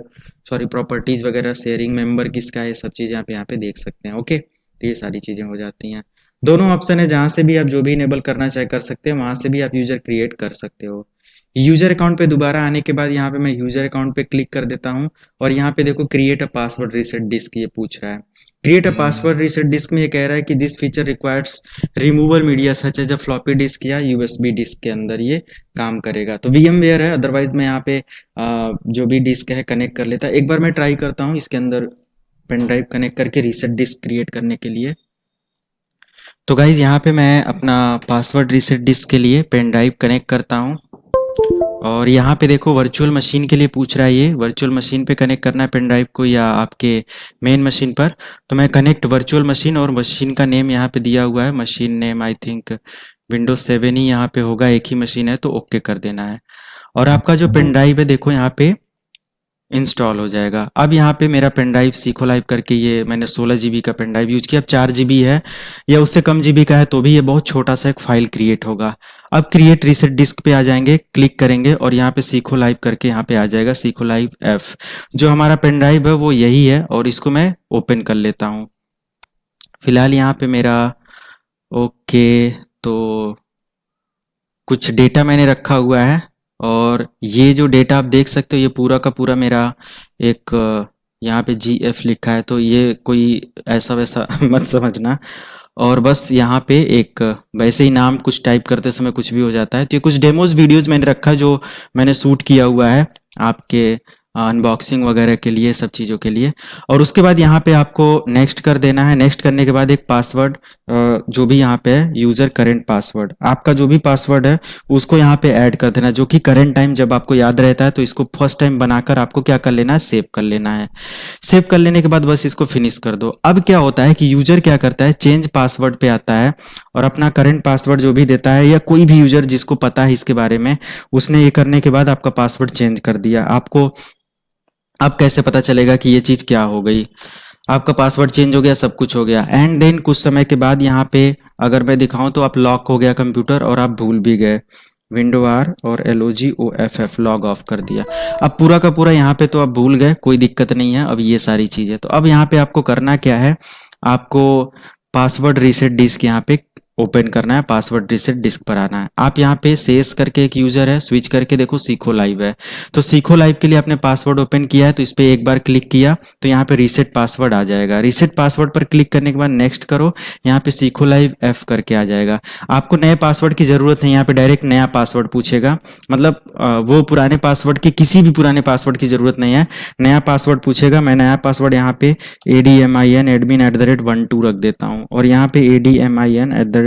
प्रॉपर्टीज वगैरह, शेयरिंग मेंबर किसका है, सब चीज़ें आप यहाँ पे देख सकते हैं। ओके, तो ये सारी चीज़ें हो जाती हैं। दोनों ऑप्शन है, जहाँ से भी आप जो भी इनेबल करना चाहे कर सकते हैं, वहाँ से भी आप यूजर क्रिएट कर सकते हो। यूजर अकाउंट पे दोबारा आने के बाद यहाँ पे मैं यूजर अकाउंट पे क्लिक कर देता हूँ और यहाँ पे देखो create a password reset disk ये पूछ रहा है। Create a password reset disk में ये कह रहा है कि this feature requires removal media such as a floppy disk या यूएसबी डिस्क के अंदर ये काम करेगा। तो VMware है, अदरवाइज मैं यहाँ पे जो भी डिस्क है कनेक्ट कर लेता। एक बार मैं ट्राई करता हूँ इसके अंदर पेन ड्राइव कनेक्ट करके रीसेट डिस्क क्रिएट करने के लिए। तो गाइज यहाँ पे मैं अपना पासवर्ड रीसेट डिस्क के लिए पेन ड्राइव कनेक्ट करता हूँ और यहाँ पे देखो वर्चुअल मशीन के लिए पूछ रहा है, ये वर्चुअल मशीन पे कनेक्ट करना है पेन ड्राइव को या आपके मेन मशीन पर। तो मैं कनेक्ट वर्चुअल मशीन और मशीन का नेम यहाँ पे दिया हुआ है, machine name I think Windows 7 ही यहाँ पे होगा, एक ही मशीन है तो ओके कर देना है। और आपका जो पेन ड्राइव है देखो यहाँ पे इंस्टॉल हो जाएगा। अब यहाँ पे मेरा पेन ड्राइव सीखो लाइव करके ये मैंने 16 GB का पेन ड्राइव यूज किया। अब 4 GB है या उससे कम GB का है तो भी ये बहुत छोटा सा एक फाइल क्रिएट होगा। अब क्रिएट रीसेट डिस्क पे आ जाएंगे, क्लिक करेंगे और यहाँ पे सीखो लाइव करके यहाँ पे आ जाएगा सीखो लाइव F। जो हमारा पेन ड्राइव है वो यही है और इसको मैं ओपन कर लेता हूँ। फिलहाल यहाँ पे मेरा ओके, तो कुछ डेटा मैंने रखा हुआ है और ये जो डेटा आप देख सकते हो ये पूरा का पूरा मेरा एक यहाँ पे GF लिखा है, तो ये कोई ऐसा वैसा मत समझना। और बस यहाँ पे एक वैसे ही नाम कुछ टाइप करते समय कुछ भी हो जाता है। तो ये कुछ डेमोज वीडियोज मैंने रखा है जो मैंने शूट किया हुआ है आपके अनबॉक्सिंग वगैरह के लिए, सब चीज़ों के लिए। और उसके बाद यहाँ पे आपको नेक्स्ट कर देना है। नेक्स्ट करने के बाद एक पासवर्ड जो भी यहाँ पे है यूज़र करेंट पासवर्ड, आपका जो भी पासवर्ड है उसको यहाँ पे ऐड कर देना, जो कि करंट टाइम जब आपको याद रहता है तो इसको फर्स्ट टाइम बनाकर आपको क्या कर लेना है, सेव कर लेना है। सेव कर लेने के बाद बस इसको फिनिश कर दो। अब क्या होता है कि यूजर क्या करता है, चेंज पासवर्ड पे आता है और अपना करंट पासवर्ड जो भी देता है, या कोई भी यूजर जिसको पता है इसके बारे में, उसने ये करने के बाद आपका पासवर्ड चेंज कर दिया। आपको अब कैसे पता चलेगा कि ये चीज़ क्या हो गई? आपका पासवर्ड चेंज हो गया, सब कुछ हो गया, एंड देन कुछ समय के बाद यहाँ पे अगर मैं दिखाऊं तो आप लॉक हो गया कंप्यूटर और आप भूल भी गए, विंडो R और LOGOFF लॉग ऑफ कर दिया। अब पूरा का पूरा यहाँ पे तो आप भूल गए, कोई दिक्कत नहीं है। अब ये सारी चीज़ें तो अब यहाँ पे आपको करना क्या है, आपको पासवर्ड रीसेट डिस्क यहाँ पे ओपन करना है, पासवर्ड रीसेट डिस्क पर आना है। आप यहाँ पे सेस करके एक यूजर है, स्विच करके देखो सीखो लाइव है। तो सीखो लाइव के लिए आपने पासवर्ड ओपन किया है तो इस पर एक बार क्लिक किया तो यहाँ पे रीसेट पासवर्ड आ जाएगा। रीसेट पासवर्ड पर क्लिक करने के बाद नेक्स्ट करो, यहाँ पे सीखो लाइव F करके आ जाएगा। आपको नए पासवर्ड की जरूरत नहीं, यहाँ पे डायरेक्ट नया पासवर्ड पूछेगा, मतलब वो पुराने पासवर्ड की, किसी भी पुराने पासवर्ड की जरूरत नहीं है, नया पासवर्ड पूछेगा। मैं नया पासवर्ड यहाँ पे admin@1 रख देता हूँ और यहाँ पे admin@12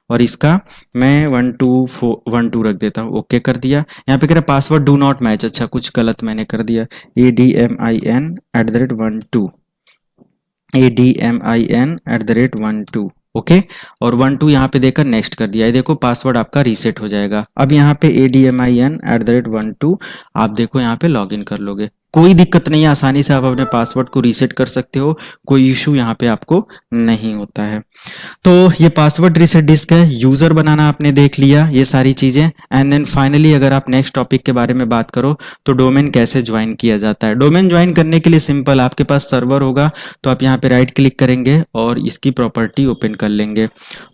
और इसका मैं 1212 रख देता हूँ। ओके कर दिया। यहाँ पे कह रहा पासवर्ड डू नॉट मैच, अच्छा कुछ गलत मैंने कर दिया, admin@12 ओके, और 12 यहाँ पे देकर नेक्स्ट कर दिया। ये देखो पासवर्ड आपका रीसेट हो जाएगा। अब यहाँ पे admin@12 आप देखो यहाँ पे लॉगिन कर लोगे, कोई दिक्कत नहीं है, आसानी से आप अपने पासवर्ड को रीसेट कर सकते हो, कोई इशू यहाँ पे आपको नहीं होता है। तो ये पासवर्ड रीसेट डिस्क है, यूजर बनाना आपने देख लिया ये सारी चीजें। एंड देन फाइनली अगर आप नेक्स्ट टॉपिक के बारे में बात करो तो डोमेन कैसे ज्वाइन किया जाता है। डोमेन ज्वाइन करने के लिए सिंपल, आपके पास सर्वर होगा तो आप यहाँ पे राइट क्लिक करेंगे और इसकी प्रॉपर्टी ओपन कर लेंगे।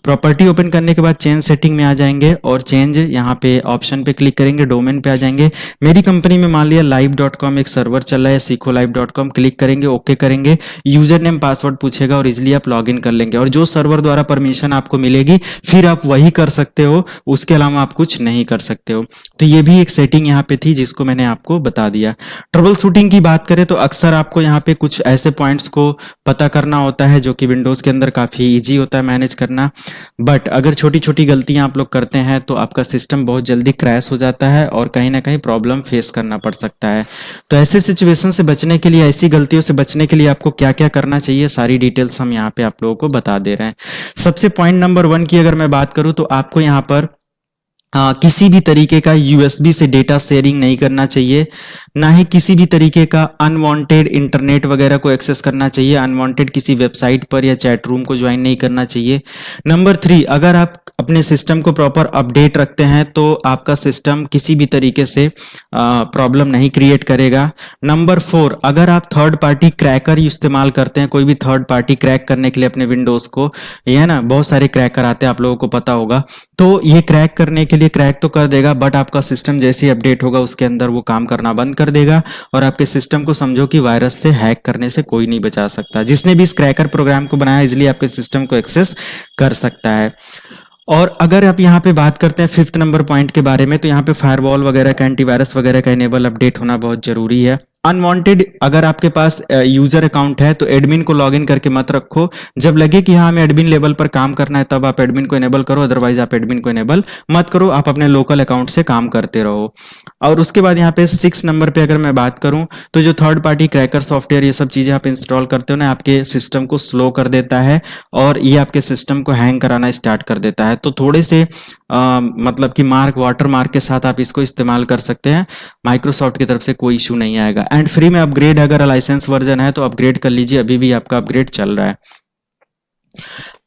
प्रॉपर्टी ओपन करने के बाद चेंज सेटिंग में आ जाएंगे और चेंज यहाँ पे ऑप्शन पे क्लिक करेंगे, डोमेन पे आ जाएंगे। मेरी कंपनी में मान लिया live.com एक सर्वर सर्वर चल रहा है sikolive.com, क्लिक करेंगे, ओके करेंगे, यूजर नेम पासवर्ड पूछेगा और इजिली आप लॉगिन कर लेंगे। और जो सर्वर द्वारा परमिशन आपको मिलेगी फिर आप वही कर सकते हो, उसके अलावा आप कुछ नहीं कर सकते हो। तो ये भी एक सेटिंग यहाँ पे थी जिसको मैंने आपको बता दिया। ट्रबल शूटिंग की बात करें तो अक्सर आपको यहाँ पे कुछ ऐसे पॉइंट्स को पता करना होता है जो कि विंडोज के अंदर काफी इजी होता है मैनेज करना, बट अगर छोटी छोटी गलतियां आप लोग करते हैं तो आपका सिस्टम बहुत जल्दी क्रैश हो जाता है और कहीं ना कहीं प्रॉब्लम फेस करना पड़ सकता है। तो ऐसे सिचुएशन से बचने के लिए, ऐसी गलतियों से बचने के लिए आपको क्या क्या करना चाहिए, सारी डिटेल्स हम यहाँ पे आप लोगों को बता दे रहे हैं। सबसे पॉइंट नंबर 1 की अगर मैं बात करूं तो आपको यहाँ पर किसी भी तरीके का यूएसबी से डेटा शेयरिंग नहीं करना चाहिए, ना ही किसी भी तरीके का अनवांटेड इंटरनेट वगैरह को एक्सेस करना चाहिए, अनवांटेड किसी वेबसाइट पर या चैट रूम को ज्वाइन नहीं करना चाहिए। नंबर 3, अगर आप अपने सिस्टम को प्रॉपर अपडेट रखते हैं तो आपका सिस्टम किसी भी तरीके से प्रॉब्लम नहीं क्रिएट करेगा। नंबर 4, अगर आप थर्ड पार्टी क्रैकर इस्तेमाल करते हैं, कोई भी थर्ड पार्टी क्रैक करने के लिए अपने विंडोज को, ये है ना, बहुत सारे क्रैकर आते हैं, आप लोगों को पता होगा, तो ये क्रैक करने के लिए क्रैक तो कर देगा, बट आपका सिस्टम जैसे ही अपडेट होगा उसके अंदर वो काम करना बंद कर देगा और आपके सिस्टम को समझो कि वायरस से हैक करने से कोई नहीं बचा सकता। जिसने भी इस क्रैकर प्रोग्राम को बनाया इजिली आपके सिस्टम को एक्सेस कर सकता है। और अगर आप यहाँ पे बात करते हैं 5th नंबर पॉइंट के बारे में, तो यहाँ पे फायरवॉल वगैरह का, एंटीवायरस वगैरह का इनेबल अपडेट होना बहुत जरूरी है। अनवांटेड, अगर आपके पास यूजर अकाउंट है तो एडमिन को लॉगिन करके मत रखो। जब लगे कि हाँ हमें एडमिन लेवल पर काम करना है तब आप एडमिन को इनेबल करो, अदरवाइज आप एडमिन को इनेबल मत करो, आप अपने लोकल अकाउंट से काम करते रहो। और उसके बाद यहाँ पे 6 नंबर पे अगर मैं बात करूं तो जो थर्ड पार्टी क्रैकर सॉफ्टवेयर ये सब चीजें आप इंस्टॉल करते हो ना, आपके सिस्टम को स्लो कर देता है और ये आपके सिस्टम को हैंग कराना स्टार्ट कर देता है। तो थोड़े से मतलब कि वाटर मार्क के साथ आप इसको इस्तेमाल कर सकते हैं, माइक्रोसॉफ्ट की तरफ से कोई इशू नहीं आएगा। एंड फ्री में अपग्रेड, अगर लाइसेंस वर्जन है तो अपग्रेड कर लीजिए, अभी भी आपका अपग्रेड चल रहा है।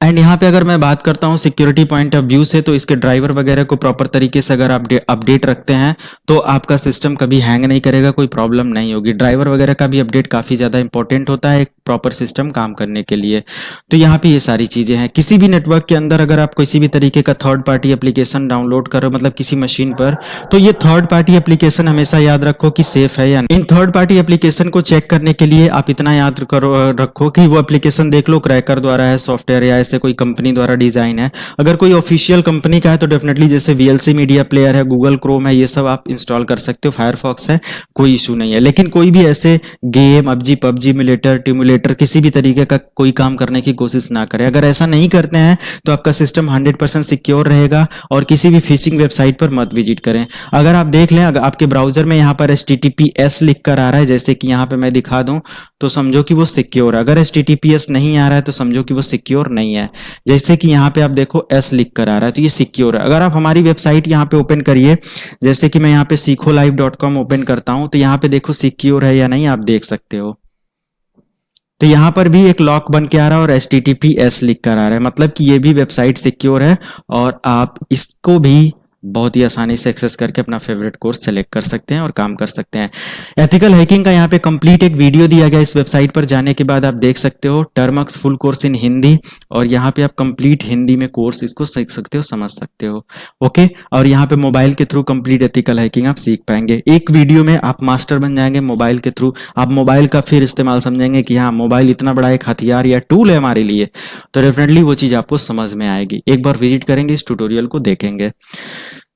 एंड यहाँ पे अगर मैं बात करता हूँ सिक्योरिटी पॉइंट ऑफ व्यू से, तो इसके ड्राइवर वगैरह को प्रॉपर तरीके से अगर आप अपडेट रखते हैं तो आपका सिस्टम कभी हैंग नहीं करेगा, कोई प्रॉब्लम नहीं होगी। ड्राइवर वगैरह का भी अपडेट काफी ज्यादा इंपॉर्टेंट होता है एक प्रॉपर सिस्टम काम करने के लिए। तो यहाँ पे ये सारी चीजें हैं। किसी भी नेटवर्क के अंदर अगर आप किसी भी तरीके का थर्ड पार्टी एप्लीकेशन डाउनलोड करो, मतलब किसी मशीन पर, तो ये थर्ड पार्टी एप्लीकेशन हमेशा याद रखो कि सेफ है या नहीं। इन थर्ड पार्टी एप्लीकेशन को चेक करने के लिए आप इतना याद रखो कि वो एप्लीकेशन देख लो क्रैकर द्वारा है, सॉफ्टवेयर या ऐसे कोई कंपनी द्वारा डिजाइन है। अगर कोई ऑफिशियल कंपनी का है तो डेफिनेटली जैसे VLC मीडिया प्लेयर है, गूगल क्रोम है, ये सब आप इंस्टॉल कर सकते हो, फायरफॉक्स है, कोई इशू नहीं है। लेकिन कोई भी ऐसे गेम, पबजी मिलेटर, टिमुलेटर, किसी भी तरीके का कोई काम करने की कोशिश ना करें। अगर ऐसा नहीं करते हैं तो आपका सिस्टम 100% सिक्योर रहेगा और किसी भी फिशिंग वेबसाइट पर मत विजिट करें। अगर आप देख लें, अगर आपके ब्राउजर में यहाँ पर HTTPS लिख कर आ रहा है, जैसे कि यहाँ पे मैं दिखा दूं, तो समझो कि वो सिक्योर है। अगर HTTPS नहीं आ रहा है तो समझो कि वो सिक्योर नहीं है। जैसे कि यहाँ पे आप देखो S लिख कर आ रहा है तो ये सिक्योर है। अगर आप हमारी वेबसाइट यहाँ पे ओपन करिए, जैसे कि मैं यहाँ पे sikolive.com ओपन करता हूं, तो यहाँ पे देखो सिक्योर है या नहीं, आप देख सकते हो। तो यहाँ पर भी एक लॉक बन के आ रहा है और HTTPS लिख कर आ रहा है, मतलब कि ये भी वेबसाइट सिक्योर है और आप इसको भी बहुत ही आसानी से एक्सेस करके अपना फेवरेट कोर्स सेलेक्ट कर सकते हैं और काम कर सकते हैं। एथिकल हैकिंग का यहाँ पे कंप्लीट एक वीडियो दिया गया, इस वेबसाइट पर जाने के बाद आप देख सकते हो, Termux full course in Hindi, और यहाँ पे आप कंप्लीट हिंदी में कोर्स इसको सीख सकते हो, समझ सकते हो। ओके, और यहाँ पे मोबाइल के थ्रू कंप्लीट एथिकल हैकिंग आप सीख पाएंगे। एक वीडियो में आप मास्टर बन जाएंगे मोबाइल के थ्रू। आप मोबाइल का फिर इस्तेमाल समझेंगे कि हाँ मोबाइल इतना बड़ा एक हथियार या टूल है हमारे लिए, तो डेफिनेटली वो चीज आपको समझ में आएगी। एक बार विजिट करेंगे, इस ट्यूटोरियल को देखेंगे।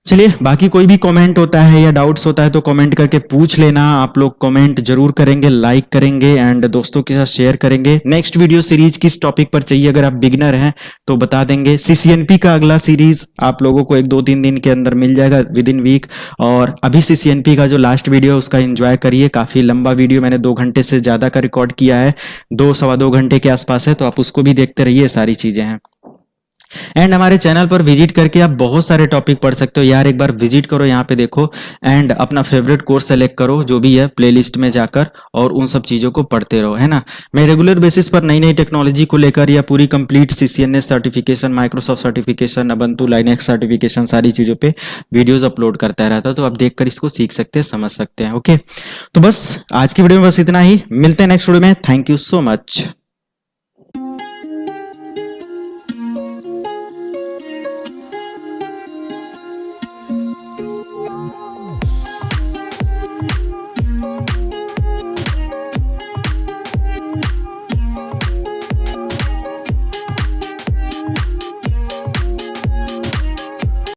चलिए, बाकी कोई भी कमेंट होता है या डाउट्स होता है तो कमेंट करके पूछ लेना। आप लोग कमेंट जरूर करेंगे, लाइक करेंगे एंड दोस्तों के साथ शेयर करेंगे। नेक्स्ट वीडियो सीरीज किस टॉपिक पर चाहिए, अगर आप बिगिनर हैं तो बता देंगे। CCNP का अगला सीरीज आप लोगों को 1-2-3 दिन के अंदर मिल जाएगा, विद इन वीक। और अभी CCNP का जो लास्ट वीडियो उसका एंजॉय करिए, काफी लंबा वीडियो, मैंने 2 घंटे से ज्यादा का रिकॉर्ड किया है, 2-2.25 घंटे के आसपास है, तो आप उसको भी देखते रहिए, सारी चीजें हैं। एंड हमारे चैनल पर विजिट करके आप बहुत सारे टॉपिक पढ़ सकते हो यार, एक बार विजिट करो, यहाँ पे देखो एंड अपना फेवरेट कोर्स सेलेक्ट करो जो भी है प्लेलिस्ट में जाकर, और उन सब चीजों को पढ़ते रहो, है ना। मैं रेगुलर बेसिस पर नई नई टेक्नोलॉजी को लेकर या पूरी complete CCNA certification, Microsoft certification, ubuntu Linux certification, सारी चीजों पे वीडियोज अपलोड करता रहता, तो आप देखकर इसको सीख सकते हैं, समझ सकते हैं। ओके, तो बस आज की वीडियो में बस इतना ही, मिलते हैं नेक्स्ट वीडियो में। Thank you so much.